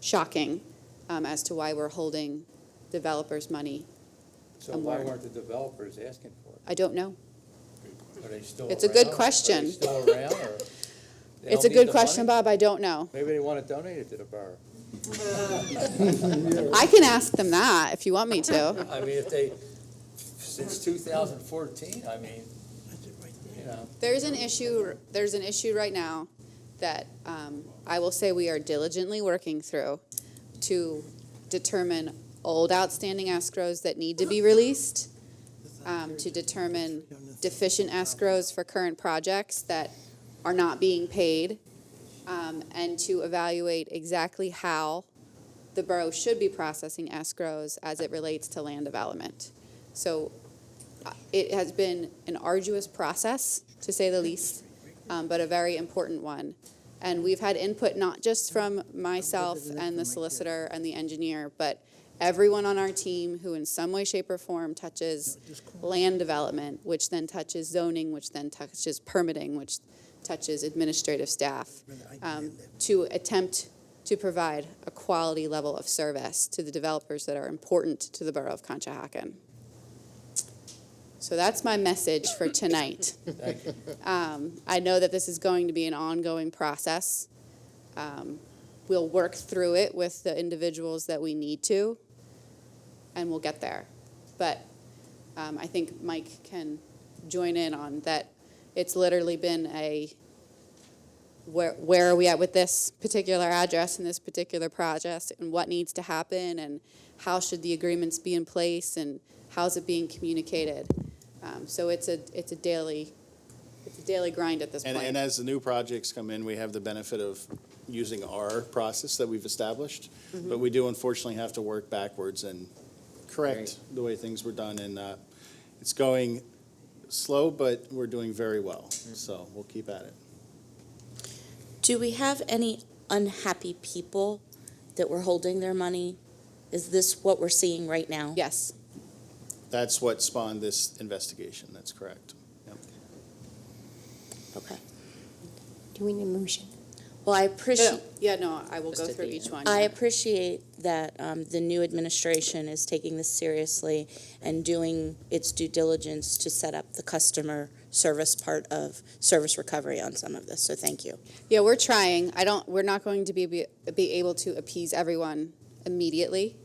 [SPEAKER 7] shocking as to why we're holding developers' money.
[SPEAKER 5] So
[SPEAKER 7] And
[SPEAKER 5] why
[SPEAKER 7] we're-
[SPEAKER 5] weren't the developers asking for it?
[SPEAKER 7] I don't know.
[SPEAKER 5] Are they still
[SPEAKER 7] It's a good
[SPEAKER 5] around?
[SPEAKER 7] question.
[SPEAKER 5] Are they still around, or? They
[SPEAKER 7] It's
[SPEAKER 5] don't
[SPEAKER 7] a
[SPEAKER 5] need
[SPEAKER 7] good
[SPEAKER 5] the
[SPEAKER 7] question,
[SPEAKER 5] money?
[SPEAKER 7] Bob. I don't know.
[SPEAKER 5] Maybe they want to donate it to the borough.
[SPEAKER 7] I can ask them that if you want me to.
[SPEAKER 5] I mean, if they, since 2014, I mean, you know.
[SPEAKER 7] There's an issue right now that I will say we are diligently working through to determine old outstanding escrows that need to be released, to determine deficient escrows for current projects that are not being paid, and to evaluate exactly how the borough should be processing escrows as it relates to land development. So it has been an arduous process, to say the least, but a very important one. And we've had input not just from myself and the solicitor and the engineer, but everyone on our team who in some way, shape, or form touches land development, which then touches zoning, which then touches permitting, which touches administrative staff, to attempt to provide a quality level of service to the developers that are important to the borough of Conshohocken. So that's my message for tonight.
[SPEAKER 5] Thank you.
[SPEAKER 7] I know that this is going to be an ongoing process. We'll work through it with the individuals that we need to, and we'll get there. But I think Mike can join in on that. It's literally been a, where are we at with this particular address and this particular project, and what needs to happen, and how should the agreements be in place, and how's it being communicated? So it's a daily grind at this point.
[SPEAKER 3] And as the new projects come in, we have the benefit of using our process that we've established, but we do unfortunately have to work backwards and correct the way things were done, and it's going slow, but we're doing very well, so we'll keep at it.
[SPEAKER 9] Do we have any unhappy people that were holding their money? Is this what we're seeing right now?
[SPEAKER 7] Yes.
[SPEAKER 3] That's what spawned this investigation, that's correct. Yep.
[SPEAKER 9] Okay.
[SPEAKER 1] Do we need a motion?
[SPEAKER 9] Well, I appreciate.
[SPEAKER 7] I will go through each one.
[SPEAKER 9] I appreciate that the new administration is taking this seriously and doing its due diligence to set up the customer service part of service recovery on some of this, so thank you.
[SPEAKER 7] Yeah, we're trying. We're not going to be able to appease everyone immediately,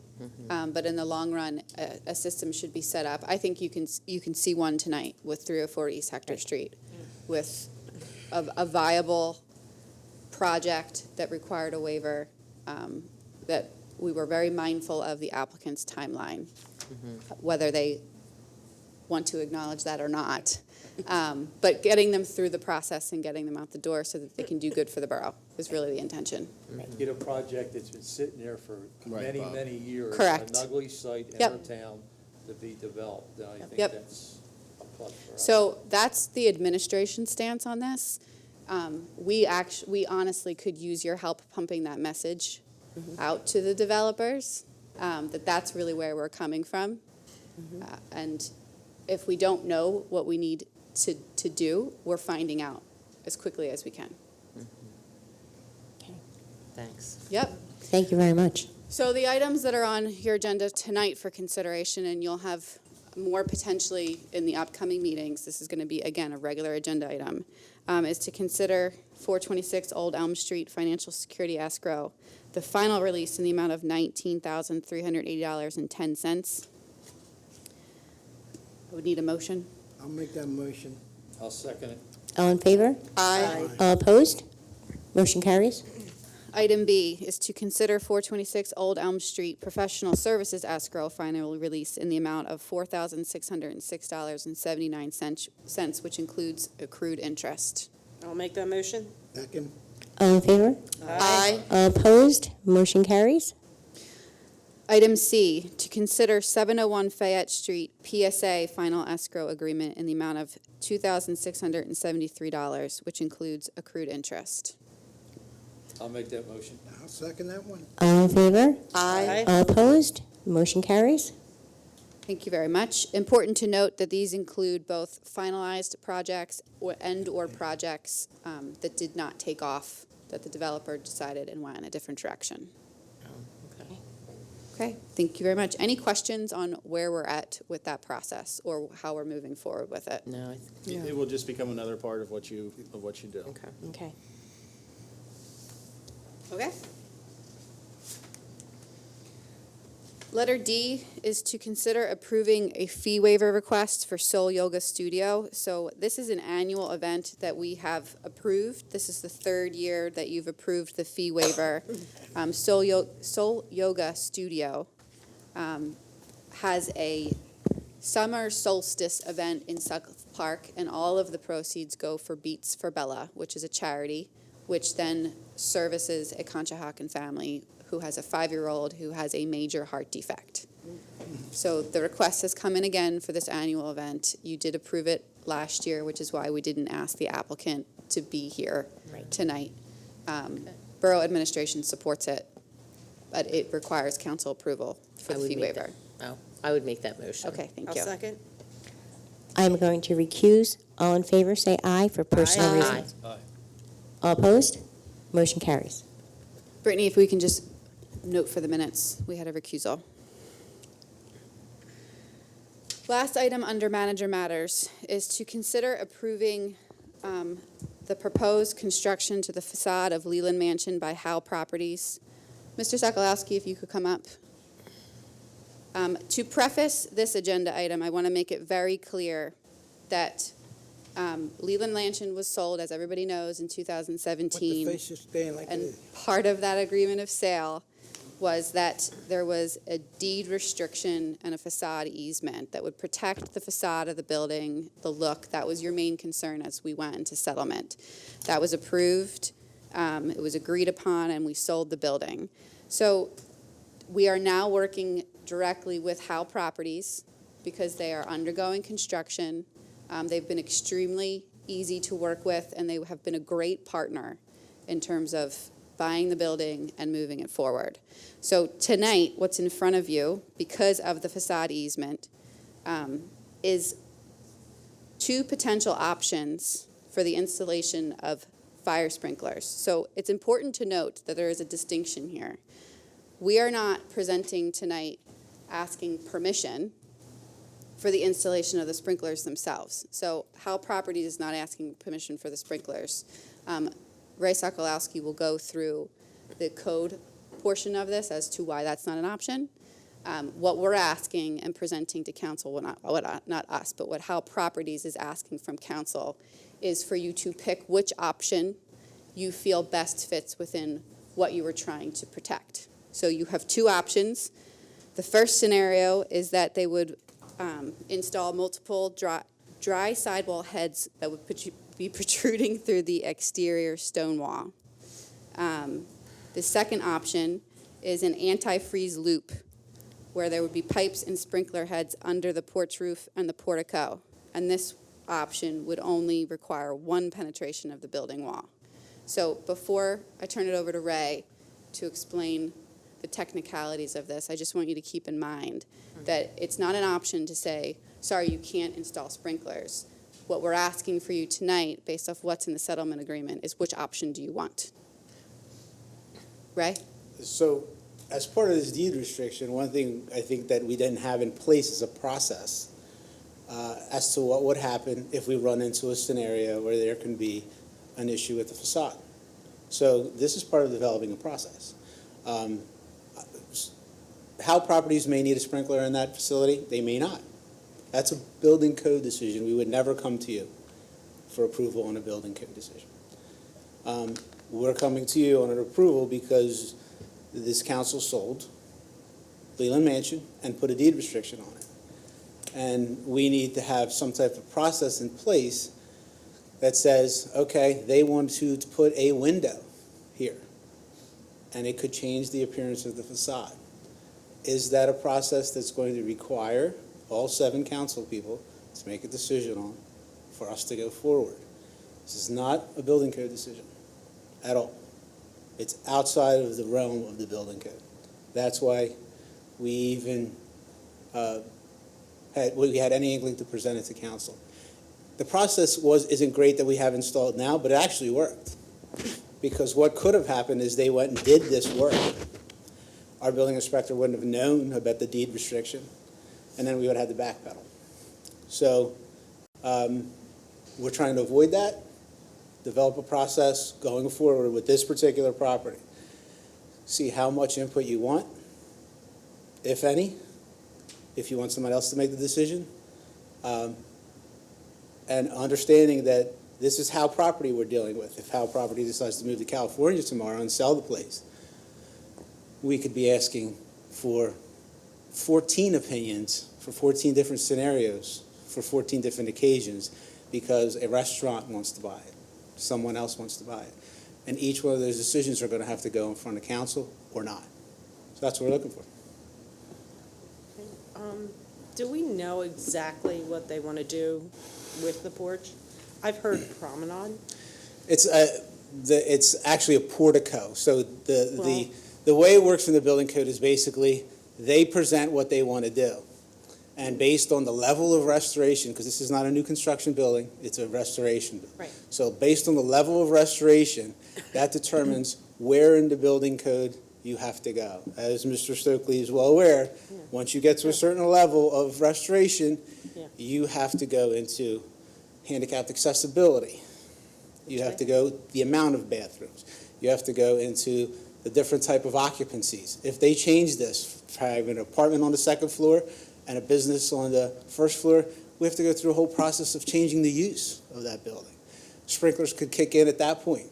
[SPEAKER 7] but in the long run, a system should be set up. I think you can see one tonight with 304 East Hector Street, with a viable project that required a waiver, that we were very mindful of the applicant's timeline, whether they want to acknowledge that or not. But getting them through the process and getting them out the door so that they can do good for the borough is really the intention.
[SPEAKER 5] Get a project that's been sitting there for many,
[SPEAKER 3] Bob.
[SPEAKER 5] many years.
[SPEAKER 7] Correct.
[SPEAKER 5] An ugly site in
[SPEAKER 7] Yep.
[SPEAKER 5] our town to be developed, and I think
[SPEAKER 7] Yep.
[SPEAKER 5] that's a plus for us.
[SPEAKER 7] So that's the administration stance on this. We honestly could use your help pumping that message out to the developers, that's really where we're coming from. And if we don't know what we need to do, we're finding out as quickly as we can.
[SPEAKER 2] Thanks.
[SPEAKER 7] Yep.
[SPEAKER 1] Thank you very much.
[SPEAKER 7] So the items that are on your agenda tonight for consideration, and you'll have more potentially in the upcoming meetings, this is going to be, again, a regular agenda item, is to consider 426 Old Elm Street Financial Security Escrow, the final release in the amount of $19,380.10. I would need a motion.
[SPEAKER 14] I'll make that motion.
[SPEAKER 5] I'll second it.
[SPEAKER 1] All in favor?
[SPEAKER 7] Aye.
[SPEAKER 1] All opposed? Motion carries.
[SPEAKER 7] Item B is to consider 426 Old Elm Street Professional Services Escrow final release in the amount of $4,606.79, which includes accrued interest.
[SPEAKER 6] I'll make that motion.
[SPEAKER 14] Second.
[SPEAKER 1] All in favor?
[SPEAKER 7] Aye.
[SPEAKER 1] All opposed? Motion carries.
[SPEAKER 7] Item C, to consider 701 Fayette Street PSA final escrow agreement in the amount of $2,673, which includes accrued interest.
[SPEAKER 5] I'll make that motion.
[SPEAKER 14] I'll second that one.
[SPEAKER 1] All in favor?
[SPEAKER 10] Aye.
[SPEAKER 1] All opposed? Motion carries.
[SPEAKER 7] Thank you very much. Important to note that these include both finalized projects or projects that did not take off, that the developer decided and went in a different direction.
[SPEAKER 2] Okay.
[SPEAKER 7] Okay, thank you very much. Any questions on where we're at with that process or how we're moving forward with it?
[SPEAKER 2] No,
[SPEAKER 3] It will just become another part of what you do.
[SPEAKER 2] okay.
[SPEAKER 1] Okay.
[SPEAKER 7] Okay. Letter D is to consider approving a fee waiver request for Soul Yoga Studio. So this is an annual event that we have approved. This is the third year that you've approved the fee waiver. Soul Yoga Studio has a summer solstice event in Sutcliffe Park, and all of the proceeds go for Beats for Bella, which is a charity, which then services a Conshohocken family who has a 5-year-old who has a major heart defect. So the request has come in again for this annual event. You did approve it last year, which is why we didn't ask the applicant to be here tonight. Borough administration supports it, but it requires council approval for
[SPEAKER 2] I
[SPEAKER 7] the
[SPEAKER 2] would
[SPEAKER 7] fee
[SPEAKER 2] make
[SPEAKER 7] waiver.
[SPEAKER 2] I would make that motion.
[SPEAKER 7] Okay, thank
[SPEAKER 10] I'll
[SPEAKER 7] you.
[SPEAKER 10] second.
[SPEAKER 1] I'm going to recuse. All in favor, say aye for personal
[SPEAKER 2] Aye.
[SPEAKER 1] reasons.
[SPEAKER 5] Aye.
[SPEAKER 1] All opposed? Motion carries.
[SPEAKER 7] Brittany, if we can just note for the minutes, we had a recusal. Last item under manager matters is to consider approving the proposed construction to the facade of Leland Mansion by Howe Properties. Mr. Sokolowski, if you could come up. To preface this agenda item, I want to make it very clear that Leland Mansion was sold, as everybody knows, in
[SPEAKER 14] With the
[SPEAKER 7] 2017.
[SPEAKER 14] face just staying like it
[SPEAKER 7] And
[SPEAKER 14] is.
[SPEAKER 7] part of that agreement of sale was that there was a deed restriction and a facade easement that would protect the facade of the building, the look. That was your main concern as we went into settlement. That was approved, it was agreed upon, and we sold the building. So we are now working directly with Howe Properties because they are undergoing construction. They've been extremely easy to work with, and they have been a great partner in terms of buying the building and moving it forward. So tonight, what's in front of you, because of the facade easement, is 2 potential options for the installation of fire sprinklers. So it's important to note that there is a distinction here. We are not presenting tonight asking permission for the installation of the sprinklers themselves. So Howe Properties is not asking permission for the sprinklers. Ray Sokolowski will go through the code portion of this as to why that's not an option. What we're asking and presenting to council, not us, but what Howe Properties is asking from council is for you to pick which option you feel best fits within what you were trying to protect. So you have 2 options. The first scenario is that they would install multiple dry sidewall heads that would be protruding through the exterior stone wall. The second option is an antifreeze loop where there would be pipes and sprinkler heads under the porch roof and the portico. And this option would only require 1 penetration of the building wall. So before I turn it over to Ray to explain the technicalities of this, I just want you to keep in mind that it's not an option to say, sorry, you can't install sprinklers. What we're asking for you tonight, based off what's in the settlement agreement, is which option do you want? Ray?
[SPEAKER 16] So, as part of this deed restriction, one thing I think that we didn't have in place is a process as to what would happen if we run into a scenario where there can be an issue with the facade. So this is part of developing a process. How properties may need a sprinkler in that facility, they may not. That's a building code decision. We would never come to you for approval on a building code decision. We're coming to you on an approval because this council sold Leland Mansion and put a deed restriction on it. And we need to have some type of process in place that says, okay, they want to put a window here, and it could change the appearance of the facade. is that a process that's going to require all 7 council people to make a decision on for us to go forward? This is not a building code decision at all. It's outside of the realm of the building code. That's why we even had any inkling to present it to council. The process isn't great that we have installed now, but it actually worked. Because what could have happened is they went and did this work. Our building inspector wouldn't have known about the deed restriction, and then we would have had to backpedal. So we're trying to avoid that, develop a process going forward with this particular property. See how much input you want, if any, if you want someone else to make the decision. And understanding that this is how property we're dealing with. If how property decides to move to California tomorrow and sell the place, we could be asking for 14 opinions for 14 different scenarios for 14 different occasions because a restaurant wants to buy it, someone else wants to buy it. And each one of those decisions are going to have to go in front of council or not. So that's what we're looking for.
[SPEAKER 6] Do we know exactly what they want to do with the porch? I've heard promenade.
[SPEAKER 16] It's actually a portico. So the way it works in the building code is basically they present what they want to do. And based on the level of restoration, because this is not a new construction building, it's a restoration building.
[SPEAKER 6] Right.
[SPEAKER 16] So based on the level of restoration, that determines where in the building code you have to go. As Mr. Stokely is well aware, once you get to a certain level of restoration, you have to go into handicapped accessibility. You have to go the amount of bathrooms. You have to go into the different type of occupancies. If they change this, have an apartment on the 2nd floor and a business on the 1st floor, we have to go through a whole process of changing the use of that building. Sprinklers could kick in at that point.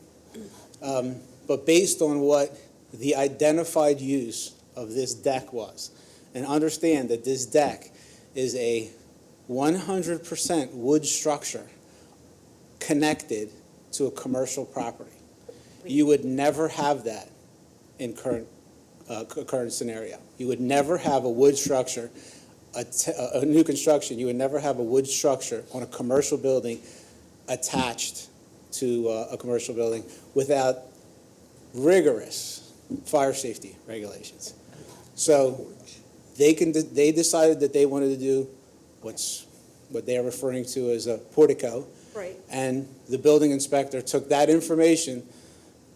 [SPEAKER 16] But based on what the identified use of this deck was, and understand that this deck is a 100% wood structure connected to a commercial property. You would never have that in current scenario. You would never have a wood structure, a new construction, you would never have a wood structure on a commercial building attached to a commercial building without rigorous fire safety regulations. So they decided that they wanted to do what they're referring to as a portico.
[SPEAKER 6] Right.
[SPEAKER 16] And the building inspector took that information,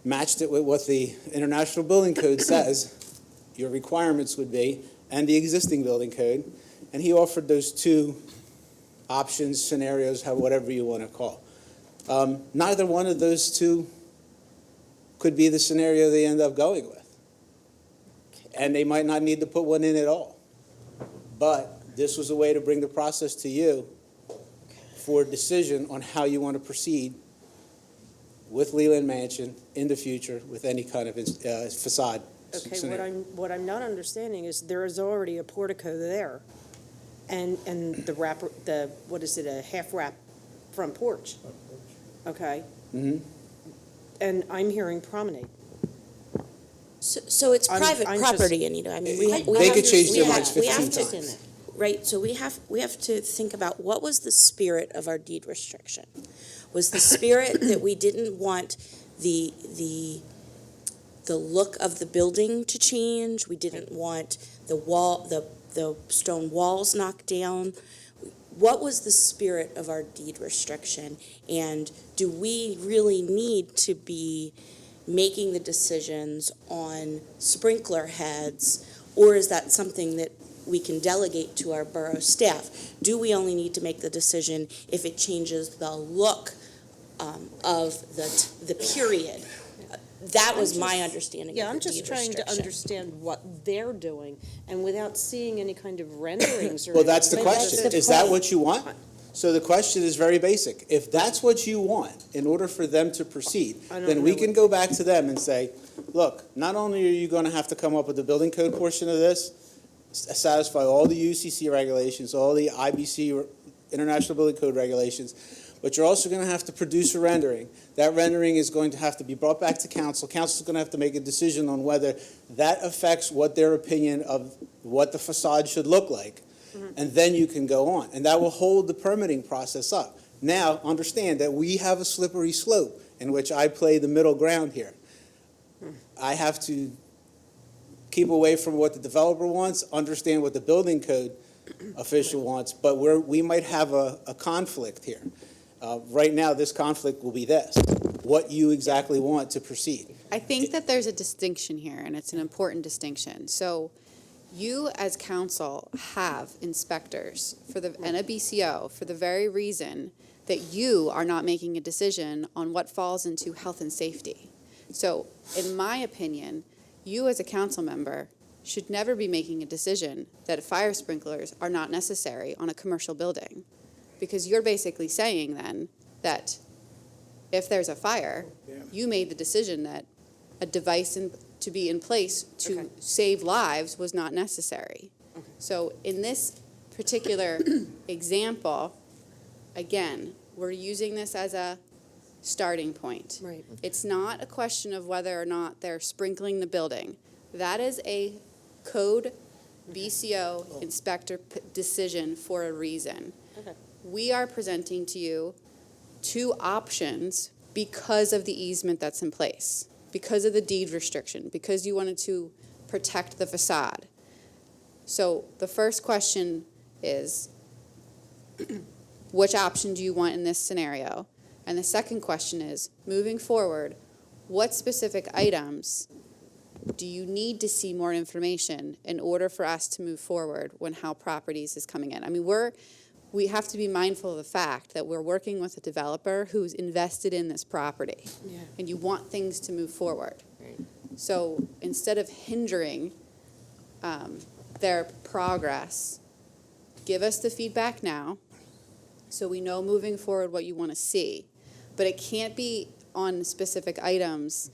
[SPEAKER 16] matched it with what the International Building Code says your requirements would be, and the existing building code, and he offered those 2 options, scenarios, whatever you want to call. Neither one of those 2 could be the scenario they end up going with. And they might not need to put one in at all. But this was a way to bring the process to you for a decision on how you want to proceed with Leland Mansion in the future with any kind of facade scenario.
[SPEAKER 6] What I'm not understanding is there is already a portico there, and what is it, a half wrap front porch? Okay.
[SPEAKER 16] Mm-hmm.
[SPEAKER 9] and I'm hearing promenade. So it's private property, Anita. I mean,
[SPEAKER 16] They could change their minds 15 times.
[SPEAKER 9] Right, so we have to think about what was the spirit of our deed restriction. Was the spirit that we didn't want the look of the building to change? We didn't want the stone walls knocked down? What was the spirit of our deed restriction? And do we really need to be making the decisions on sprinkler heads, or is that something that we can delegate to our borough staff? Do we only need to make the decision if it changes the look of the period? That was my understanding.
[SPEAKER 6] Yeah,
[SPEAKER 9] of
[SPEAKER 6] I'm
[SPEAKER 9] the
[SPEAKER 6] just
[SPEAKER 9] deed
[SPEAKER 6] trying to
[SPEAKER 9] restriction.
[SPEAKER 6] understand what they're doing, and without seeing any kind of renderings or.
[SPEAKER 16] Well, that's the
[SPEAKER 6] anything.
[SPEAKER 16] question. Is that what you want? So the question is very basic. If that's what you want, in order for them to proceed, then we can go back to them and say, look, not only are you going to have to come up with the building code portion of this, satisfy all the UCC regulations, all the IBC, International Building Code regulations, but you're also going to have to produce a rendering. That rendering is going to have to be brought back to council. Council's going to have to make a decision on whether that affects what their opinion of what the facade should look like. And then you can go on. And that will hold the permitting process up. Now, understand that we have a slippery slope in which I play the middle ground here. I have to keep away from what the developer wants, understand what the building code official wants, but we might have a conflict here. Right now, this conflict will be this, what you exactly want to proceed.
[SPEAKER 7] I think that there's a distinction here, and it's an important distinction. So you, as council, have inspectors and a BCO for the very reason that you are not making a decision on what falls into health and safety. So, in my opinion, you as a council member should never be making a decision that fire sprinklers are not necessary on a commercial building. Because you're basically saying then that if there's a fire, you made the decision that a device to be in place to save lives was not necessary. So in this particular example, again, we're using this as a starting point.
[SPEAKER 6] Right.
[SPEAKER 7] It's not a question of whether or not they're sprinkling the building. That is a code BCO inspector decision for a reason.
[SPEAKER 6] Okay.
[SPEAKER 7] We are presenting to you two options because of the easement that's in place, because of the deed restriction, because you wanted to protect the facade. So the first question is, which option do you want in this scenario? And the second question is, moving forward, what specific items do you need to see more information in order for us to move forward when How Properties is coming in? I mean, we have to be mindful of the fact that we're working with a developer who's invested in this property.
[SPEAKER 6] Yeah.
[SPEAKER 7] And you want things to move forward. So instead of hindering their progress, give us the feedback now so we know moving forward what you want to see. But it can't be on specific items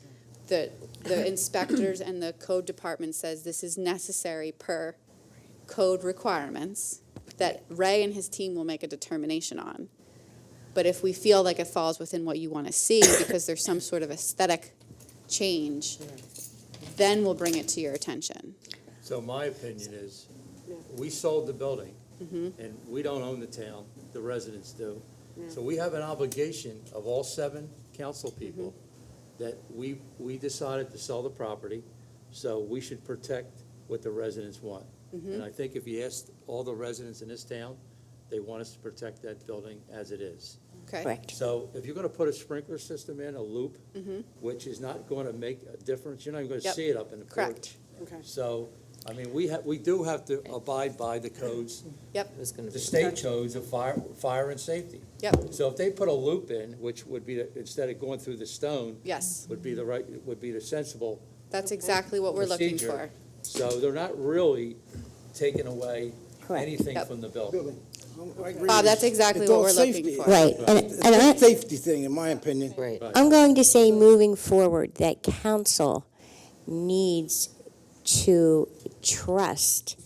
[SPEAKER 7] that the inspectors and the code department says this is necessary per code requirements that Ray and his team will make a determination on. But if we feel like it falls within what you want to see because there's some sort of aesthetic change, then we'll bring it to your attention.
[SPEAKER 5] So my opinion is, we sold the building, and we don't own the town, the residents do. So we have an obligation of all 7 council people that we decided to sell the property, so we should protect what the residents want. And I think if you asked all the residents in this town, they want us to protect that building as it is.
[SPEAKER 7] Okay.
[SPEAKER 1] Correct.
[SPEAKER 5] So if you're gonna put a sprinkler system in, a loop, which is not gonna make a difference, you're not even gonna
[SPEAKER 7] Yep.
[SPEAKER 5] see it up in the porch.
[SPEAKER 7] Correct.
[SPEAKER 6] Okay.
[SPEAKER 5] So, I mean, we do have to abide by the codes,
[SPEAKER 7] Yep.
[SPEAKER 5] the state codes of fire and safety.
[SPEAKER 7] Yep.
[SPEAKER 5] So if they put a loop in, which would be, instead of going through the stone,
[SPEAKER 7] Yes.
[SPEAKER 5] would be the sensible
[SPEAKER 7] That's exactly what we're looking
[SPEAKER 5] procedure.
[SPEAKER 7] for.
[SPEAKER 5] So they're not really taking away
[SPEAKER 1] Correct.
[SPEAKER 5] anything
[SPEAKER 7] Yep.
[SPEAKER 5] from the building.
[SPEAKER 14] I agree
[SPEAKER 7] Bob,
[SPEAKER 14] with
[SPEAKER 7] that's
[SPEAKER 14] you.
[SPEAKER 7] exactly
[SPEAKER 14] It's
[SPEAKER 7] what
[SPEAKER 14] all
[SPEAKER 7] we're looking
[SPEAKER 14] safety.
[SPEAKER 7] for.
[SPEAKER 1] Right,
[SPEAKER 14] It's a safety thing, in my opinion.
[SPEAKER 2] Right.
[SPEAKER 1] I'm going to say moving forward that council needs to trust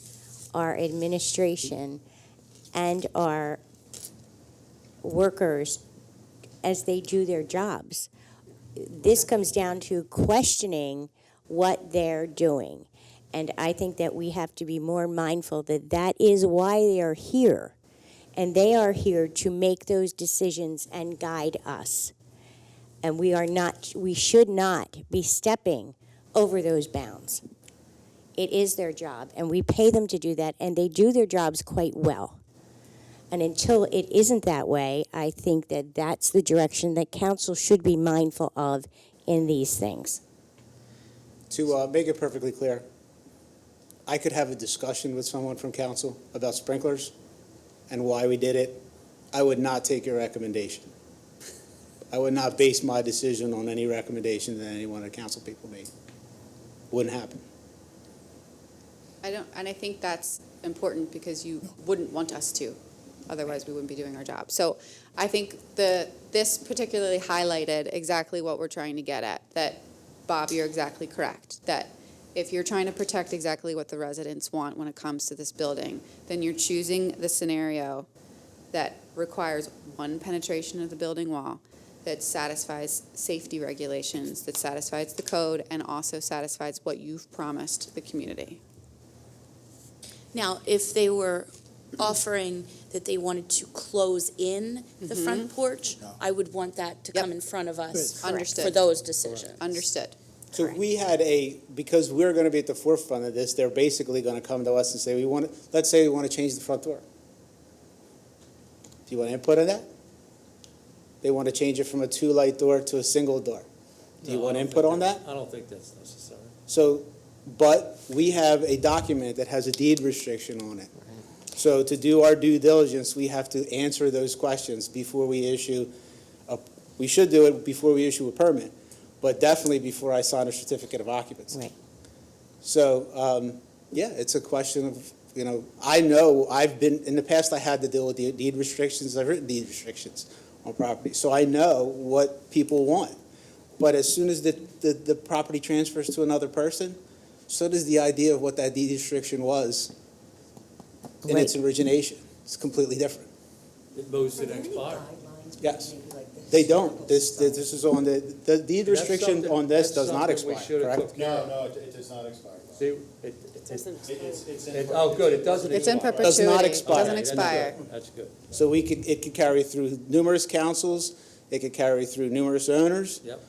[SPEAKER 1] our administration and our workers as they do their jobs. This comes down to questioning what they're doing. And I think that we have to be more mindful that that is why they are here. And they are here to make those decisions and guide us. And we should not be stepping over those bounds. It is their job, and we pay them to do that, and they do their jobs quite well. And until it isn't that way, I think that that's the direction that council should be mindful of in these things.
[SPEAKER 16] To make it perfectly clear, I could have a discussion with someone from council about sprinklers and why we did it. I would not take your recommendation. I would not base my decision on any recommendation that any one of the council people made. Wouldn't happen.
[SPEAKER 7] And I think that's important because you wouldn't want us to. Otherwise, we wouldn't be doing our job. So I think this particularly highlighted exactly what we're trying to get at, that, Bob, you're exactly correct, that if you're trying to protect exactly what the residents want when it comes to this building, then you're choosing the scenario that requires one penetration of the building wall that satisfies safety regulations, that satisfies the code, and also satisfies what you've promised the community.
[SPEAKER 9] Now, if they were offering that they wanted to close in the front porch, I would want that to come in front of us
[SPEAKER 7] Understood.
[SPEAKER 9] for those decisions.
[SPEAKER 7] Understood.
[SPEAKER 16] So if we had because we're going to be at the forefront of this, they're basically going to come to us and say, let's say we want to change the front door. Do you want input on that? They want to change it from a 2-light door to a single door. Do you
[SPEAKER 5] No, I
[SPEAKER 16] want
[SPEAKER 5] don't
[SPEAKER 16] input
[SPEAKER 5] think
[SPEAKER 16] on that?
[SPEAKER 5] I don't think that's necessary.
[SPEAKER 16] So, but we have a document that has a deed restriction on it. So to do our due diligence, we have to answer those questions before we issue we should do it before we issue a permit, but definitely before I sign a certificate of occupancy.
[SPEAKER 1] Right.
[SPEAKER 16] So, yeah, it's a question of, I know I've been, in the past I had to deal with the deed restrictions, I've written deed restrictions on property. So I know what people want. But as soon as the property transfers to another person, so does the idea of what that deed restriction was in its origination. It's completely different.
[SPEAKER 5] It moves to
[SPEAKER 10] Are
[SPEAKER 5] the
[SPEAKER 10] there
[SPEAKER 5] next
[SPEAKER 10] any
[SPEAKER 5] buyer.
[SPEAKER 10] guidelines,
[SPEAKER 16] Yes.
[SPEAKER 10] maybe like the
[SPEAKER 16] They don't.
[SPEAKER 10] historical
[SPEAKER 16] This
[SPEAKER 10] society?
[SPEAKER 16] is on the deed
[SPEAKER 5] That's
[SPEAKER 16] restriction
[SPEAKER 5] something-
[SPEAKER 16] on this
[SPEAKER 5] that's
[SPEAKER 16] does not
[SPEAKER 5] something we
[SPEAKER 16] expire,
[SPEAKER 5] should've
[SPEAKER 16] correct?
[SPEAKER 5] took care of.
[SPEAKER 3] No, it does not expire.
[SPEAKER 5] See,
[SPEAKER 6] It doesn't
[SPEAKER 3] It's in.
[SPEAKER 5] oh, good, it doesn't
[SPEAKER 7] It's in
[SPEAKER 5] expire.
[SPEAKER 16] Does not
[SPEAKER 7] perpetuity. It
[SPEAKER 16] expire.
[SPEAKER 7] doesn't
[SPEAKER 5] That's
[SPEAKER 7] expire.
[SPEAKER 5] good. That's good.
[SPEAKER 16] So it could carry through numerous councils, it could carry through numerous owners.
[SPEAKER 5] Yep.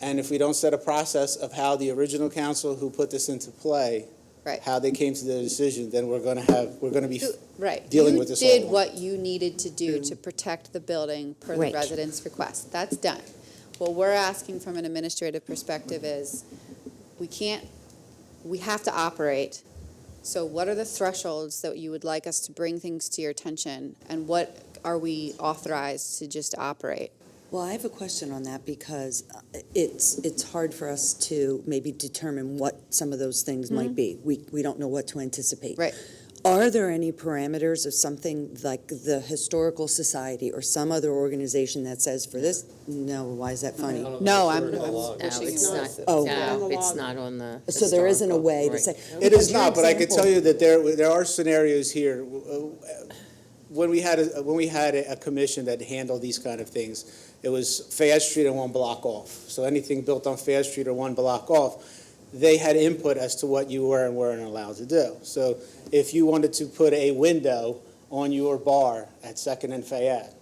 [SPEAKER 16] And if we don't set a process of how the original council who put this into play,
[SPEAKER 7] Right.
[SPEAKER 16] how they came to the decision, then we're gonna be
[SPEAKER 7] Right.
[SPEAKER 16] dealing with this all
[SPEAKER 7] You did
[SPEAKER 16] along.
[SPEAKER 7] what you needed to do to protect the building per the
[SPEAKER 1] Right.
[SPEAKER 7] residents' request. That's done. What we're asking from an administrative perspective is, we have to operate. So what are the thresholds that you would like us to bring things to your attention? And what are we authorized to just operate?
[SPEAKER 10] Well, I have a question on that because it's hard for us to maybe determine what some of those things might be. We don't know what to anticipate.
[SPEAKER 7] Right.
[SPEAKER 10] Are there any parameters of something like the Historical Society or some other organization that says for this? No, why is that funny?
[SPEAKER 5] I don't know
[SPEAKER 7] No,
[SPEAKER 5] if
[SPEAKER 7] I'm
[SPEAKER 5] it's in the law.
[SPEAKER 2] No,
[SPEAKER 7] pushing
[SPEAKER 2] it's
[SPEAKER 7] you
[SPEAKER 2] not,
[SPEAKER 7] off.
[SPEAKER 10] Oh.
[SPEAKER 2] no, it's not on the.
[SPEAKER 10] So there isn't a way to
[SPEAKER 2] historical,
[SPEAKER 10] say.
[SPEAKER 2] right.
[SPEAKER 16] It
[SPEAKER 10] because
[SPEAKER 16] is
[SPEAKER 10] your
[SPEAKER 16] not, but I can
[SPEAKER 10] example-
[SPEAKER 16] tell you that there are scenarios here. When we had a commission that handled these kind of things, it was Fayette Street and one block off. So anything built on Fayette Street or one block off, they had input as to what you were and weren't allowed to do. So if you wanted to put a window on your bar at Second and Fayette,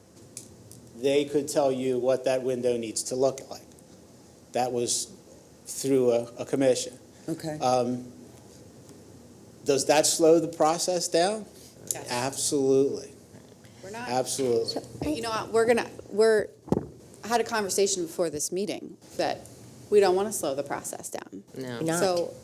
[SPEAKER 16] they could tell you what that window needs to look like. That was through a commission.
[SPEAKER 10] Okay.
[SPEAKER 16] Does that slow the process down?
[SPEAKER 7] Yes.
[SPEAKER 16] Absolutely,
[SPEAKER 7] We're not.
[SPEAKER 16] absolutely.
[SPEAKER 7] You know what, I had a conversation before this meeting that we don't want to slow the process down.
[SPEAKER 2] No.
[SPEAKER 1] Not.
[SPEAKER 7] So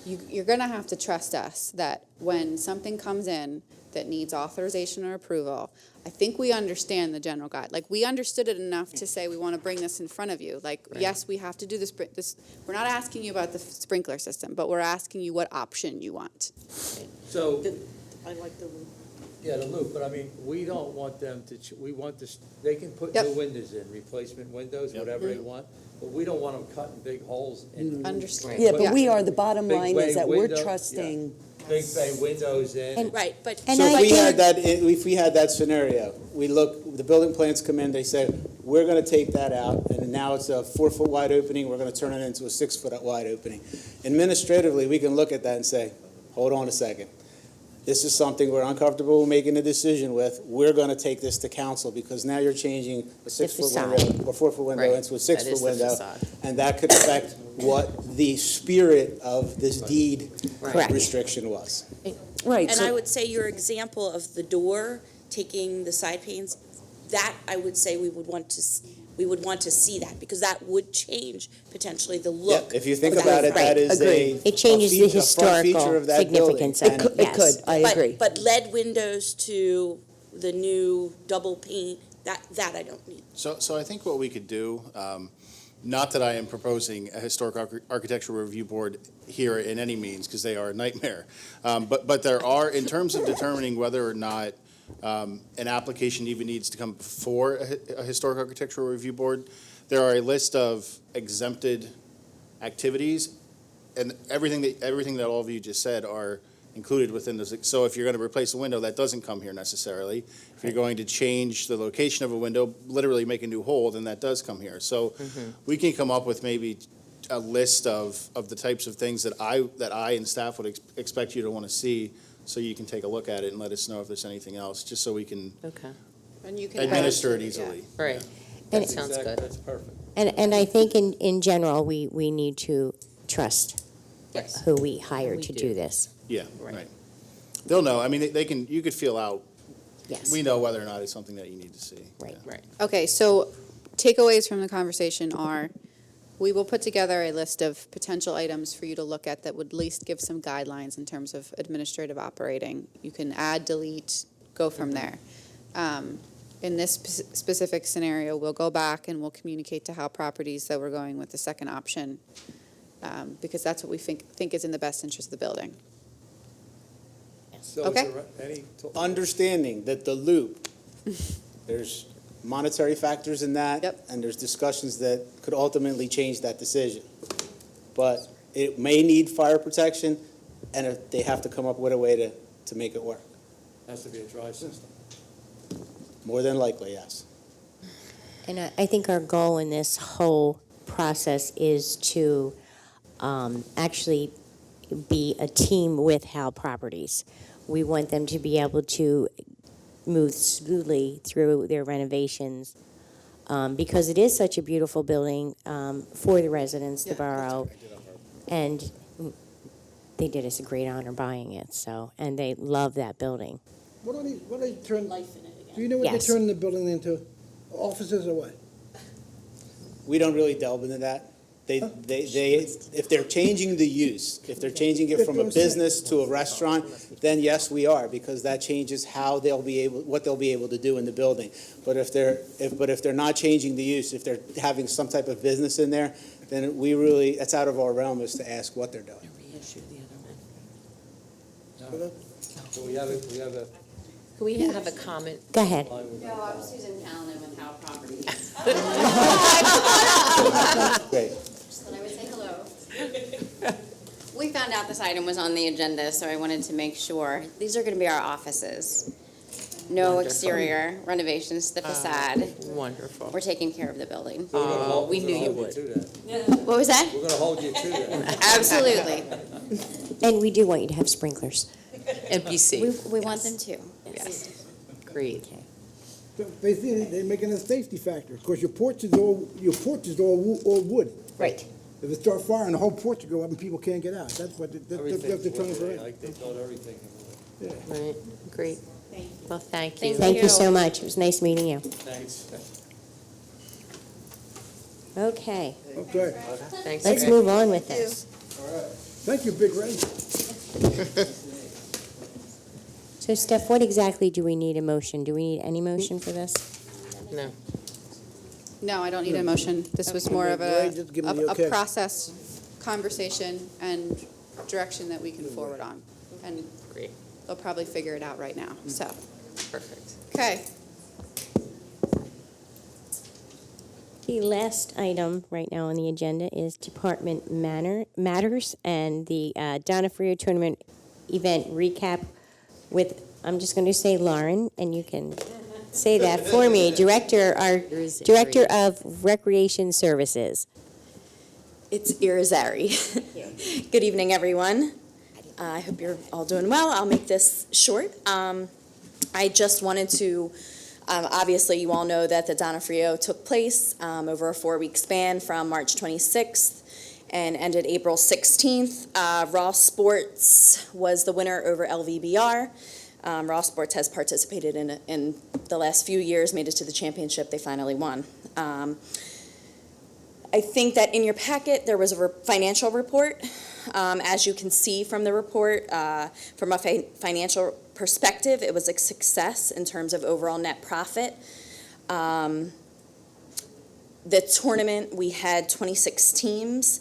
[SPEAKER 7] you're going to have to trust us that when something comes in that needs authorization or approval, I think we understand the general guide. Like, we understood it enough to say we want to bring this in front of you. Like,
[SPEAKER 2] Right.
[SPEAKER 7] yes, we have to do this, we're not asking you about the sprinkler system, but we're asking you what option you want.
[SPEAKER 5] So,
[SPEAKER 6] I like the loop.
[SPEAKER 5] yeah, the loop, but I mean, we don't want them to, we want this, they can put
[SPEAKER 7] Yep.
[SPEAKER 5] new windows in, replacement windows, whatever they want, but we don't want them cutting big holes in.
[SPEAKER 7] Understand.
[SPEAKER 10] Yeah, but
[SPEAKER 7] Yeah.
[SPEAKER 10] we are, the bottom
[SPEAKER 5] Big
[SPEAKER 10] line
[SPEAKER 5] bay
[SPEAKER 10] is that we're
[SPEAKER 5] window, yeah.
[SPEAKER 10] trusting.
[SPEAKER 5] Big bay windows in.
[SPEAKER 9] Right, but
[SPEAKER 1] And
[SPEAKER 16] So
[SPEAKER 1] I think-
[SPEAKER 16] if we had that scenario, the building plans come in, they say, we're gonna take that out, and now it's a 4-foot wide opening, we're gonna turn it into a 6-foot wide opening. Administratively, we can look at that and say, hold on a second. This is something we're uncomfortable making a decision with. We're gonna take this to council, because now you're changing a 6-foot
[SPEAKER 1] facade.
[SPEAKER 16] window or 4-foot window
[SPEAKER 2] Right.
[SPEAKER 16] into a
[SPEAKER 2] That
[SPEAKER 16] 6-foot
[SPEAKER 2] is the
[SPEAKER 16] window.
[SPEAKER 2] facade.
[SPEAKER 16] And that could affect what the spirit of this deed
[SPEAKER 1] Correct.
[SPEAKER 16] restriction was.
[SPEAKER 10] Right,
[SPEAKER 9] And I would say your example of the door, taking the side panes, that I would say we would want to see that, because that would change potentially the look.
[SPEAKER 16] Yeah, if you think
[SPEAKER 9] of
[SPEAKER 16] about
[SPEAKER 9] that.
[SPEAKER 16] it, that is
[SPEAKER 10] agreed.
[SPEAKER 1] It changes the
[SPEAKER 16] a front feature
[SPEAKER 1] historical
[SPEAKER 16] of that building.
[SPEAKER 1] significance of
[SPEAKER 10] It
[SPEAKER 1] it,
[SPEAKER 10] could,
[SPEAKER 1] yes.
[SPEAKER 10] I agree.
[SPEAKER 9] But lead windows to the new double pane, that I don't need.
[SPEAKER 3] So I think what we could do, not that I am proposing a historic architectural review board here in any means, because they are a nightmare. But there are, in terms of determining whether or not an application even needs to come before a historic architectural review board, there are a list of exempted activities, and everything that all of you just said are included within this. So if you're going to replace a window, that doesn't come here necessarily. If you're going to change the location of a window, literally make a new hole, then that does come here. So we can come up with maybe a list of the types of things that I and staff would expect you to want to see, so you can take a look at it and let us know if there's anything else, just so we can
[SPEAKER 2] Okay,
[SPEAKER 6] And you can
[SPEAKER 3] administer it easily.
[SPEAKER 2] right.
[SPEAKER 1] And-
[SPEAKER 2] That sounds good.
[SPEAKER 5] That's perfect.
[SPEAKER 1] And I think in general, we need to trust
[SPEAKER 2] Yes.
[SPEAKER 1] who we hire
[SPEAKER 2] We
[SPEAKER 1] to
[SPEAKER 2] do.
[SPEAKER 1] do this.
[SPEAKER 3] Yeah, right. They'll know. I mean, they can. You could feel out.
[SPEAKER 1] Yes.
[SPEAKER 3] We know whether or not it's something that you need to see.
[SPEAKER 1] Right.
[SPEAKER 3] Yeah.
[SPEAKER 2] Right.
[SPEAKER 7] Okay, so takeaways from the conversation are, we will put together a list of potential items for you to look at that would at least give some guidelines in terms of administrative operating. You can add, delete, go from there. In this specific scenario, we'll go back and we'll communicate to How Properties that we're going with the second option, because that's what we think is in the best interest of the building.
[SPEAKER 5] So
[SPEAKER 7] Okay.
[SPEAKER 5] is there any
[SPEAKER 16] Understanding that the loop, there's monetary factors in that.
[SPEAKER 7] Yep.
[SPEAKER 16] And there's discussions that could ultimately change that decision. But it may need fire protection, and if they have to come up with a way to make it work.
[SPEAKER 5] has to be a dry system?
[SPEAKER 16] More than likely, yes.
[SPEAKER 1] And I think our goal in this whole process is to actually be a team with Hal Properties. We want them to be able to move smoothly through their renovations, because it is such a beautiful building for the residents, the borough, and they did us a great honor buying it. So, and they love that building.
[SPEAKER 14] What are they turn,
[SPEAKER 12] Life in it again.
[SPEAKER 14] do you know what
[SPEAKER 1] Yes.
[SPEAKER 14] they turn the building into? Offices or what?
[SPEAKER 16] We don't really delve into that. If they're changing the use, if they're changing it from a business to a restaurant, then yes, we are, because that changes how what they'll be able to do in the building. But if they're not changing the use, if they're having some type of business in there, then that's out of our realm as to ask what they're doing.
[SPEAKER 5] So we have a,
[SPEAKER 2] Can we have a comment?
[SPEAKER 1] Go ahead.
[SPEAKER 12] No, I'm Susan Callanan with Howe Properties.
[SPEAKER 16] Great.
[SPEAKER 12] Just thought I would say hello. We found out this item was on the agenda, so I wanted to make sure. These are going to be our offices. No
[SPEAKER 2] Wonderful.
[SPEAKER 12] exterior renovations to the facade.
[SPEAKER 2] Wonderful.
[SPEAKER 12] We're taking care of the building.
[SPEAKER 2] Oh, we knew you would.
[SPEAKER 12] What was that?
[SPEAKER 5] We're gonna hold you to that.
[SPEAKER 12] Absolutely.
[SPEAKER 1] And we do want you to have sprinklers.
[SPEAKER 2] And be safe.
[SPEAKER 12] We want them to.
[SPEAKER 2] Yes. Great.
[SPEAKER 14] Basically, they're making a safety factor, because your porch is all wood.
[SPEAKER 1] Right.
[SPEAKER 14] If it starts firing, the whole porch will go up and people can't get out. That's what they're trying to prevent.
[SPEAKER 5] Like they thought everything.
[SPEAKER 2] Right, great. Well, thank you.
[SPEAKER 1] Thank you so much. It was nice meeting you.
[SPEAKER 5] Thanks.
[SPEAKER 1] Okay,
[SPEAKER 14] Okay.
[SPEAKER 2] Thanks.
[SPEAKER 1] let's move on with this.
[SPEAKER 14] Thank you, Big Ray.
[SPEAKER 1] So Steph, what exactly do we need a motion? Do we need any motion for this?
[SPEAKER 2] No.
[SPEAKER 7] No, I don't need a motion. This was more of
[SPEAKER 14] Ray, just give me the
[SPEAKER 7] a
[SPEAKER 14] okay.
[SPEAKER 7] process, conversation, and direction that we can forward on. And
[SPEAKER 2] Great.
[SPEAKER 7] they'll probably figure it out right now, so.
[SPEAKER 2] Perfect.
[SPEAKER 7] Okay.
[SPEAKER 1] The last item right now on the agenda is Department Matters and the Donofrio Tournament event recap with, I'm just going to say Lauren, and you can say that for me, our Director of Recreation Services.
[SPEAKER 18] It's Irizarry. Good evening, everyone. I hope you're all doing well. I'll make this short. I just wanted to, obviously, you all know that the Donofrio took place over a 4-week span from March 26th and ended April 16th. Raw Sports was the winner over LVBR. Raw Sports has participated in the last few years, made it to the championship. They finally won. I think that in your packet, there was a financial report. As you can see from the report, from a financial perspective, it was a success in terms of overall net profit. The tournament, we had 26 teams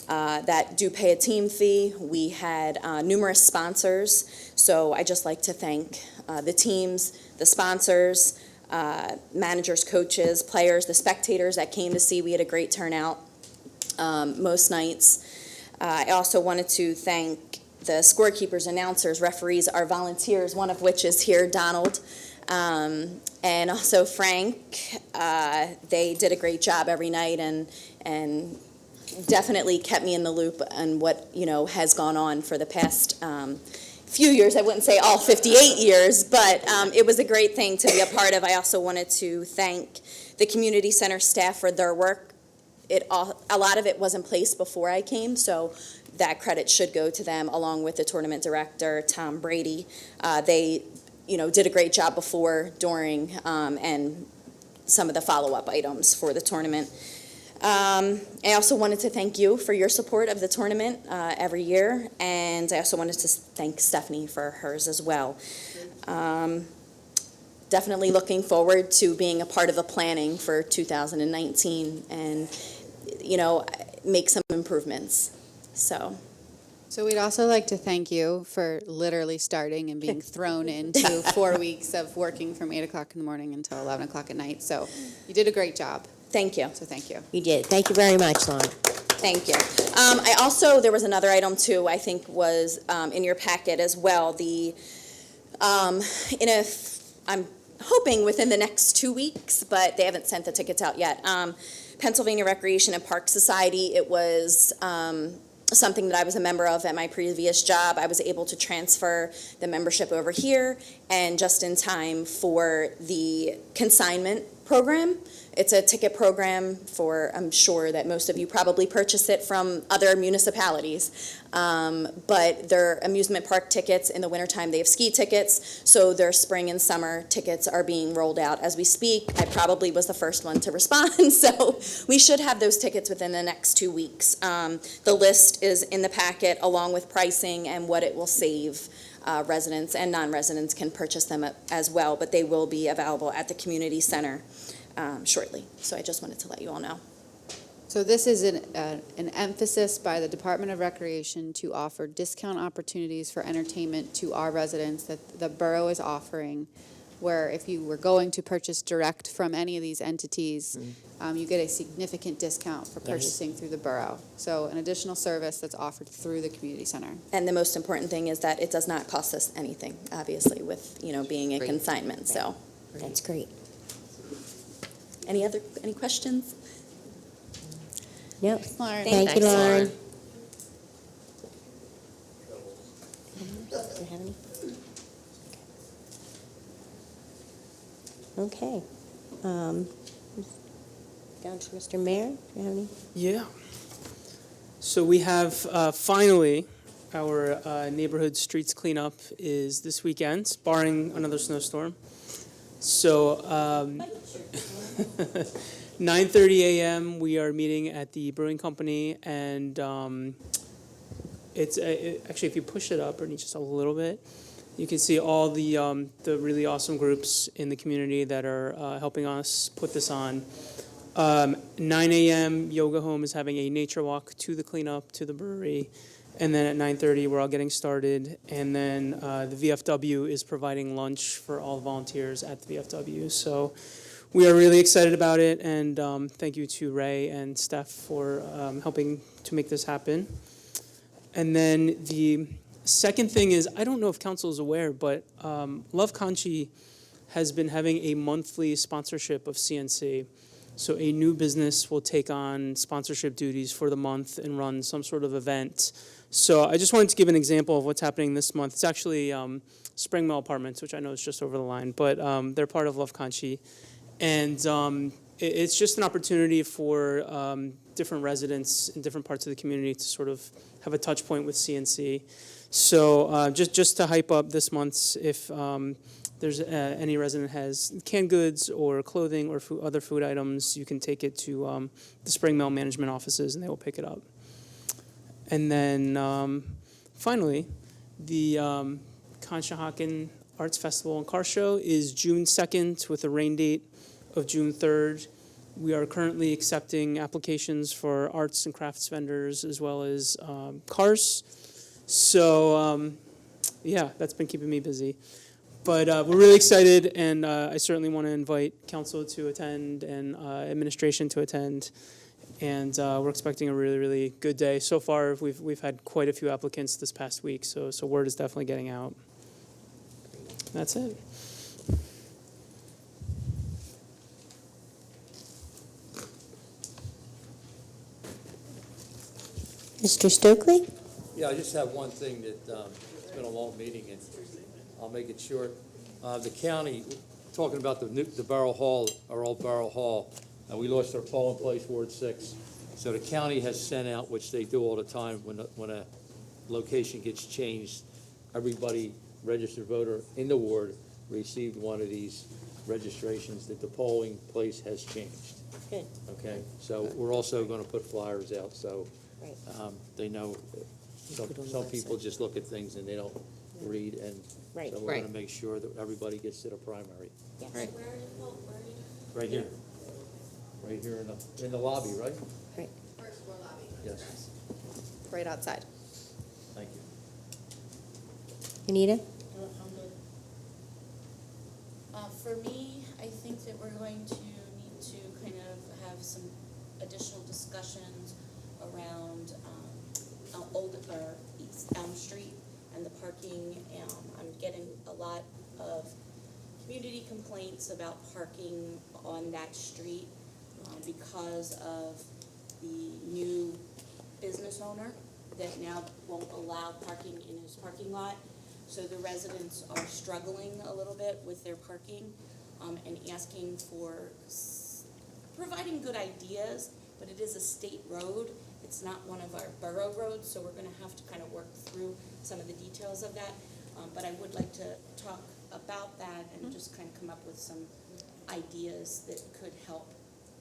[SPEAKER 18] that do pay a team fee. We had numerous sponsors, so I just like to thank the teams, the sponsors, managers, coaches, players, the spectators that came to see. We had a great turnout most nights. I also wanted to thank the scorekeepers, announcers, referees are volunteers, one of which is here, Donald, and also Frank. They did a great job every night and definitely kept me in the loop on what, has gone on for the past few years. I wouldn't say all 58 years, but it was a great thing to be a part of. I also wanted to thank the community center staff for their work. A lot of it was in place before I came, so that credit should go to them, along with the tournament director, Tom Brady. They, did a great job before, during, and some of the follow-up items for the tournament. I also wanted to thank you for your support of the tournament every year, and I also wanted to thank Stephanie for hers as well. Definitely looking forward to being a part of the planning for 2019 and, make some improvements. So
[SPEAKER 7] we'd also like to thank you for literally starting and being thrown into 4 weeks of working from 8 o'clock in the morning until 11 o'clock at night. So you did a great job.
[SPEAKER 18] Thank you.
[SPEAKER 7] So thank you.
[SPEAKER 1] You did. Thank you very much, Lauren.
[SPEAKER 18] Thank you. There was another item too, I think was in your packet as well. I'm hoping within the next 2 weeks, but they haven't sent the tickets out yet. Pennsylvania Recreation and Park Society, it was something that I was a member of at my previous job. I was able to transfer the membership over here, and just in time for the consignment program. It's a ticket program I'm sure that most of you probably purchase it from other municipalities. But their amusement park tickets, in the wintertime they have ski tickets, so their spring and summer tickets are being rolled out as we speak. I probably was the first one to respond, so we should have those tickets within the next 2 weeks. The list is in the packet along with pricing and what it will save. Residents and non-residents can purchase them as well, but they will be available at the community center shortly. So I just wanted to let you all know.
[SPEAKER 7] So this is an emphasis by the Department of Recreation to offer discount opportunities for entertainment to our residents that the borough is offering, where if you were going to purchase direct from any of these entities, you get a significant discount for purchasing through the borough. So an additional service that's offered through the community center.
[SPEAKER 18] And the most important thing is that it does not cost us anything, obviously, with, being a consignment, so.
[SPEAKER 1] That's great.
[SPEAKER 18] Any questions?
[SPEAKER 1] No.
[SPEAKER 7] Lauren.
[SPEAKER 1] Thank you, Lauren. Okay. Down to Mr. Mayor. Do you have any?
[SPEAKER 17] Yeah. So we have finally our neighborhood streets cleanup is this weekend, barring another snowstorm. So 9:30 a.m. we are meeting at the Brewing Company, and actually if you push it up or just a little bit, you can see all the really awesome groups in the community that are helping us put this on. 9 a.m. Yoga Home is having a nature walk to the cleanup to the brewery, and then at 9:30 we're all getting started, and then the VFW is providing lunch for all volunteers at the VFW. So we are really excited about it, and thank you to Ray and Steph for helping to make this happen. And then the second thing is, I don't know if council is aware, but Love Conchi has been having a monthly sponsorship of CNC. So a new business will take on sponsorship duties for the month and run some sort of event. So I just wanted to give an example of what's happening this month. It's actually Spring Mill Apartments, which I know is just over the line, but they're part of Love Conchi. And it's just an opportunity for different residents in different parts of the community to sort of have a touch point with CNC. So just to hype up this month's, if there's any resident has canned goods or clothing or other food items, you can take it to the Spring Mill management offices and they will pick it up. And then finally, the Conshohocken Arts Festival and Car Show is June 2nd with a rain date of June 3rd. We are currently accepting applications for arts and crafts vendors as well as cars. So yeah, that's been keeping me busy. But we're really excited, and I certainly want to invite council to attend and administration to attend. and we're expecting a really, really good day. So far, we've had quite a few applicants this past week, so word is definitely getting out. That's it.
[SPEAKER 1] Mr. Stokely?
[SPEAKER 5] Yeah, I just have one thing that, it's been a long meeting, and I'll make it short. The county, talking about the Borough Hall, our old Borough Hall, we lost our polling place, Ward 6. So the county has sent out, which they do all the time, when a location gets changed, everybody, registered voter in the ward, received one of these registrations that the polling place has changed.
[SPEAKER 1] Good.
[SPEAKER 5] Okay, so we're also gonna put flyers out, so
[SPEAKER 1] Right.
[SPEAKER 5] they know. Some people just look at things and they don't read, and
[SPEAKER 1] Right.
[SPEAKER 5] so we're gonna make sure that everybody gets to the primary.
[SPEAKER 1] Yes.
[SPEAKER 2] Right.
[SPEAKER 5] Right here. Right here in the lobby, right?
[SPEAKER 1] Right.
[SPEAKER 7] First floor lobby.
[SPEAKER 5] Yes,
[SPEAKER 7] Right outside.
[SPEAKER 5] thank you.
[SPEAKER 1] Anita?
[SPEAKER 19] For me, I think that we're going to need to kind of have some additional discussions around East Elm Street and the parking. I'm getting a lot of community complaints about parking on that street because of the new business owner that now won't allow parking in his parking lot. So the residents are struggling a little bit with their parking and asking for, providing good ideas, but it is a state road. It's not one of our borough roads, so we're gonna have to kind of work through some of the details of that. But I would like to talk about that and just kind of come up with some ideas that could help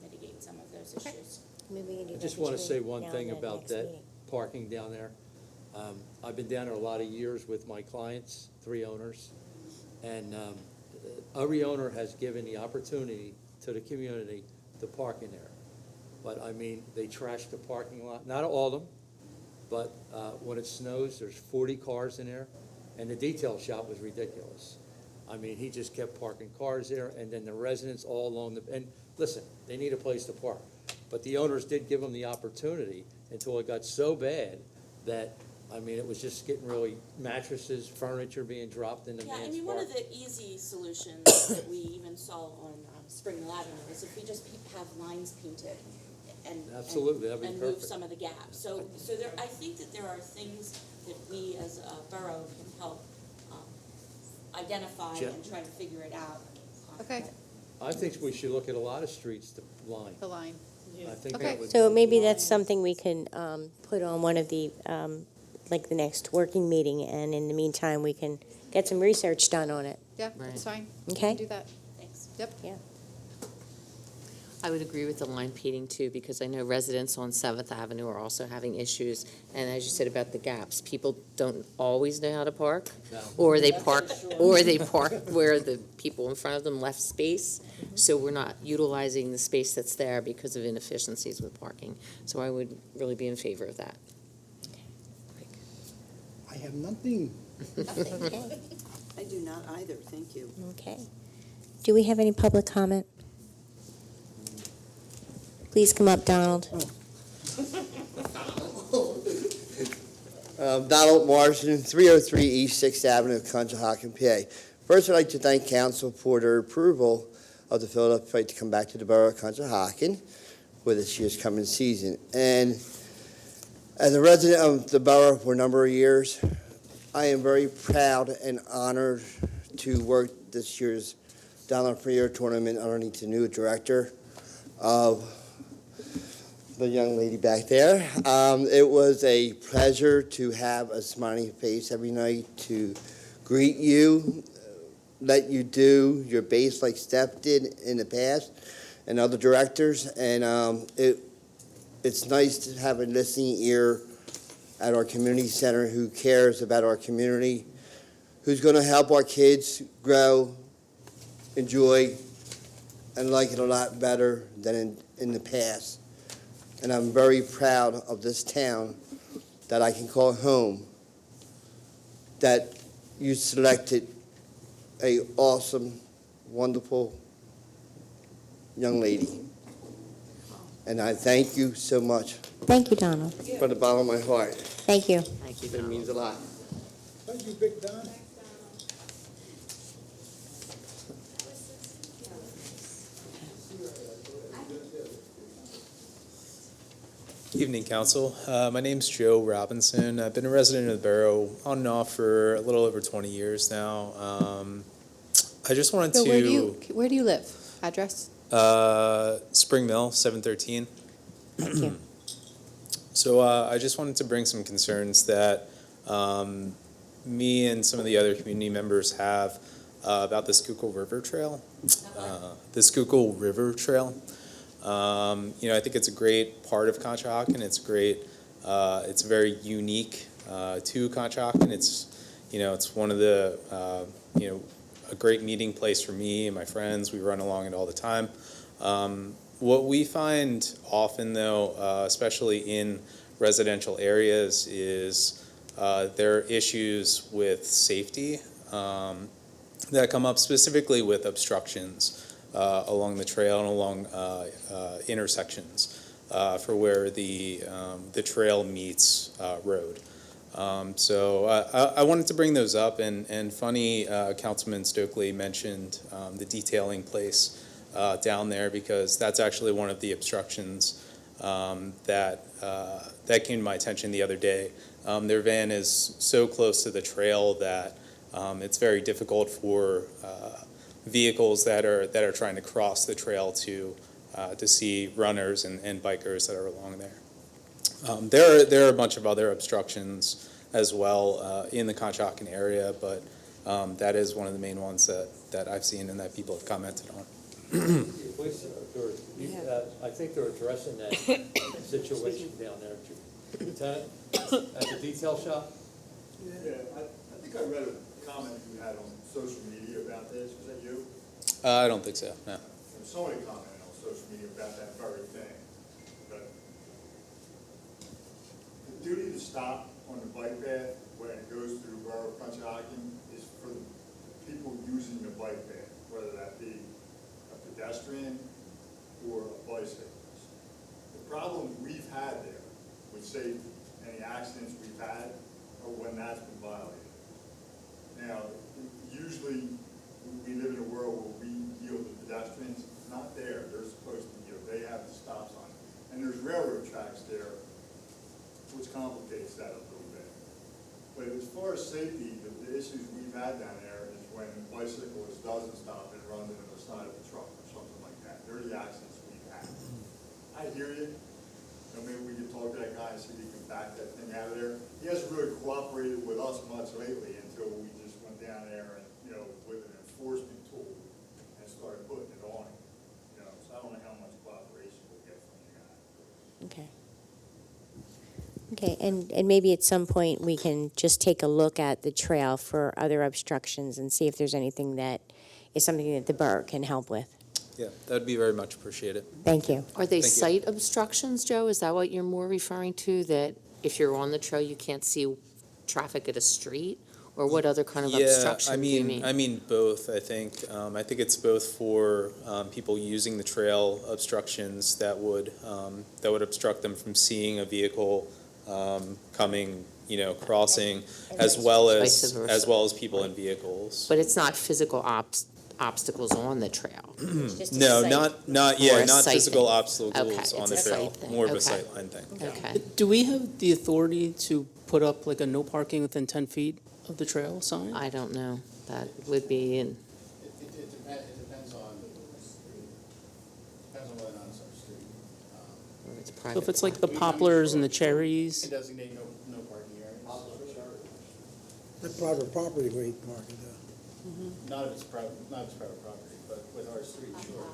[SPEAKER 19] mitigate some of those issues.
[SPEAKER 1] Maybe we can do
[SPEAKER 5] I
[SPEAKER 1] that
[SPEAKER 5] just want to
[SPEAKER 1] between
[SPEAKER 5] say one
[SPEAKER 1] now
[SPEAKER 5] thing
[SPEAKER 1] and the
[SPEAKER 5] about
[SPEAKER 1] next
[SPEAKER 5] that
[SPEAKER 1] meeting.
[SPEAKER 5] parking down there. I've been down there a lot of years with my clients, 3 owners, and every owner has given the opportunity to the community to park in there. But, I mean, they trash the parking lot, not all of them, but when it snows, there's 40 cars in there, and the detail shop was ridiculous. I mean, he just kept parking cars there, and then the residents all along and listen, they need a place to park. But the owners did give them the opportunity until it got so bad that, I mean, it was just getting really, mattresses, furniture being dropped in the
[SPEAKER 19] Yeah, I
[SPEAKER 5] man's
[SPEAKER 19] mean, one
[SPEAKER 5] park.
[SPEAKER 19] of the easy solutions that we even saw on Spring Avenue is if we just have lines painted and
[SPEAKER 5] Absolutely, that'd be
[SPEAKER 19] and move
[SPEAKER 5] perfect.
[SPEAKER 19] some of the gaps. So there, I think that there are things that we as a borough can help identify
[SPEAKER 5] Jen-
[SPEAKER 19] and try to figure it out.
[SPEAKER 7] Okay.
[SPEAKER 5] I think we should look at a lot of streets to line.
[SPEAKER 7] The line.
[SPEAKER 5] I think
[SPEAKER 7] Okay.
[SPEAKER 5] that would.
[SPEAKER 1] So maybe that's something we can put on one of the, like the next working meeting, and in the meantime, we can get some research done on it.
[SPEAKER 7] Yeah,
[SPEAKER 2] Right.
[SPEAKER 7] that's fine.
[SPEAKER 1] Okay.
[SPEAKER 7] We can do that.
[SPEAKER 19] Thanks.
[SPEAKER 7] Yep.
[SPEAKER 1] Yeah.
[SPEAKER 2] I would agree with the line painting too, because I know residents on 7th Avenue are also having issues. And as you said about the gaps, people don't always know how to park.
[SPEAKER 5] No.
[SPEAKER 2] Or they park where the people in front of them left space. So we're not utilizing the space that's there because of inefficiencies with parking. So I would really be in favor of that.
[SPEAKER 14] I have nothing.
[SPEAKER 1] Okay.
[SPEAKER 10] I do not either, thank you.
[SPEAKER 1] Okay. Do we have any public comment? Please come up, Donald.
[SPEAKER 20] Donald Marsden, 303 East 6th Avenue, Conshohocken, PA. First, I'd like to thank council for their approval of the Philadelphia Fight to come back to the Borough of Conshohocken for this year's coming season. And as a resident of the borough for a number of years, I am very proud and honored to work this year's Dollar per Year tournament underneath the new director of the young lady back there. It was a pleasure to have a smiling face every night to greet you, let you do your bass like Steph did in the past and other directors. And it's nice to have a listening ear at our community center who cares about our community, who's going to help our kids grow, enjoy, and like it a lot better than in the past. And I'm very proud of this town that I can call home, that you selected a awesome, wonderful young lady. And I thank you so much
[SPEAKER 1] Thank you, Donald.
[SPEAKER 20] from the bottom of my heart.
[SPEAKER 1] Thank you.
[SPEAKER 2] Thank you,
[SPEAKER 20] It means a lot.
[SPEAKER 14] Thank you, Big Don.
[SPEAKER 21] Evening, Council. My name's Joe Robinson. I've been a resident of the Borough on and off for a little over 20 years now. I just wanted
[SPEAKER 7] So
[SPEAKER 21] to...
[SPEAKER 7] where do you live? Address?
[SPEAKER 21] Spring Mill, 713.
[SPEAKER 1] Thank you.
[SPEAKER 21] So I just wanted to bring some concerns that me and some of the other community members have about the Schuylkill River Trail. The Schuylkill River Trail. I think it's a great part of Conshohocken. It's great. It's very unique to Conshohocken. It's one of the a great meeting place for me and my friends. We run along it all the time. What we find often, though, especially in residential areas, is there are issues with safety that come up, specifically with obstructions along the trail and along intersections for where the trail meets road. So I wanted to bring those up, and funny, Councilman Stokely mentioned the detailing place down there, because that's actually one of the obstructions that came to my attention the other day. Their van is so close to the trail that it's very difficult for vehicles that are trying to cross the trail to see runners and bikers that are along there. There are a bunch of other obstructions as well in the Conshohocken area, but that is one of the main ones that I've seen and that people have commented on.
[SPEAKER 5] I think they're addressing that situation down there. Lieutenant, at the detail shop?
[SPEAKER 22] Yeah, I think I read a comment you had on social media about this. Was that you?
[SPEAKER 21] I don't think so, no.
[SPEAKER 22] Somebody commented on social media about that very thing. But the duty to stop on the bike path when it goes through Borough of Conshohocken is for the people using the bike path, whether that be a pedestrian or a bicyclist. The problem we've had there with safety, any accidents we've had, are when that's been violated. Now, usually we live in a world where we yield to pedestrians. Not there. They're supposed to yield. They have the stop sign. And there's railroad tracks there, which complicates that a little bit. But as far as safety, the issues we've had down there is when a bicyclist doesn't stop and runs into the side of the truck or something like that. They're the accidents we've had. I hear you. Maybe we could talk to that guy and see if he can back that thing out of there. He hasn't really cooperated with us much lately until we just went down there and, with an enforcement tool and started putting it on him. So I don't know how much cooperation we'll get from you guys.
[SPEAKER 1] Okay, and maybe at some point we can just take a look at the trail for other obstructions and see if there's anything that is something that the borough can help with.
[SPEAKER 21] Yeah, that would be very much appreciated.
[SPEAKER 1] Thank you.
[SPEAKER 2] Are they
[SPEAKER 21] Thank you.
[SPEAKER 2] site obstructions, Joe? Is that what you're more referring to, that if you're on the trail, you can't see traffic at a street? Or what other kind of obstruction do you mean?
[SPEAKER 21] I mean both, I think. I think it's both for people using the trail, obstructions that would obstruct them from seeing a vehicle coming, crossing, as well as people in vehicles.
[SPEAKER 2] But it's not physical obstacles on the trail?
[SPEAKER 21] No, not
[SPEAKER 2] site
[SPEAKER 21] physical
[SPEAKER 2] thing.
[SPEAKER 21] obstacles
[SPEAKER 2] Okay,
[SPEAKER 21] on
[SPEAKER 2] it's
[SPEAKER 21] the
[SPEAKER 2] a
[SPEAKER 21] trail,
[SPEAKER 2] site thing.
[SPEAKER 21] more of a
[SPEAKER 2] Okay.
[SPEAKER 21] sightline thing.
[SPEAKER 2] Okay.
[SPEAKER 17] Do we have the authority to put up like a no parking within 10 feet of the trail sign?
[SPEAKER 2] I don't know. That would be in,
[SPEAKER 4] It depends on whether or not it's our street.
[SPEAKER 2] or it's
[SPEAKER 17] So
[SPEAKER 2] private.
[SPEAKER 17] if it's like the poplars and the cherries,
[SPEAKER 4] Designate no parking areas.
[SPEAKER 14] The private property where you park it,
[SPEAKER 4] Not if it's private property, but with our street, sure.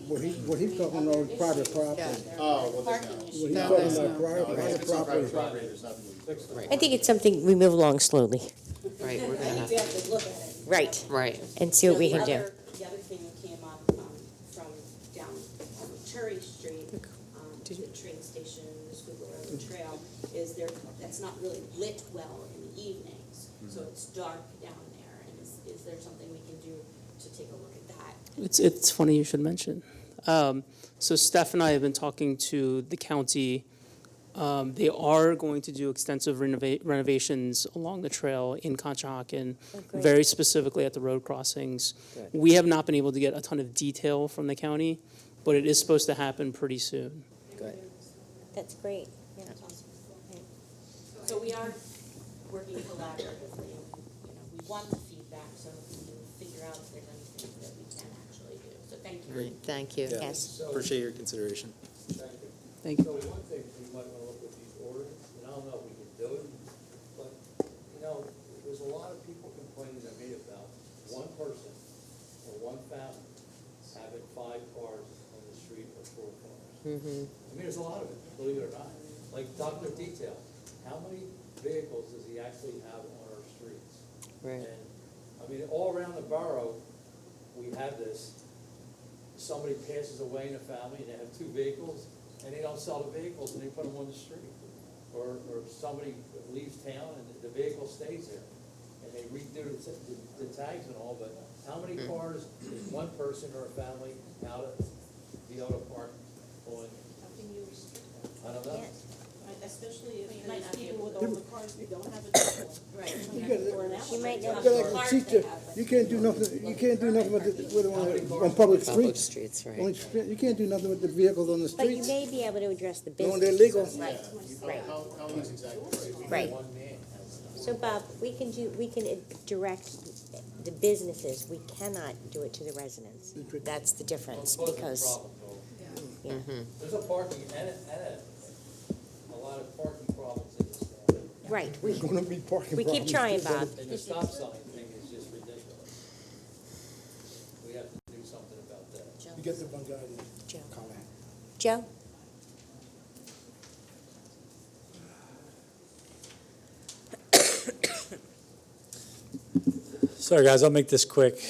[SPEAKER 14] What he's talking about is private property.
[SPEAKER 4] Oh, well,
[SPEAKER 14] What he's
[SPEAKER 4] no,
[SPEAKER 14] talking
[SPEAKER 4] there's
[SPEAKER 14] about private
[SPEAKER 4] if it's on
[SPEAKER 14] property.
[SPEAKER 4] private property, there's nothing we can do.
[SPEAKER 1] I think it's something we move along slowly.
[SPEAKER 2] Right, we're gonna have
[SPEAKER 10] We have to look at it.
[SPEAKER 1] Right.
[SPEAKER 2] Right.
[SPEAKER 1] And see what we can do.
[SPEAKER 10] The other thing that came up from down on Cherry Street, to the train station, the Schuylkill River Trail, is that's not really lit well in the evenings. So it's dark down there, and is there something we can do to take a look at that?
[SPEAKER 17] it's funny you should mention. So Steph and I have been talking to the county. They are going to do extensive renovations along the trail in Conshohocken,
[SPEAKER 1] great.
[SPEAKER 17] very specifically at the road crossings. We have not been able to get a ton of detail from the county, but it is supposed to happen pretty soon.
[SPEAKER 1] That's great. Yeah.
[SPEAKER 19] So we are working collaboratively, and, we want the feedback, so we can figure out if there's anything that we can actually do. So thank you.
[SPEAKER 2] Great, thank you.
[SPEAKER 21] Yeah.
[SPEAKER 1] Yes.
[SPEAKER 21] Appreciate your consideration.
[SPEAKER 17] Thank you.
[SPEAKER 5] So one thing we might want to look at these ordinances, and I don't know if we can do it, but, there's a lot of people complaining to me about one person or one family having 5 cars on the street or 4 cars. I mean, there's a lot of it, believe it or not. Like Dr. Detail, how many vehicles does he actually have on our streets?
[SPEAKER 2] Right.
[SPEAKER 5] And, I mean, all around the borough, we have this. Somebody passes away in a family and they have 2 vehicles, and they don't sell the vehicles and they put them on the street. Or somebody leaves town and the vehicle stays there. And they redo the tags and all, but how many cars is one person or a family out of the auto park on?
[SPEAKER 10] How can you restrict that?
[SPEAKER 5] I don't know.
[SPEAKER 10] Especially if nice people with all the cars, we don't have a vehicle. Right.
[SPEAKER 1] You might know.
[SPEAKER 14] You gotta teach you can't do nothing, with it on public
[SPEAKER 2] Public
[SPEAKER 14] streets.
[SPEAKER 2] streets, right.
[SPEAKER 14] You can't do nothing with the vehicles on the
[SPEAKER 1] But you
[SPEAKER 14] streets.
[SPEAKER 1] may be able to address the
[SPEAKER 14] No,
[SPEAKER 1] business.
[SPEAKER 14] they're legal.
[SPEAKER 1] Right.
[SPEAKER 3] How he's exactly
[SPEAKER 1] Right. So Bob, we can direct the businesses, we cannot do it to the residents. That's the difference, because, yeah.
[SPEAKER 5] There's a parking and a lot of parking problems in this town.
[SPEAKER 1] Right,
[SPEAKER 14] There's gonna be parking
[SPEAKER 1] we keep
[SPEAKER 14] problems,
[SPEAKER 1] trying,
[SPEAKER 14] too,
[SPEAKER 1] Bob.
[SPEAKER 5] And the stop sign thing is just ridiculous. We have to do something about that.
[SPEAKER 14] You get the one guy
[SPEAKER 1] Joe.
[SPEAKER 14] to comment.
[SPEAKER 1] Joe?
[SPEAKER 8] Sorry, guys, I'll make this quick.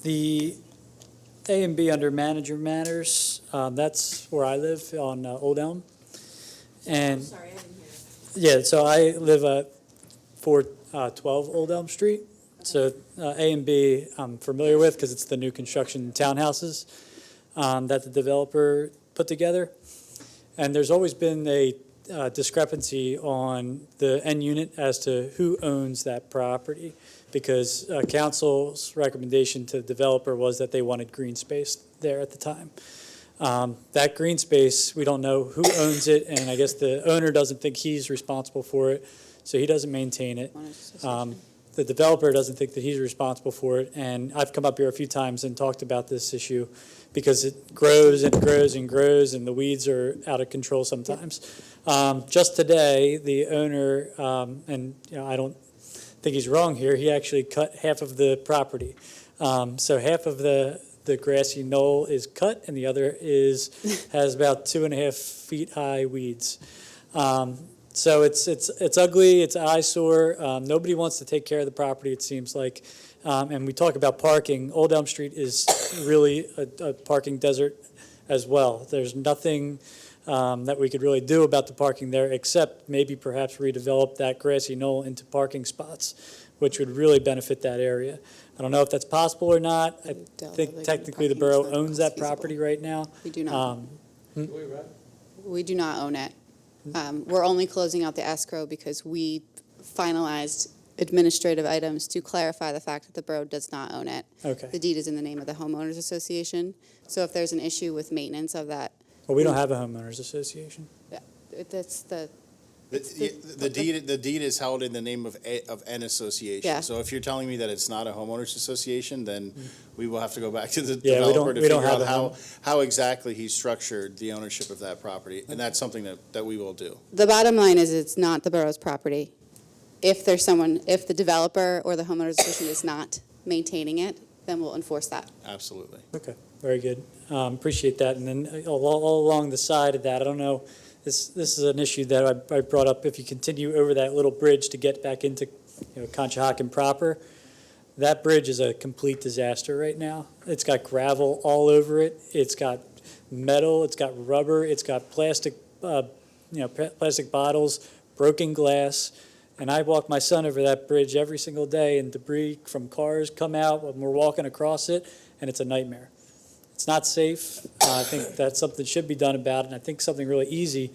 [SPEAKER 8] The A and B under manager matters, that's where I live on Old Elm. And
[SPEAKER 10] Sorry, I didn't hear.
[SPEAKER 8] yeah, so I live at 412 Old Elm Street. So A and B I'm familiar with because it's the new construction townhouses that the developer put together. And there's always been a discrepancy on the end unit as to who owns that property, because council's recommendation to the developer was that they wanted green space there at the time. That green space, we don't know who owns it, and I guess the owner doesn't think he's responsible for it, so he doesn't maintain it. The developer doesn't think that he's responsible for it, and I've come up here a few times and talked about this issue because it grows and grows and grows, and the weeds are out of control sometimes. Just today, the owner, and I don't think he's wrong here, he actually cut half of the property. So half of the grassy knoll is cut, and the other has about 2.5 feet high weeds. So it's ugly, it's an eyesore. Nobody wants to take care of the property, it seems like. And we talk about parking. Old Elm Street is really a parking desert as well. There's nothing that we could really do about the parking there, except maybe perhaps redevelop that grassy knoll into parking spots, which would really benefit that area. I don't know if that's possible or not. I think technically the borough owns that property right now.
[SPEAKER 7] We do not.
[SPEAKER 5] Do we, right?
[SPEAKER 7] We do not own it. We're only closing out the escrow because we finalized administrative items to clarify the fact that the borough does not own it.
[SPEAKER 8] Okay.
[SPEAKER 7] The deed is in the name of the homeowners association. So if there's an issue with maintenance of that,
[SPEAKER 8] Well, we don't have a homeowners association.
[SPEAKER 7] that's the,
[SPEAKER 3] The deed is held in the name of an association.
[SPEAKER 7] Yeah.
[SPEAKER 3] So if you're telling me that it's not a homeowners association, then we will have to go back to the
[SPEAKER 8] Yeah, we
[SPEAKER 3] developer to
[SPEAKER 8] we don't
[SPEAKER 3] figure
[SPEAKER 8] have
[SPEAKER 3] out
[SPEAKER 8] a
[SPEAKER 3] how exactly he structured the ownership of that property. And that's something that we will do.
[SPEAKER 7] the bottom line is it's not the borough's property. If the developer or the homeowners association is not maintaining it, then we'll enforce that.
[SPEAKER 3] Absolutely.
[SPEAKER 8] Okay, very good. Appreciate that. And then all along the side of that, I don't know, this is an issue that I brought up. If you continue over that little bridge to get back into Conshohocken proper, that bridge is a complete disaster right now. It's got gravel all over it. It's got metal. It's got rubber. It's got plastic, plastic bottles, broken glass. And I walk my son over that bridge every single day, and debris from cars come out when we're walking across it, and it's a nightmare. It's not safe. I think that something should be done about it, and I think something really easy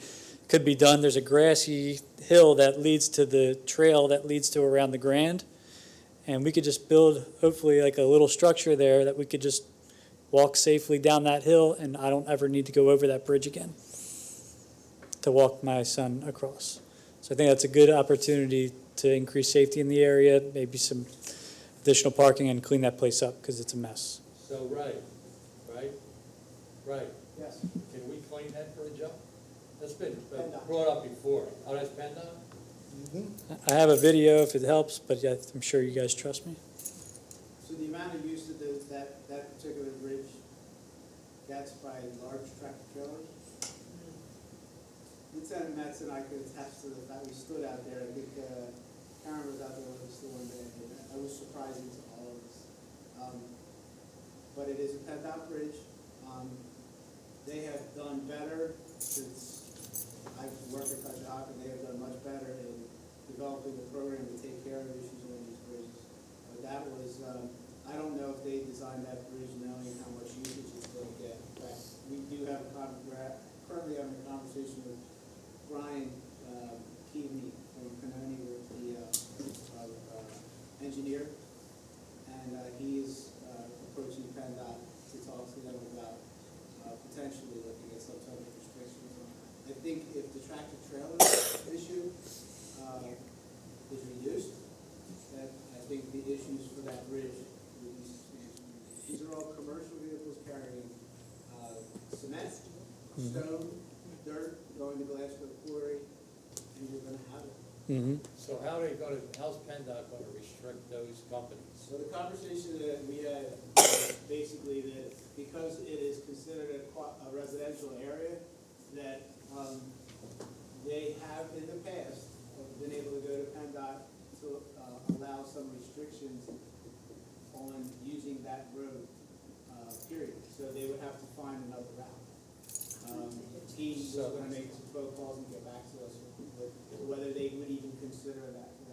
[SPEAKER 8] could be done. There's a grassy hill that leads to the trail that leads to around the Grand, and we could just build, hopefully, like a little structure there that we could just walk safely down that hill, and I don't ever need to go over that bridge again to walk my son across. So I think that's a good opportunity to increase safety in the area, maybe some additional parking, and clean that place up because it's a mess.
[SPEAKER 5] So, right. Yes. Can we clean that bridge up? That's been brought up before. Oh, that's PennDOT?
[SPEAKER 8] I have a video if it helps, but yeah, I'm sure you guys trust me.
[SPEAKER 16] So the amount of use of that particular bridge gets by large tractor trailers? Lieutenant Metz and I could attest to the fact we stood out there. I think Karen was out there with us the one day, and it was surprising to all of us. But it is a PennDOT bridge. They have done better since I've worked at Conshohocken. They have done much better in developing the program to take care of issues on these bridges. But that was, I don't know if they designed that bridge knowing how much usage it's going to get. But we do have currently having a conversation with Brian Keaveney from Canoni, with the engineer, and he is approaching PennDOT to talk to them about potentially looking at some type of restrictions on that. I think if the tractor trailer issue is reduced, that I think the issues for that bridge would be substantial. These are all commercial vehicles carrying cement, stone, dirt, going to Glasgow Quarry, and you're gonna have it.
[SPEAKER 5] So how's PennDOT gonna restrict those companies?
[SPEAKER 16] So the conversation that we had basically that because it is considered a residential area, that they have in the past been able to go to PennDOT to allow some restrictions on using that road, period. So they would have to find another route. He was going to make some phone calls and get back to us with whether they would even consider that for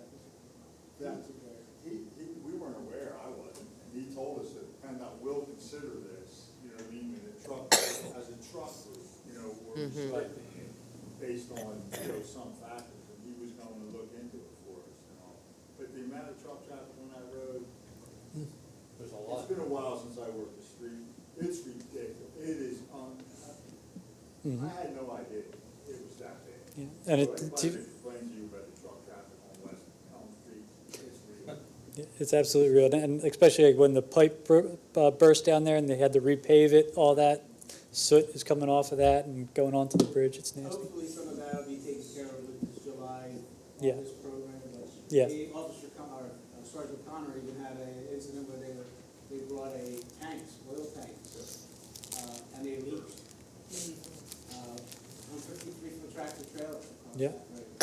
[SPEAKER 16] that particular area.
[SPEAKER 22] We weren't aware, I wasn't, and he told us that PennDOT will consider this, you know what I mean, in a truck, as a truck route, you know, or restricting it based on, you know, some factors, and he was going to look into it for us and all. But the amount of truck traffic on that road,
[SPEAKER 5] There's a lot.
[SPEAKER 22] it's been a while since I worked the street, it's ridiculous, it is, I had no idea it was that bad.
[SPEAKER 8] Yeah. And
[SPEAKER 22] So anybody that complains to you about the truck traffic on West Elm Street, it's real.
[SPEAKER 8] It's absolutely real, and especially like when the pipe burst down there and they had to repave it, all that soot is coming off of that and going onto the bridge. It's nasty.
[SPEAKER 16] Hopefully some of that will be taken care of with this July
[SPEAKER 8] Yeah.
[SPEAKER 16] this program. But
[SPEAKER 8] Yeah.
[SPEAKER 16] the officer, Sergeant Connor even had an incident where they brought a oil tank, and they leaked. On 53-foot tractor trailer.
[SPEAKER 8] Yeah.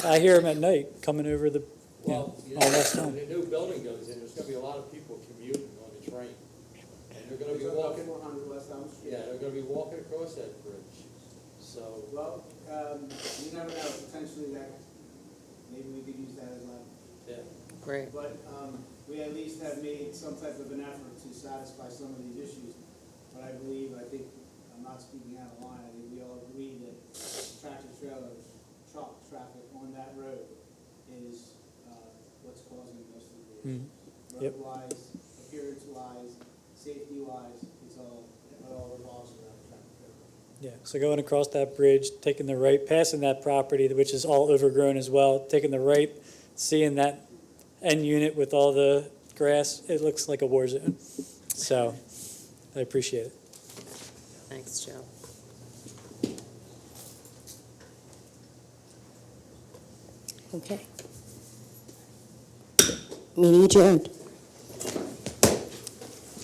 [SPEAKER 8] I hear them at night coming over the,
[SPEAKER 5] Well,
[SPEAKER 8] you know, all West
[SPEAKER 5] when
[SPEAKER 8] Elm.
[SPEAKER 5] the new building goes in, there's gonna be a lot of people commuting on the train. And they're gonna be walking,
[SPEAKER 16] 400 West Elm Street.
[SPEAKER 5] yeah, they're gonna be walking across that bridge. So,
[SPEAKER 16] Well, you never know, potentially that, maybe we could use that as a,
[SPEAKER 5] yeah.
[SPEAKER 2] Great.
[SPEAKER 16] but we at least have made some type of an effort to satisfy some of these issues. But I believe, I think, I'm not speaking out of line, I think we all agree that tractor trailers, truck traffic on that road is what's causing most of the issues.
[SPEAKER 8] Yep.
[SPEAKER 16] Road-wise, appearance-wise, safety-wise, it all revolves around tractor trailers.
[SPEAKER 8] Yeah, so going across that bridge, taking the right, passing that property, which is all overgrown as well, taking the right, seeing that end unit with all the grass, it looks like a war zone. So I appreciate it.
[SPEAKER 2] Thanks, Joe.
[SPEAKER 1] Okay. Meeting adjourned.